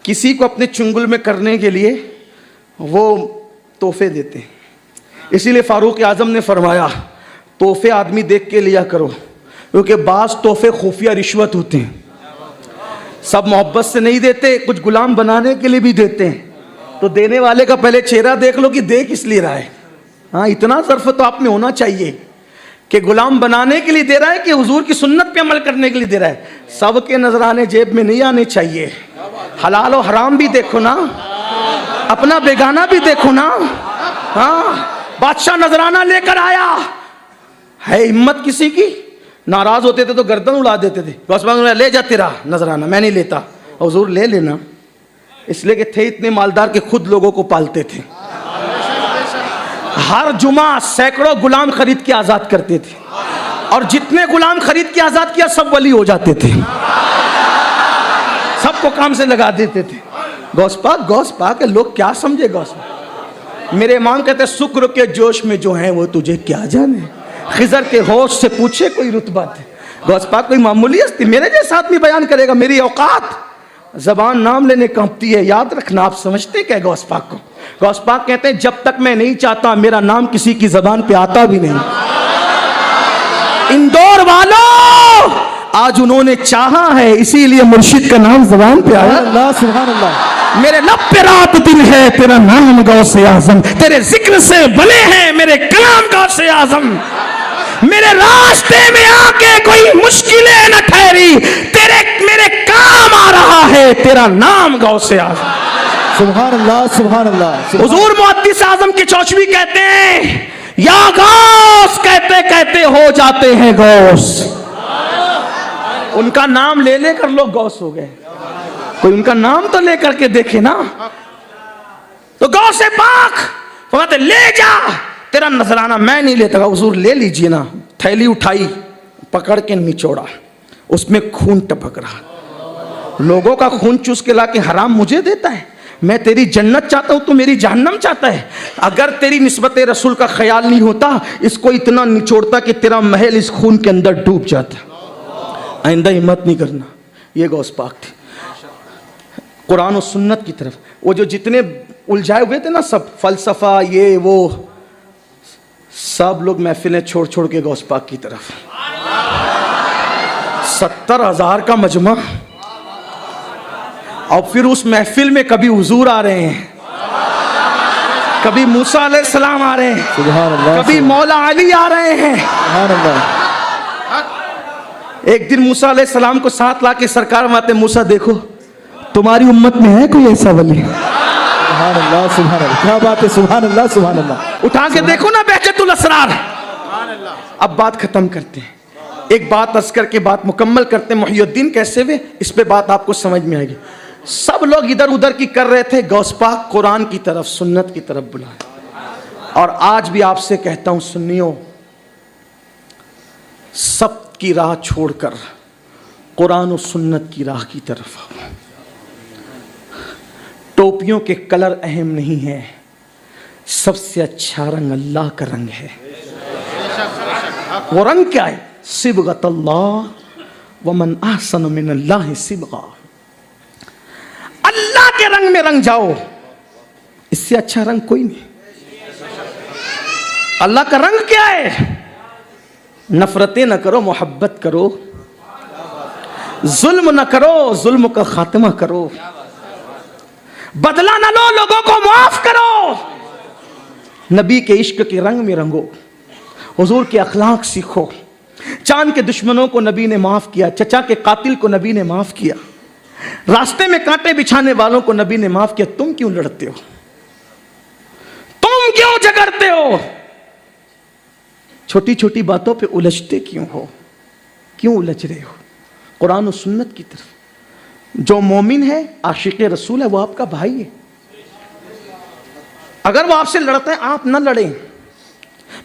किसी को अपने चुंगल में करने के लिए वो तोहफे देते हैं। इसीलिए फारूक आजम ने फरमाया तोहफे आदमी देख के लिया करो, क्योंकि बास तोहफे खुफिया रिश्वत होते हैं, सब मोहब्बत से नहीं देते, कुछ गुलाम बनाने के लिए भी देते हैं। तो देने वाले का पहले चेहरा देख लो कि दे किस लिए रहा है। हाँ, इतना ज़र्फ तो आप में होना चाहिए कि गुलाम बनाने के लिए दे रहा है कि हुजूर की सुन्नत पे अमल करने के लिए दे रहा है। सबके नजराने जेब में नहीं आने चाहिए, हलाल और हराम भी देखो ना, अपना बेगाना भी देखो ना। हाँ, बादशाह नजराना लेकर आया, है हिम्मत किसी की, नाराज होते थे तो गर्दन उड़ा देते थे। गौस पाक ले जा तेरा नजराना, मैं नहीं लेता। हुजूर ले लेना, इसलिए कि थे इतने मालदार के खुद लोगों को पालते थे। हर जुमा सैकड़ों गुलाम खरीद के आजाद करते थे, और जितने गुलाम खरीद के आजाद किया सब वली हो जाते थे, सबको काम से लगा देते थे। गौस पाक के लोग क्या समझे। गौस पाक मेरे इमाम कहते शुक्र के जोश में जो है वो तुझे क्या जाने, खिजर के होश से पूछे कोई रुतबा थे। गौस पाक कोई मामूली हस्ती, मेरे जैसा आदमी बयान करेगा, मेरी औकात, जबान नाम लेने कांपती है, याद रखना। आप समझते क्या गौस पाक को। गौस पाक कहते हैं जब तक मैं नहीं चाहता मेरा नाम किसी की जबान पे आता भी नहीं। इंदौर वालों आज उन्होंने चाहा है, इसीलिए मुर्शिद का नाम जबान पे आया। अल्लाह सुभान अल्लाह। मेरे लब पे रात दिन है तेरा नाम गौसे आजम, तेरे जिक्र से बने हैं मेरे कलाम गौसे आजम। मेरे रास्ते में आके कोई मुश्किलें न ठहरी, तेरे मेरे काम आ रहा है तेरा नाम गौसे आजम। सुभान अल्लाह सुभान अल्लाह। हुजूर मुहद्दिस आजम के चौचवी कहते हैं या गौस कहते कहते हो जाते हैं गौस। उनका नाम ले लेकर लोग गौस हो गए। कोई उनका नाम तो लेकर के देखे ना। तो गौसे पाक फरमाते ले जा तेरा नजराना, मैं नहीं लेता। हुजूर ले लीजिए ना। थैली उठाई, पकड़ के निचोड़ा, उसमें खून टपक रहा। लोगों का खून चूस के ला के हराम मुझे देता है। मैं तेरी जन्नत चाहता हूं, तू मेरी जहन्नम चाहता है। अगर तेरी निस्बत रसूल का ख्याल नहीं होता, इसको इतना निचोड़ता कि तेरा महल इस खून के अंदर डूब जाता। आइंदा हिम्मत नहीं करना। ये गौस पाक थी, कुरान और सुन्नत की तरफ। वो जो जितने उलझाए हुए थे ना, सब फलसफा ये वो, सब लोग महफिलें छोड़ छोड़ के गौस पाक की तरफ। 70,000 का मजमा, और फिर उस महफिल में कभी हुजूर आ रहे हैं, कभी मूसा अलैहिस्सलाम आ रहे हैं, सुभान अल्लाह, कभी मौला अली आ रहे हैं। सुभान अल्लाह। एक दिन मूसा अलैहिस्सलाम को साथ ला के सरकार माते, मूसा देखो तुम्हारी उम्मत में है कोई ऐसा वली? सुभान अल्लाह, सुभान अल्लाह, क्या बात है, सुभान अल्लाह, सुभान अल्लाह। उठा के देखो ना बहजतुल असरार। अब बात खत्म करते हैं, एक बात अर्ज करके बात मुकम्मल करते हैं। मुहियुद्दीन कैसे हुए, इस पे बात आपको समझ में आएगी। सब लोग इधर उधर की कर रहे थे, गौस पाक कुरान की तरफ, सुन्नत की तरफ बुलाए। और आज भी आपसे कहता हूं सुन्नियों, सब की राह छोड़कर कुरान और सुन्नत की राह की तरफ आओ। टोपियों के कलर अहम नहीं है, सबसे अच्छा रंग अल्लाह का रंग है। वो रंग क्या है? सिबगतल्लाह वमन अहसन मिनल्लाहि सिबगा। अल्लाह के रंग में रंग जाओ, इससे अच्छा रंग कोई नहीं। अल्लाह का रंग क्या है? नफरतें न करो, मोहब्बत करो, जुल्म न करो, जुल्म का खात्मा करो, बदला न लो, लोगों को माफ करो, नबी के इश्क के रंग में रंगो, हुजूर के अखलाक सीखो। चांद के दुश्मनों को नबी ने माफ किया, चचा के कातिल को नबी ने माफ किया, रास्ते में कांटे बिछाने वालों को नबी ने माफ किया। तुम क्यों लड़ते हो? तुम क्यों झगड़ते हो? छोटी छोटी बातों पे उलझते क्यों हो? क्यों उलझ रहे हो? कुरान और सुन्नत की तरफ। जो मोमिन है, आशिक रसूल है, वो आपका भाई है। अगर वो आपसे लड़ते हैं, आप ना लड़ें।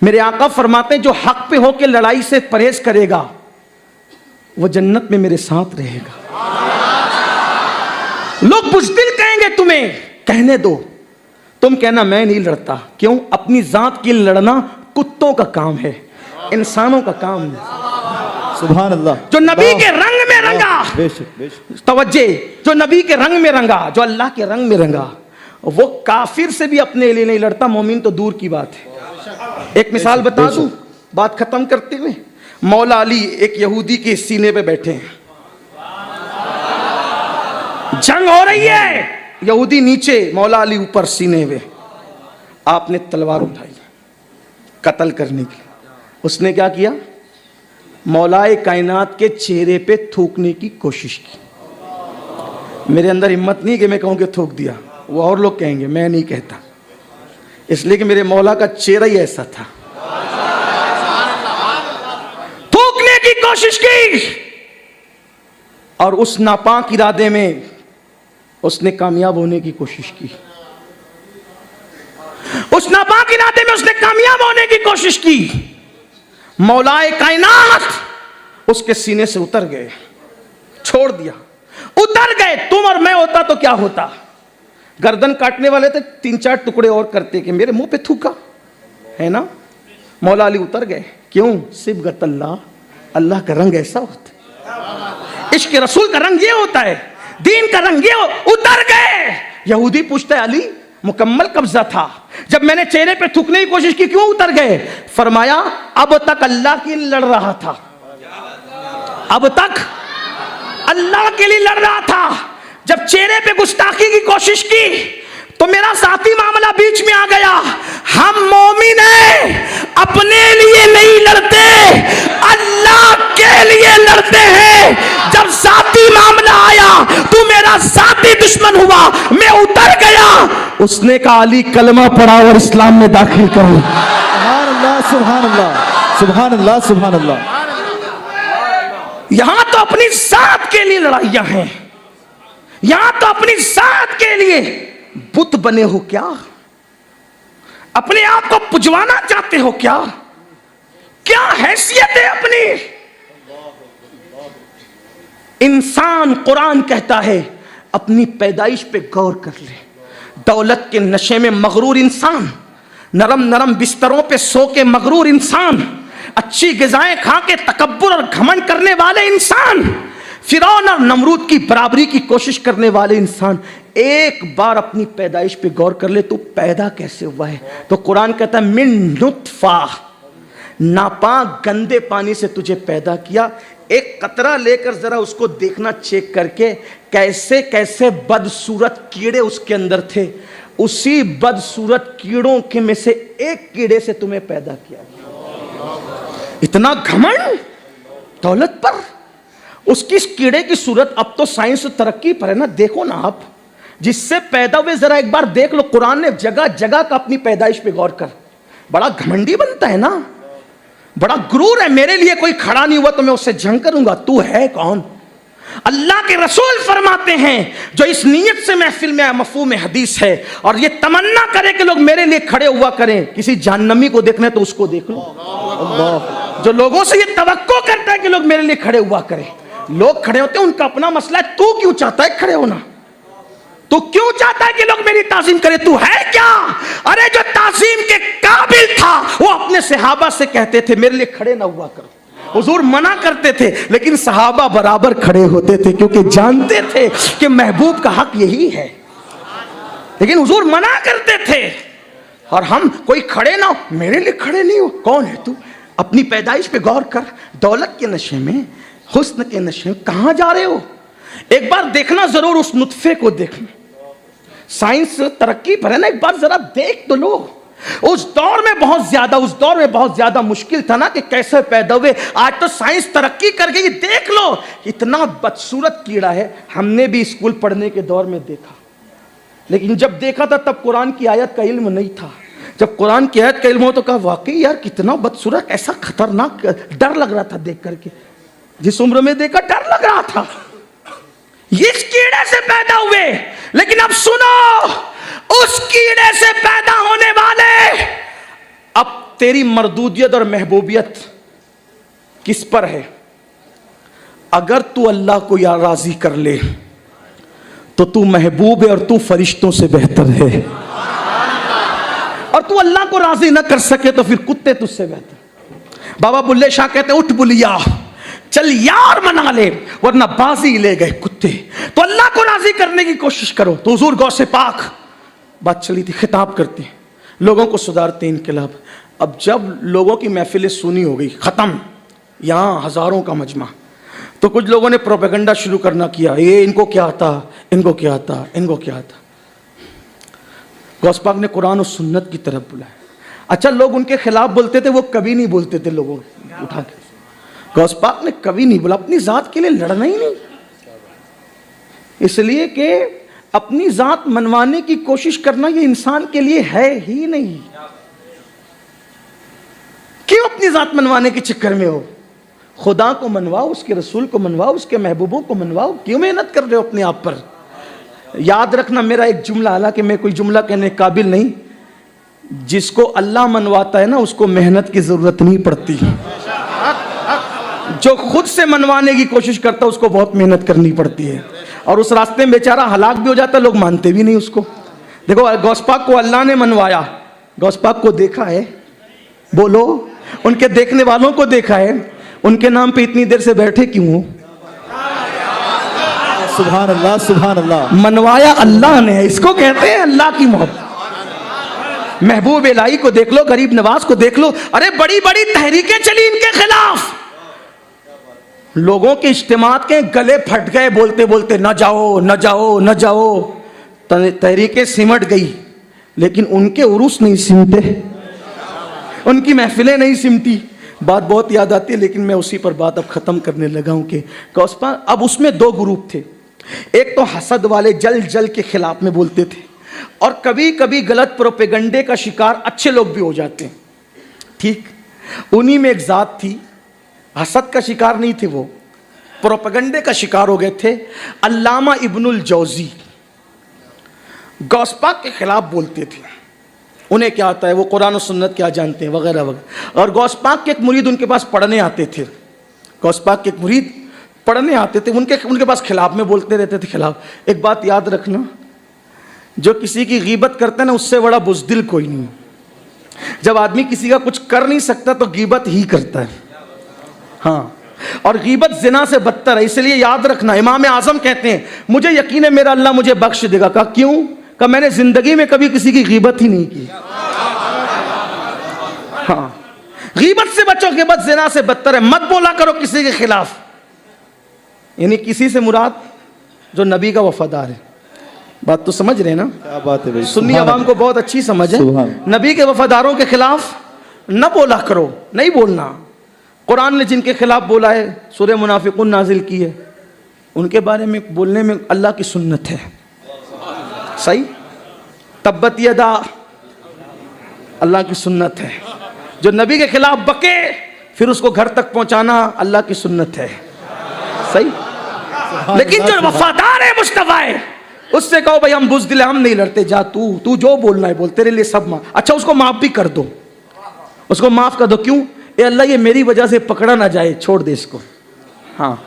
मेरे आका फरमाते हैं जो हक पे होकर लड़ाई से परहेज करेगा वो जन्नत में मेरे साथ रहेगा। लोग बुज़दिल कहेंगे तुम्हें, कहने दो, तुम कहना मैं नहीं लड़ता। क्यों? अपनी जात के लिए लड़ना कुत्तों का काम है, इंसानों का काम नहीं। सुभान अल्लाह। जो नबी के रंग में रंगा, बेशक बेशक, तवज्जे, जो नबी के रंग में रंगा, जो अल्लाह के रंग में रंगा, वो काफिर से भी अपने लिए नहीं लड़ता, मोमिन तो दूर की बात है। एक मिसाल बता दूं, बात खत्म करते हुए। मौला अली एक यहूदी के सीने पे बैठे हैं, जंग हो रही है, यहूदी नीचे, मौला अली ऊपर सीने पे। आपने तलवार उठाई कत्ल करने के लिए। उसने क्या किया? मौलाए कायनात के चेहरे पे थूकने की कोशिश की। मेरे अंदर हिम्मत नहीं कि मैं कहूं कि थूक दिया, वो और लोग कहेंगे, मैं नहीं कहता, इसलिए कि मेरे मौला का चेहरा ही ऐसा था। थूकने की कोशिश की और उस नापाक इरादे में उसने कामयाब होने की कोशिश की। उस नापाक इरादे में उसने कामयाब होने की कोशिश की। मौलाए कायनात उसके सीने से उतर गए, छोड़ दिया, उतर गए। तुम और मैं होता तो क्या होता? गर्दन काटने वाले थे, 3-4 टुकड़े और करते कि मेरे मुंह पे थूका, है ना? मौला अली उतर गए। क्यों? सिबगत अल्लाह, अल्लाह का रंग ऐसा होता है, इश्क रसूल का रंग ये होता है, दीन का रंग ये। उतर गए। यहूदी पूछता है, अली मुकम्मल कब्जा था, जब मैंने चेहरे पे थूकने की कोशिश की क्यों उतर गए? फरमाया अब तक अल्लाह के लिए लड़ रहा था, अब तक अल्लाह के लिए लड़ रहा था। जब चेहरे पे गुस्ताखी की कोशिश की तो मेरा साथी मामला बीच में आ गया। हम मोमिन हैं, अपने लिए नहीं लड़ते, अल्लाह के लिए लड़ते हैं। जब साथी मामला आया तू मेरा साथी दुश्मन हुआ, मैं उतर गया। उसने कहा अली कलमा पढ़ा और इस्लाम में दाखिल करो। सुभान अल्लाह, सुभान अल्लाह, सुभान अल्लाह, सुभान अल्लाह। यहां तो अपनी जात के लिए लड़ाइयां हैं, यहां तो अपनी जात के लिए बुत बने हो क्या? अपने आप को पुजवाना चाहते हो क्या? क्या हैसियत है अपनी? इंसान, कुरान कहता है, अपनी पैदाइश पे गौर कर ले। दौलत के नशे में मगरूर इंसान, नरम नरम बिस्तरों पे सो के मगरूर इंसान, अच्छी ग़िज़ाएं खा के तकब्बुर और घमंड करने वाले इंसान, फिरौन और नमरूद की बराबरी की कोशिश करने वाले इंसान, एक बार अपनी पैदाइश पे गौर कर ले, तो पैदा कैसे हुआ है? तो कुरान कहता है मिन नुत्फा, नापाक गंदे पानी से तुझे पैदा किया, एक कतरा लेकर जरा उसको देखना चेक करके, कैसे कैसे बदसूरत कीड़े उसके अंदर थे, उसी बदसूरत कीड़ों के में से एक कीड़े से तुम्हें पैदा किया। इतना घमंड दौलत पर, उसकी इस कीड़े की सूरत। अब तो साइंस तरक्की पर है ना, देखो ना आप, जिससे पैदा हुए जरा एक बार देख लो। कुरान ने जगह जगह का अपनी पैदाइश पे गौर कर। बड़ा घमंडी बनता है ना, बड़ा गुरूर है, मेरे लिए कोई खड़ा नहीं हुआ तो मैं उससे जंग करूंगा। तू है कौन? अल्लाह के रसूल फरमाते हैं, जो इस नीयत से महफिल में मफहूम हदीस है और ये तमन्ना करे कि लोग मेरे लिए खड़े हुआ करें, किसी जहन्नमी को देखना है तो उसको देख लो। अल्लाह, जो लोगों से ये तवक्को करता है कि लोग मेरे लिए खड़े हुआ करें, लोग खड़े होते हैं, उनका अपना मसला है। तू क्यों चाहता है खड़े होना? तू क्यों चाहता है कि लोग मेरी ताज़ीम करें? तू है क्या? अरे जो ताज़ीम के काबिल था वो अपने सहाबा से कहते थे मेरे लिए खड़े ना हुआ करो। हुजूर मना करते थे लेकिन सहाबा बराबर खड़े होते थे, क्योंकि जानते थे कि महबूब का हक यही है। लेकिन हुजूर मना करते थे और हम कोई खड़े ना हो, मेरे लिए खड़े नहीं हो। कौन है तू? अपनी पैदाइश पे गौर कर। दौलत के नशे में, हुस्न के नशे में कहां जा रहे हो? एक बार देखना जरूर, उस नुत्फे को देखना। साइंस तरक्की पर है ना, एक बार जरा देख तो लो। उस दौर में बहुत ज्यादा मुश्किल था ना कि कैसे पैदा हुए। आज तो साइंस तरक्की कर गई, देख लो इतना बदसूरत कीड़ा है। हमने भी स्कूल पढ़ने के दौर में देखा, लेकिन जब देखा था तब कुरान की आयत का इल्म नहीं था। जब कुरान की आयत का इल्म हो तो कहा वाकई यार कितना बदसूरत, ऐसा खतरनाक, डर लग रहा था देख करके। जिस उम्र में देखा डर लग रहा था। इस कीड़े से पैदा हुए, लेकिन अब सुनो, उस कीड़े से पैदा होने वाले, अब तेरी मरदूदियत और महबूबियत किस पर है? अगर तू अल्लाह को या राजी कर ले तो तू महबूब है और तू फरिश्तों से बेहतर है, और तू अल्लाह को राजी ना कर सके तो फिर कुत्ते तुझसे बेहतर। बाबा बुल्ले शाह कहते उठ बुलिया चल यार मना ले, वरना बाजी ले गए कुत्ते। तो अल्लाह को राजी करने की कोशिश करो। तो हुजूर गौसे पाक बात चली थी, खिताब करते हैं, लोगों को सुधारते हैं, इनकलाब। अब जब लोगों की महफिलें सुनी हो गई, ख़त्म, यहाँ हज़ारों का मजमा, तो कुछ लोगों ने प्रोपेगेंडा शुरू करना किया, ये इनको क्या आता, इनको क्या आता, इनको क्या आता। गौस पाक ने कुरान और सुन्नत की तरफ बुलाया। अच्छा, लोग उनके खिलाफ बोलते थे, वो कभी नहीं बोलते थे लोगों उठा के। गौस पाक ने कभी नहीं बोला, अपनी ज़ात के लिए लड़ना ही नहीं, इसलिए कि अपनी ज़ात मनवाने की कोशिश करना ये इंसान के लिए है ही नहीं। क्यों अपनी ज़ात मनवाने के चक्कर में हो? खुदा को मनवाओ, उसके रसूल को मनवाओ, उसके महबूबों को मनवाओ। क्यों मेहनत कर रहे हो अपने आप पर? याद रखना मेरा एक जुमला, हालांकि मैं कोई जुमला कहने काबिल नहीं, जिसको अल्लाह मनवाता है ना उसको मेहनत की जरूरत नहीं पड़ती। जो खुद से मनवाने की कोशिश करता है उसको बहुत मेहनत करनी पड़ती है, और उस रास्ते में बेचारा हलाक भी हो जाता है, लोग मानते भी नहीं उसको। देखो गौस पाक को अल्लाह ने मनवाया, गौस पाक को देखा है? बोलो, उनके देखने वालों को देखा है? उनके नाम पे इतनी देर से बैठे क्यों हो? सुभान अल्लाह, सुभान अल्लाह। मनवाया अल्लाह ने, इसको कहते हैं अल्लाह की मोहब्बत। महबूब इलाही को देख लो, गरीब नवाज को देख लो, अरे बड़ी बड़ी तहरीकें चली इनके खिलाफ, लोगों के इज्तिमात के गले फट गए बोलते बोलते न जाओ न जाओ न जाओ। तहरीकें सिमट गई, लेकिन उनके उरूस नहीं सिमटे, उनकी महफिलें नहीं सिमटी। बात बहुत याद आती है, लेकिन मैं उसी पर बात अब ख़त्म करने लगा हूँ कि कौसपा, अब उसमें दो ग्रुप थे। एक तो हसद वाले जल जल के खिलाफ में बोलते थे, और कभी कभी गलत प्रोपेगंडे का शिकार अच्छे लोग भी हो जाते हैं। ठीक, उन्हीं में एक ज़ात थी, हसद का शिकार नहीं थे, वो प्रोपेगंडे का शिकार हो गए थे। अल्लामा इब्नुल जौज़ी गौस पाक के खिलाफ बोलते थे, उन्हें क्या आता है, वो कुरान और सुन्नत क्या जानते हैं, वगैरह वगैरह। और गौस पाक के एक मुरीद उनके पास पढ़ने आते थे, गौस पाक के एक मुरीद पढ़ने आते थे, उनके पास खिलाफ में बोलते रहते थे खिलाफ। एक बात याद रखना, जो किसी की गीबत करता है ना, उससे बड़ा बुज़दिल कोई नहीं। जब आदमी किसी का कुछ कर नहीं सकता तो गीबत ही करता है। हाँ, और गीबत जिना से बदतर है, इसलिए याद रखना। इमाम आज़म कहते हैं मुझे यकीन है मेरा अल्लाह मुझे बख्श देगा। कहा क्यों? कहा मैंने जिंदगी में कभी किसी की गीबत ही नहीं की। हाँ, गीबत से बचो, गिबत ज़िना से बदतर है। मत बोला करो किसी के खिलाफ, यानी किसी से मुराद जो नबी का वफादार है। बात तो समझ रहे ना? क्या बात है भाई, सुन्नी आवाम को बहुत अच्छी समझ है। सुभान। नबी के वफादारों के खिलाफ न बोला करो, नहीं बोलना। कुरान ने जिनके खिलाफ बोला है, सूरह मुनाफिकून नाजिल की है, उनके बारे में बोलने में अल्लाह की सुन्नत है। सही, तब्बत यदा अल्लाह की सुन्नत है। जो नबी के खिलाफ बके फिर उसको घर तक पहुंचाना अल्लाह की सुन्नत है। सही, लेकिन जो वफादार है मुस्तफा है, उससे कहो भाई हम बुज़दिल, हम नहीं लड़ते, जा तू जो बोलना है बोल, तेरे लिए सब माफ। अच्छा, उसको माफ भी कर दो, उसको माफ कर दो। क्यों? ए अल्लाह, ये मेरी वजह से पकड़ा ना जाए, छोड़ दे इसको। हाँ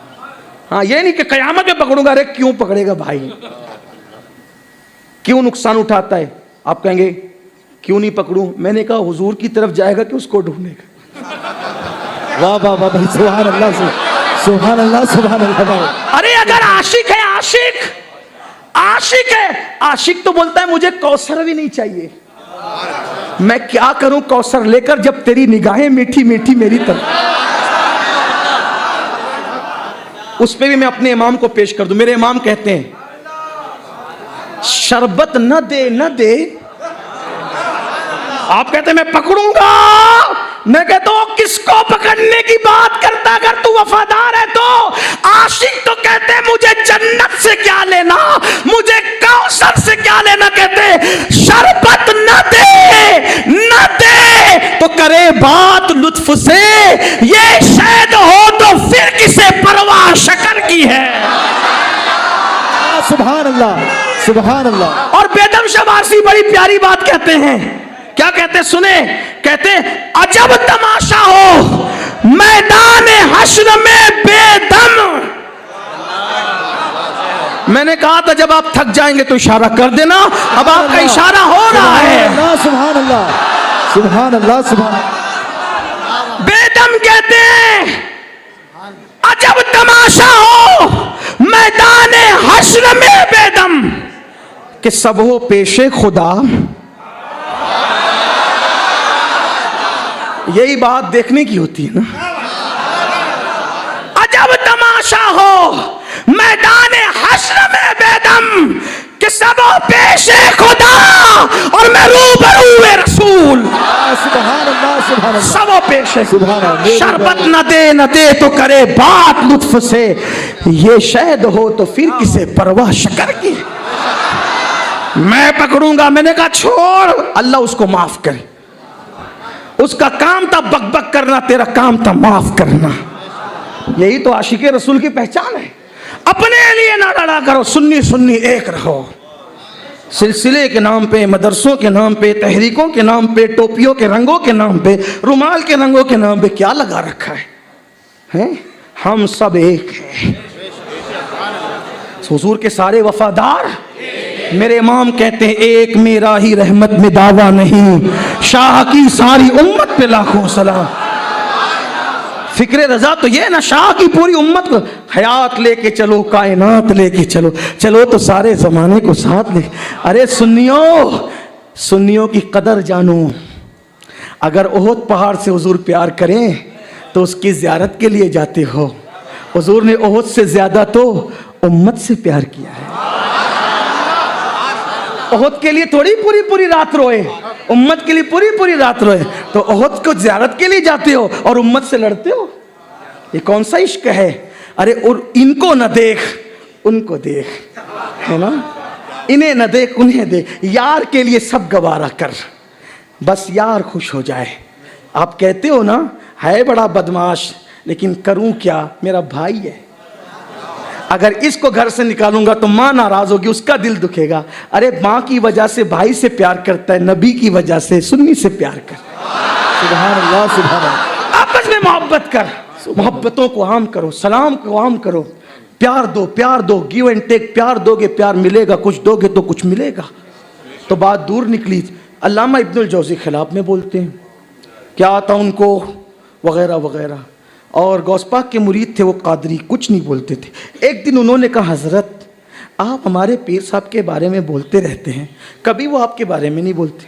हाँ, ये नहीं कि कयामत में पकड़ूंगा। अरे क्यों पकड़ेगा भाई? क्यों नुकसान उठाता है? आप कहेंगे क्यों नहीं पकड़ूं? मैंने कहा हुजूर की तरफ जाएगा कि उसको ढूंढेगा? वाह वाह वाह भाई, सुभान अल्लाह, सुभान अल्लाह, सुभान अल्लाह भाई। अरे अगर आशिक है, आशिक है, आशिक तो बोलता है मुझे कौसर भी नहीं चाहिए, मैं क्या करूं कौसर लेकर जब तेरी निगाहें मीठी मीठी मेरी तरफ। उस पे भी मैं अपने इमाम को पेश कर दूं। मेरे इमाम कहते हैं शरबत न दे, आप कहते हैं मैं पकड़ूंगा, मैं कहता हूं किसको पकड़ने की बात करता? अगर तू वफादार है तो। आशिक तो कहते हैं मुझे जन्नत से क्या लेना, मुझे कौसर से क्या लेना। कहते शरबत न दे तो करे बात लुत्फ से, ये शायद हो तो फिर किसे परवाह शकर की है। सुभान अल्लाह, सुभान अल्लाह। और बेदम शबासी बड़ी प्यारी बात कहते हैं। क्या कहते? सुने, कहते अजब तमाशा हो मैदान हश्र में बेदम। मैंने कहा था जब आप थक जाएंगे तो इशारा कर देना, अब आपका इशारा हो रहा है। सुभान अल्लाह, सुभान अल्लाह, सुभान। बेदम कहते हैं अजब तमाशा हो मैदान हश्र में बेदम, कि सब हो पेशे खुदा। यही बात देखने की होती है ना। अजब तमाशा हो मैदान हश्र में बेदम, कि सब हो पेशे खुदा और मैं रूबरू रसूल। सुभान अल्लाह, सुभान अल्लाह, सब हो पेशे। सुभान अल्लाह। शरबत न दे तो करे बात लुत्फ से, ये शायद हो तो फिर किसे परवाह शकर की। मैं पकड़ूंगा। मैंने कहा छोड़, अल्लाह उसको माफ करे। उसका काम था बकबक करना, तेरा काम था माफ करना। यही तो आशिक रसूल की पहचान है। अपने लिए ना लड़ा करो, सुन्नी सुन्नी एक रहो। सिलसिले के नाम पे, मदरसों के नाम पे, तहरीकों के नाम पे, टोपियों के रंगों के नाम पे, रुमाल के रंगों के नाम पे क्या लगा रखा है? हम सब एक हैं। हुजूर के सारे वफादार। मेरे इमाम कहते हैं एक मेरा ही रहमत में दावा नहीं, शाह की सारी उम्मत पे लाखों सलाम। फिक्रे रजा तो ये ना, शाह की पूरी उम्मत को हयात लेके चलो, कायनात लेके चलो, चलो तो सारे जमाने को साथ ले। अरे सुन्नियों की कदर जानो। अगर ओहद पहाड़ से हुजूर प्यार करें तो उसकी ज़ियारत के लिए जाते हो। हुजूर ने ओहद से ज्यादा तो उम्मत से प्यार किया है। ओहद के लिए थोड़ी पूरी रात रोए, उम्मत के लिए पूरी रात रोए। तो ओहद को ज़ियारत के लिए जाते हो और उम्मत से लड़ते हो, ये कौन सा इश्क है? अरे और इनको न देख उनको देख, है ना, इन्हें न देख उन्हें देख। यार के लिए सब गवारा कर, बस यार खुश हो जाए। आप कहते हो ना है बड़ा बदमाश, लेकिन करूं क्या, मेरा भाई है। अगर इसको घर से निकालूंगा तो माँ नाराज होगी, उसका दिल दुखेगा। अरे माँ की वजह से भाई से प्यार करता है, नबी की वजह से सुन्नी से प्यार कर। सुभान अल्लाह, सुभान अल्लाह। आपस में मोहब्बत कर, मोहब्बतों को आम करो, सलाम को आम करो, प्यार दो, गिव एंड टेक। प्यार दोगे प्यार मिलेगा, कुछ दोगे तो कुछ मिलेगा। तो बात दूर निकली। अल्लामा इब्नुल जौज़ी खिलाफ में बोलते हैं, क्या आता उनको वगैरह वगैरह। और गौस पाक के मुरीद थे वो कादरी, कुछ नहीं बोलते थे। एक दिन उन्होंने कहा, हज़रत आप हमारे पीर साहब के बारे में बोलते रहते हैं, कभी वो आपके बारे में नहीं बोलते।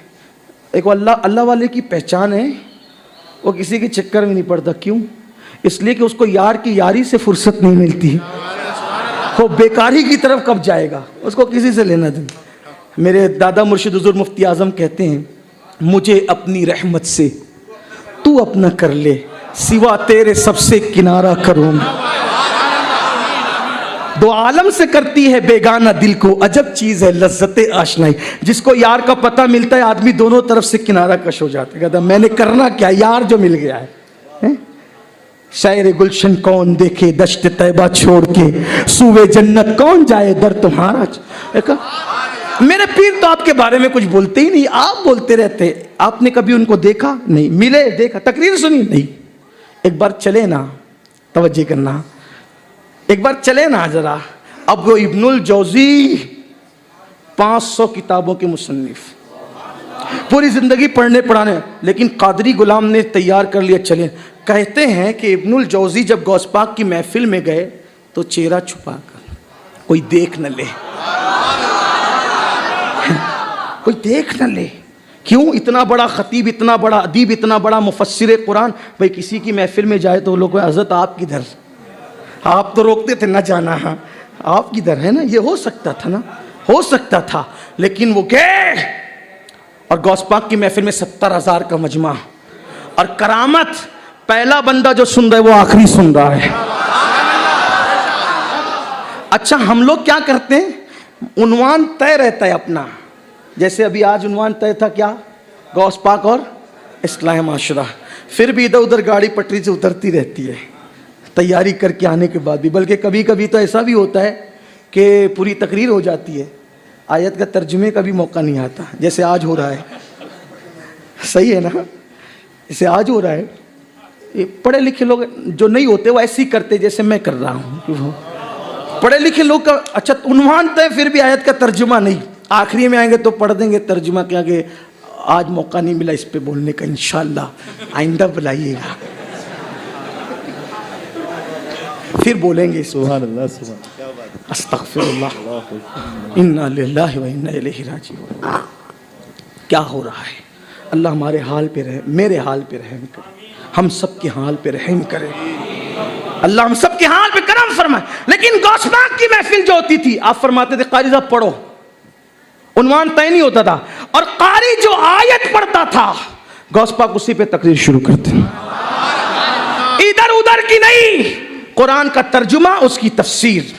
एक अल्लाह वाले की पहचान है, वो किसी के चक्कर में नहीं पड़ता। क्यों? इसलिए कि उसको यार की यारी से फुर्सत नहीं मिलती। वो बेकारी की तरफ कब जाएगा, उसको किसी से लेना देना। मेरे दादा मुर्शिद हुजूर मुफ्ती आजम कहते हैं, मुझे अपनी रहमत से तू अपना कर ले, सिवा तेरे सबसे किनारा करूंगा। दो आलम से करती है बेगाना दिल को, अजब चीज है लज्जते आशनाई। जिसको यार का पता मिलता है आदमी दोनों तरफ से किनारा कश हो जाता है। कहता मैंने करना क्या, यार जो मिल गया है। शायर गुलशन कौन देखे दश्त तैबा छोड़ के, सूबे जन्नत कौन जाए दर तुम्हारा। मेरे पीर तो आपके बारे में कुछ बोलते ही नहीं, आप बोलते रहते। आपने कभी उनको देखा? नहीं। मिले? देखा? तकरीर सुनी? नहीं। एक बार चले ना, तवज्जो करना, एक बार चले ना जरा। अब वो इब्नुल जौजी 500 किताबों के मुसन्निफ, पूरी जिंदगी पढ़ने पढ़ाने, लेकिन कादरी गुलाम ने तैयार कर लिया। चले। कहते हैं कि इब्नुल जौजी जब गौस पाक की महफिल में गए तो चेहरा छुपा कर, कोई देख न ले, कोई देख न ले। क्यों? इतना बड़ा खतीब, इतना बड़ा अदीब, इतना बड़ा मुफस्सिर कुरान, भाई किसी की महफिल में जाए तो लोग हज़रत आप किधर, आप तो रोकते थे ना जाना। हाँ आप किधर है ना, ये हो सकता था ना, हो सकता था। लेकिन वो गए और गौस पाक की महफिल में 70,000 का मजमा, और करामत पहला बंदा जो सुन रहा है वो आखिरी सुन रहा है। अच्छा हम लोग क्या करते हैं, उन्वान तय रहता है अपना। जैसे अभी आज उन्वान तय था क्या, गौस पाक और इस्लाह माशरा, फिर भी इधर उधर गाड़ी पटरी से उतरती रहती है तैयारी करके आने के बाद भी। बल्कि कभी कभी तो ऐसा भी होता है कि पूरी तकरीर हो जाती है, आयत का तर्जुमे का भी मौका नहीं आता, जैसे आज हो रहा है। सही है ना, जैसे आज हो रहा है। ये पढ़े लिखे लोग जो नहीं होते वो ऐसे ही करते जैसे मैं कर रहा हूँ। पढ़े लिखे लोग का अच्छा उन्वान तय, फिर भी आयत का तर्जुमा नहीं। आखिरी में आएंगे तो पढ़ देंगे तर्जुमा, क्या कि आज मौका नहीं मिला इस पे बोलने का, इंशाल्लाह आइंदा बुलाइएगा, फिर बोलेंगे। सुभान अल्लाह, सुभान अस्तगफिरुल्लाह, इन्ना लिल्लाहि व इन्ना इलैहि राजिऊन। क्या हो रहा है? अल्लाह हमारे हाल पे रहे, मेरे हाल पे रहम करे, हम सब के हाल पे रहम करे। अल्लाह हम सब के हाल पे करम फरमाए। लेकिन गौस पाक की महफिल जो होती थी, आप फरमाते थे कारी साहब पढ़ो, उन्वान तय नहीं होता था, और कारी जो आयत पढ़ता था गौस पाक उसी पे तकरीर शुरू करते, इधर उधर की नहीं, कुरान का तर्जुमा, उसकी तफसीर,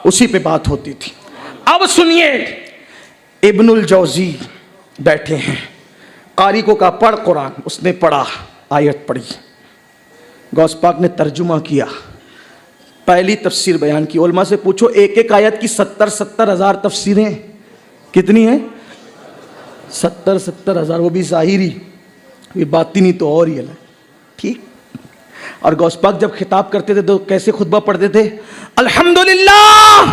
उसी पे बात होती थी। अब सुनिए, इब्नुल जौजी बैठे हैं, कारी को कहा पढ़ कुरान, उसने पढ़ा, आयत पढ़ी, गौस पाक ने तर्जुमा किया, पहली तफसीर बयान की। उलमा से पूछो एक एक आयत की 70 हज़ार तफसीरें कितनी हैं? 70 हज़ार, वो भी ज़ाहिरी, ये बातिनी तो और ही अलग। ठीक। और गौस पाक जब खिताब करते थे तो कैसे खुतबा पढ़ते थे? अल्हम्दुलिल्लाह,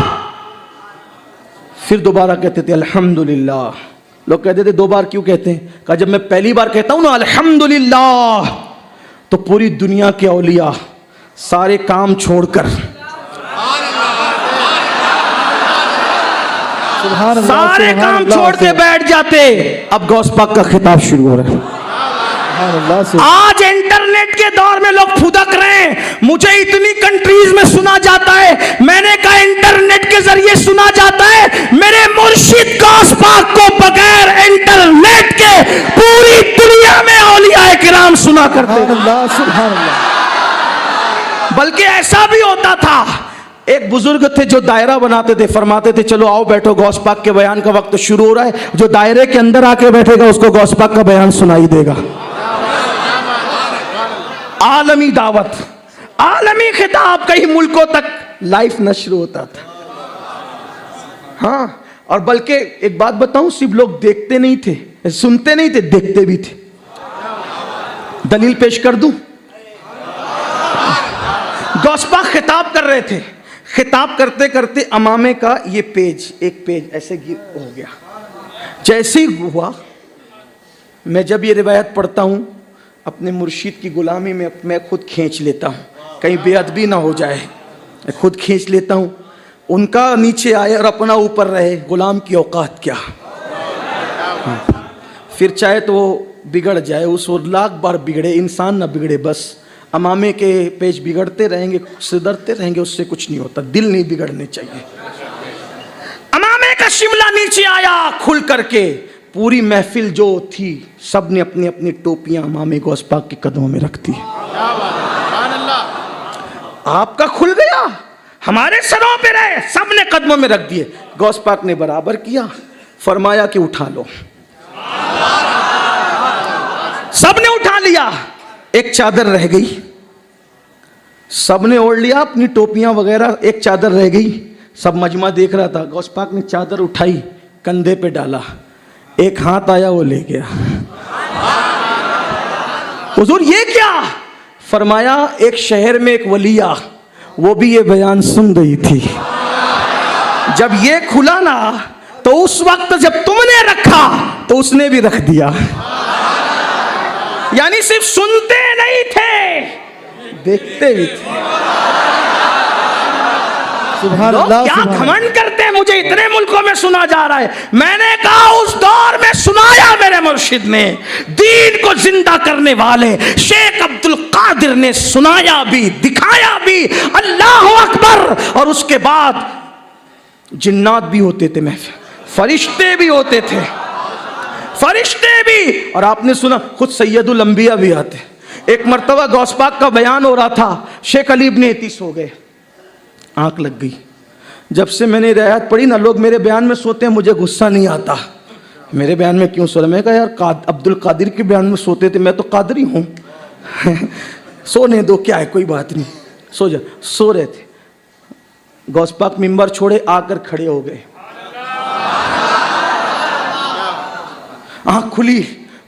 फिर दोबारा कहते थे अल्हम्दुलिल्लाह। लोग कहते थे 2 बार क्यों कहते हैं? कहा जब मैं पहली बार कहता हूं ना अल्हम्दुलिल्लाह, तो पूरी दुनिया के औलिया सारे काम छोड़कर, सारे काम छोड़ के बैठ जाते। अब गौस पाक का खिताब शुरू हो रहा है। आज इंटरनेट के दौर में लोग फुदक रहे हैं, मुझे इतनी कंट्रीज में सुना जाता है, मैंने कहा इंटरनेट के जरिए सुना जाता है। मेरे मुर्शिद गौस पाक को बगैर इंटरनेट के पूरी दुनिया में औलिया किराम सुना करते। बल्कि ऐसा भी होता था, एक बुजुर्ग थे जो दायरा बनाते थे, फरमाते थे चलो आओ बैठो, गौस पाक के बयान का वक्त शुरू हो रहा है, जो दायरे के अंदर आके बैठेगा उसको गौस पाक का बयान सुनाई देगा। आलमी दावत, आलमी खिताब, कई मुल्कों तक लाइव नश्र होता था। हाँ, और बल्कि एक बात बताऊं, सिर्फ लोग देखते नहीं थे, सुनते नहीं थे, देखते भी थे। दलील पेश कर दूं, गौस पाक खिताब कर रहे थे, खिताब करते करते अमामे का ये पेज, एक पेज ऐसे गिर हो गया। जैसे ही हुआ, मैं जब ये रिवायत पढ़ता हूँ अपने मुर्शिद की गुलामी में मैं खुद खींच लेता हूँ, कहीं बेअदबी ना हो जाए, मैं खुद खींच लेता हूँ। उनका नीचे आए और अपना ऊपर रहे, गुलाम की औकात क्या। हाँ। फिर चाहे तो वो बिगड़ जाए, उस और लाख बार बिगड़े, इंसान ना बिगड़े। बस अमामे के पेज बिगड़ते रहेंगे, सुधरते रहेंगे, उससे कुछ नहीं होता। दिल नहीं बिगड़ने चाहिए। अमामे का शिमला नीचे आया खुल करके, पूरी महफिल जो थी सब ने अपनी अपनी टोपियां अमामे गौस पाक के कदमों में रख दी। आपका खुल गया, हमारे सरों पे रहे, सबने कदमों में रख दिए। गौस पाक ने बराबर किया, फरमाया कि उठा लो। सबने उठा लिया, एक चादर रह गई, सबने ओढ़ लिया अपनी टोपियां वगैरह, एक चादर रह गई। सब मजमा देख रहा था। गौस पाक ने चादर उठाई, कंधे पे डाला, एक हाथ आया वो ले गया। हुजूर ये क्या? फरमाया एक शहर में एक वलिया, वो भी ये बयान सुन रही थी। जब ये खुला ना तो उस वक्त जब तुमने रखा तो उसने भी रख दिया। यानी सिर्फ सुनते नहीं थे, देखते भी थे। सुभान लोग अल्लाह, क्या सुभान घमंड करते हैं, मुझे इतने मुल्कों में सुना जा रहा है। मैंने कहा उस दौर में सुनाया मेरे मुर्शिद ने, दीन को जिंदा करने वाले शेख अब्दुल कादिर ने सुनाया भी, दिखाया भी। अल्लाह अकबर। और उसके बाद जिन्नात भी होते थे महफिल, फरिश्ते भी होते थे, फरिश्ते भी। और आपने सुना खुद सैयदुल अंबिया भी आते। एक मर्तबा गौस पाक का बयान हो रहा था, शेख अली इब्ने एतीस हो गए, आंख लग गई। जब से मैंने रियायत पढ़ी ना, लोग मेरे बयान में सोते हैं, मुझे गुस्सा नहीं आता। मेरे बयान में क्यों सो रहे? मैं कहा यार अब्दुल कादिर के बयान में सोते थे, मैं तो कादरी हूँ। सोने दो, क्या है, कोई बात नहीं, सो जा। सो रहे थे, गौस पाक मिंबर छोड़े, आकर खड़े हो गए। आँख खुली,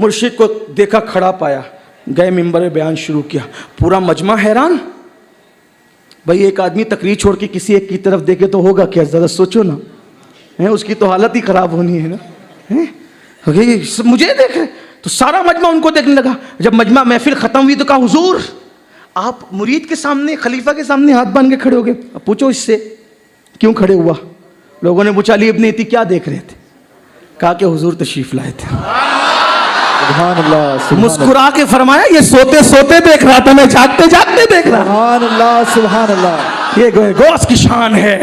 मुर्शिद को देखा, खड़ा पाया, गए मिंबर में बयान शुरू किया। पूरा मजमा हैरान। भाई एक आदमी तकरीर छोड़ के किसी एक की तरफ देखे तो होगा क्या? जरा सोचो ना, है उसकी तो हालत ही खराब होनी है ना। है मुझे देखे तो सारा मजमा उनको देखने लगा। जब मजमा महफिल खत्म हुई तो कहा हुजूर आप मुरीद के सामने, खलीफा के सामने हाथ बांध के खड़े हो गए, पूछो इससे क्यों खड़े हुआ? लोगों ने पूछा अली इब्ने एती क्या देख रहे थे? कहा कि हुजूर तशरीफ लाए थे। सुभान अल्लाह, मुस्कुरा के फरमाया ये सोते सोते देख रहा था, मैं जागते जागते देख रहा। सुभान अल्लाह, सुभान अल्लाह। ये गौस की शान है,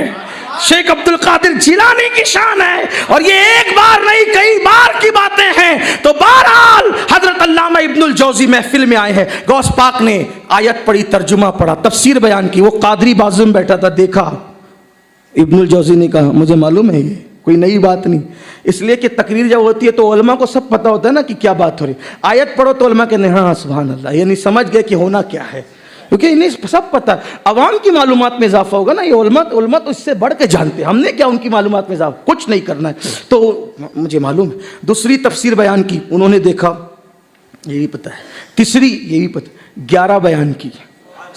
शेख अब्दुल कादिर जिलानी की शान है। और ये एक बार नहीं कई बार की बातें हैं। तो बहरहाल हजरत अल्लामा इब्नुल जौजी महफिल में आए हैं। गौस पाक ने आयत पढ़ी, तर्जुमा पढ़ा, तफसीर बयान की। वो कादरी बाजू में बैठा था, देखा। इब्नुल जौजी ने कहा मुझे मालूम है ये कोई नई बात नहीं, इसलिए कि तकरीर जब होती है तो उलमा को सब पता होता है ना कि क्या बात हो रही। आयत पढ़ो तो उलमा कहते हैं हाँ सुभान अल्लाह, यानी समझ गए कि होना क्या है, क्योंकि इन्हें सब पता। अवाम की मालूमात में इजाफा होगा ना, ये उलमा तो इससे बढ़ के जानते हैं। हमने क्या उनकी मालूमात में इजाफा, कुछ नहीं करना है। तो मुझे मालूम है। दूसरी तफसीर बयान की, उन्होंने देखा, यही पता है। तीसरी यही पता, 11 बयान की,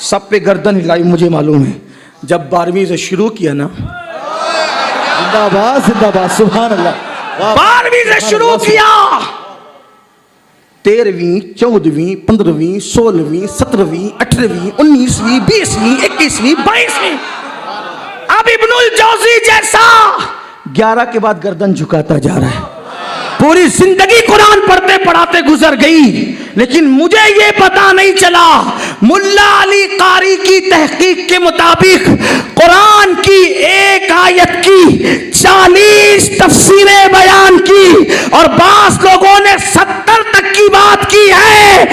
सब पे गर्दन हिलाई, मुझे मालूम है। जब 12वीं से शुरू किया ना, जिंदाबाद जिंदाबाद, सुभान अल्लाह। 12वीं से शुरू किया, 13वीं 14वीं 15वीं 16वीं 17वीं 18वीं 19वीं 20वीं 21वीं 22वीं, अब इब्नुल जौजी जैसा 11 के बाद गर्दन झुकाता जा रहा है। पूरी जिंदगी कुरान पढ़ते पढ़ाते गुजर गई, लेकिन मुझे ये पता नहीं चला। मुल्ला अली कारी की तहकीक के मुताबिक कुरान की एक आयत की 40 तफसीरें बयान की और 20 लोगों ने 70 तक की बात की है।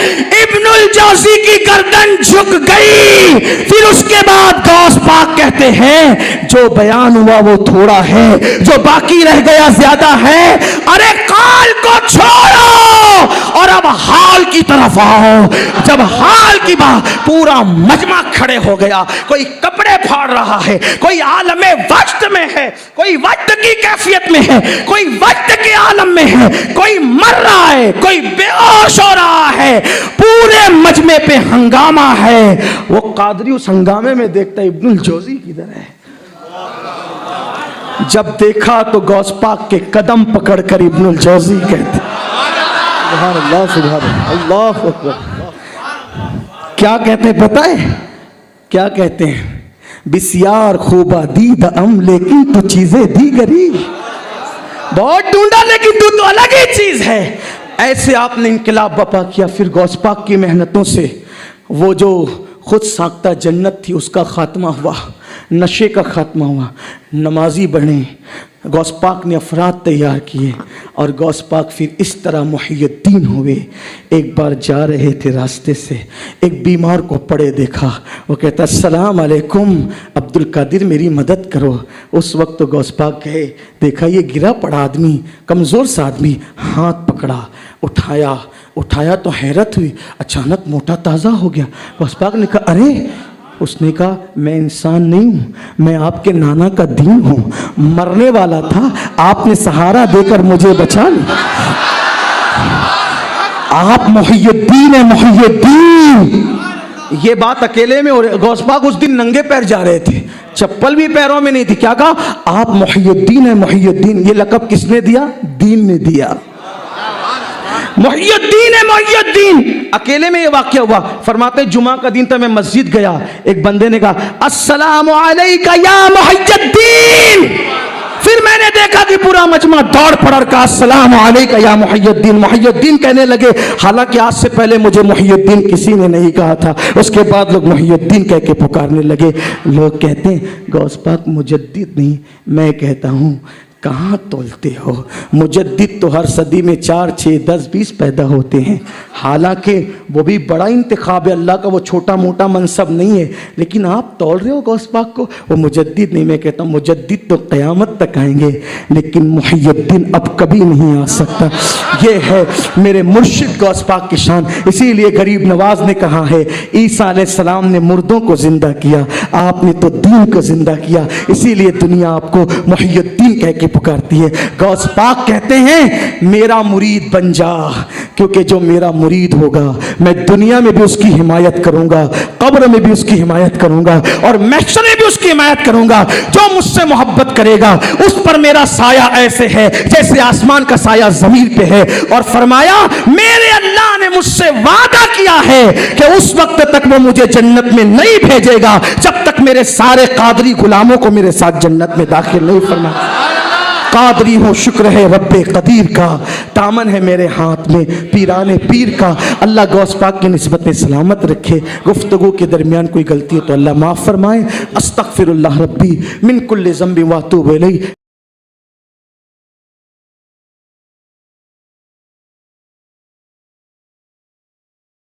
इब्नुल जौजी की गर्दन झुक गई। फिर उसके बाद गौस पाक कहते हैं जो बयान हुआ वो थोड़ा है, जो बाकी रह गया ज्यादा है। अरे काल को छोड़ो और अब हाल की तरफ आओ। जब हाल की बात, पूरा मजमा खड़े हो गया। कोई कपड़े फाड़ रहा है, कोई आलमे वक्त में है, कोई वक्त की कैफियत में है, कोई वक्त के आलम में है, कोई मर रहा है, कोई बेहोश हो रहा है। पूरे मजमे पे हंगामा है। वो कादरी उस हंगामे में देखता है इब्नुल जौजी किधर है। जब देखा तो गौस पाक के कदम पकड़कर इब्नुल जौजी कहते सुभान अल्लाह, सुभान अल्लाह अकबर। क्या कहते हैं पता है? क्या कहते हैं? बिस्यार खूबा दीद अम लेकिन तू चीजें दी गरी। बहुत ढूंढा लेकिन तू तो अलग ही चीज है। ऐसे आपने इनकलाब बपा किया। फिर गौस पाक की मेहनतों से वो जो खुद साख्ता जन्नत थी उसका खात्मा हुआ, नशे का खात्मा हुआ, नमाजी बने, गौस पाक ने अफराद तैयार किए और गौस पाक फिर इस तरह मुहियुद्दीन हुए। एक बार जा रहे थे रास्ते से, एक बीमार को पड़े देखा, वो कहता अस्सलाम अलैकुम अब्दुल कादिर मेरी मदद करो। उस वक्त तो गौस पाक गए, देखा ये गिरा पड़ा आदमी, कमज़ोर सा आदमी, हाथ पकड़ा, उठाया तो हैरत हुई, अचानक मोटा ताज़ा हो गया। गौस पाक ने कहा अरे, उसने कहा मैं इंसान नहीं हूँ, मैं आपके नाना का दीन हूँ, मरने वाला था, आपने सहारा देकर मुझे बचा लिया। आप मुहियुद्दीन है, मुहियुद्दीन। ये बात अकेले में हो रही। गौस पाक उस दिन नंगे पैर जा रहे थे, चप्पल भी पैरों में नहीं थी। क्या कहा? आप मुहियुद्दीन है, मुहियुद्दीन। ये लक़ब किसने दिया? दीन ने दिया। मुहियुद्दीन है, मुहियुद्दीन। अकेले में ये वाक़या हुआ। फरमाते जुमा का दिन था, मैं मस्जिद गया, एक बंदे ने कहा अस्सलामु अलैका या मुहियुद्दीन। फिर मैंने देखा कि पूरा मजमा दौड़ पड़ और कहा अस्सलामु अलैका या मुहियुद्दीन। मुहियुद्दीन कहने लगे, हालांकि आज से पहले मुझे मुहियुद्दीन किसी ने नहीं कहा था। उसके बाद लोग मुहियुद्दीन कह के पुकारने लगे। लोग कहते हैं गौस पाक मुजद्दिद नहीं, मैं कहता हूँ कहाँ तोलते हो? मुजद्दिद तो हर सदी में 4, 6, 10, 20 पैदा होते हैं। हालांकि वो भी बड़ा इंतखाब है अल्लाह का, वो छोटा मोटा मनसब नहीं है, लेकिन आप तोल रहे हो गौस पाक को। वो मुजद्दिद नहीं, मैं कहता हूँ मुजद्दिद तो क़यामत तक आएंगे, लेकिन मुहियुद्दीन अब कभी नहीं आ सकता। ये है मेरे मुर्शिद गौस पाक की शान। इसीलिए गरीब नवाज ने कहा है ईसा अलैहिस्सलाम ने मुर्दों को जिंदा किया, आपने तो दीन को जिंदा किया। इसीलिए दुनिया आपको मुहियुद्दीन कह के पुकारती है। गौस पाक कहते हैं मेरा मुरीद बन जा, क्योंकि जो मेरा मुरीद होगा मैं दुनिया में भी उसकी हिमायत करूंगा, कब्र में भी उसकी हिमायत करूंगा और महशर में भी उसकी हिमायत करूंगा। जो मुझसे मोहब्बत करेगा उस पर मेरा साया ऐसे है जैसे आसमान का साया जमीन पे है। और फरमाया मेरे अल्लाह ने मुझसे वादा किया है कि उस वक्त तक वो मुझे जन्नत में नहीं भेजेगा जब तक मेरे सारे कादरी गुलामों को मेरे साथ जन्नत में दाखिल नहीं फरमाएगा। कादरी हूँ, शुक्र है रब्बे कदीर का, दामन है मेरे हाथ में पीराने पीर का। अल्लाह गौस पाक की निस्बत में सलामत रखे। गुफ्तगू के दरमियान कोई गलती हो तो अल्लाह माफ़ फरमाए। अस्तगफिरुल्लाह रब्बी मिन कुल्लि ज़ंबि व अतूबु इलैह।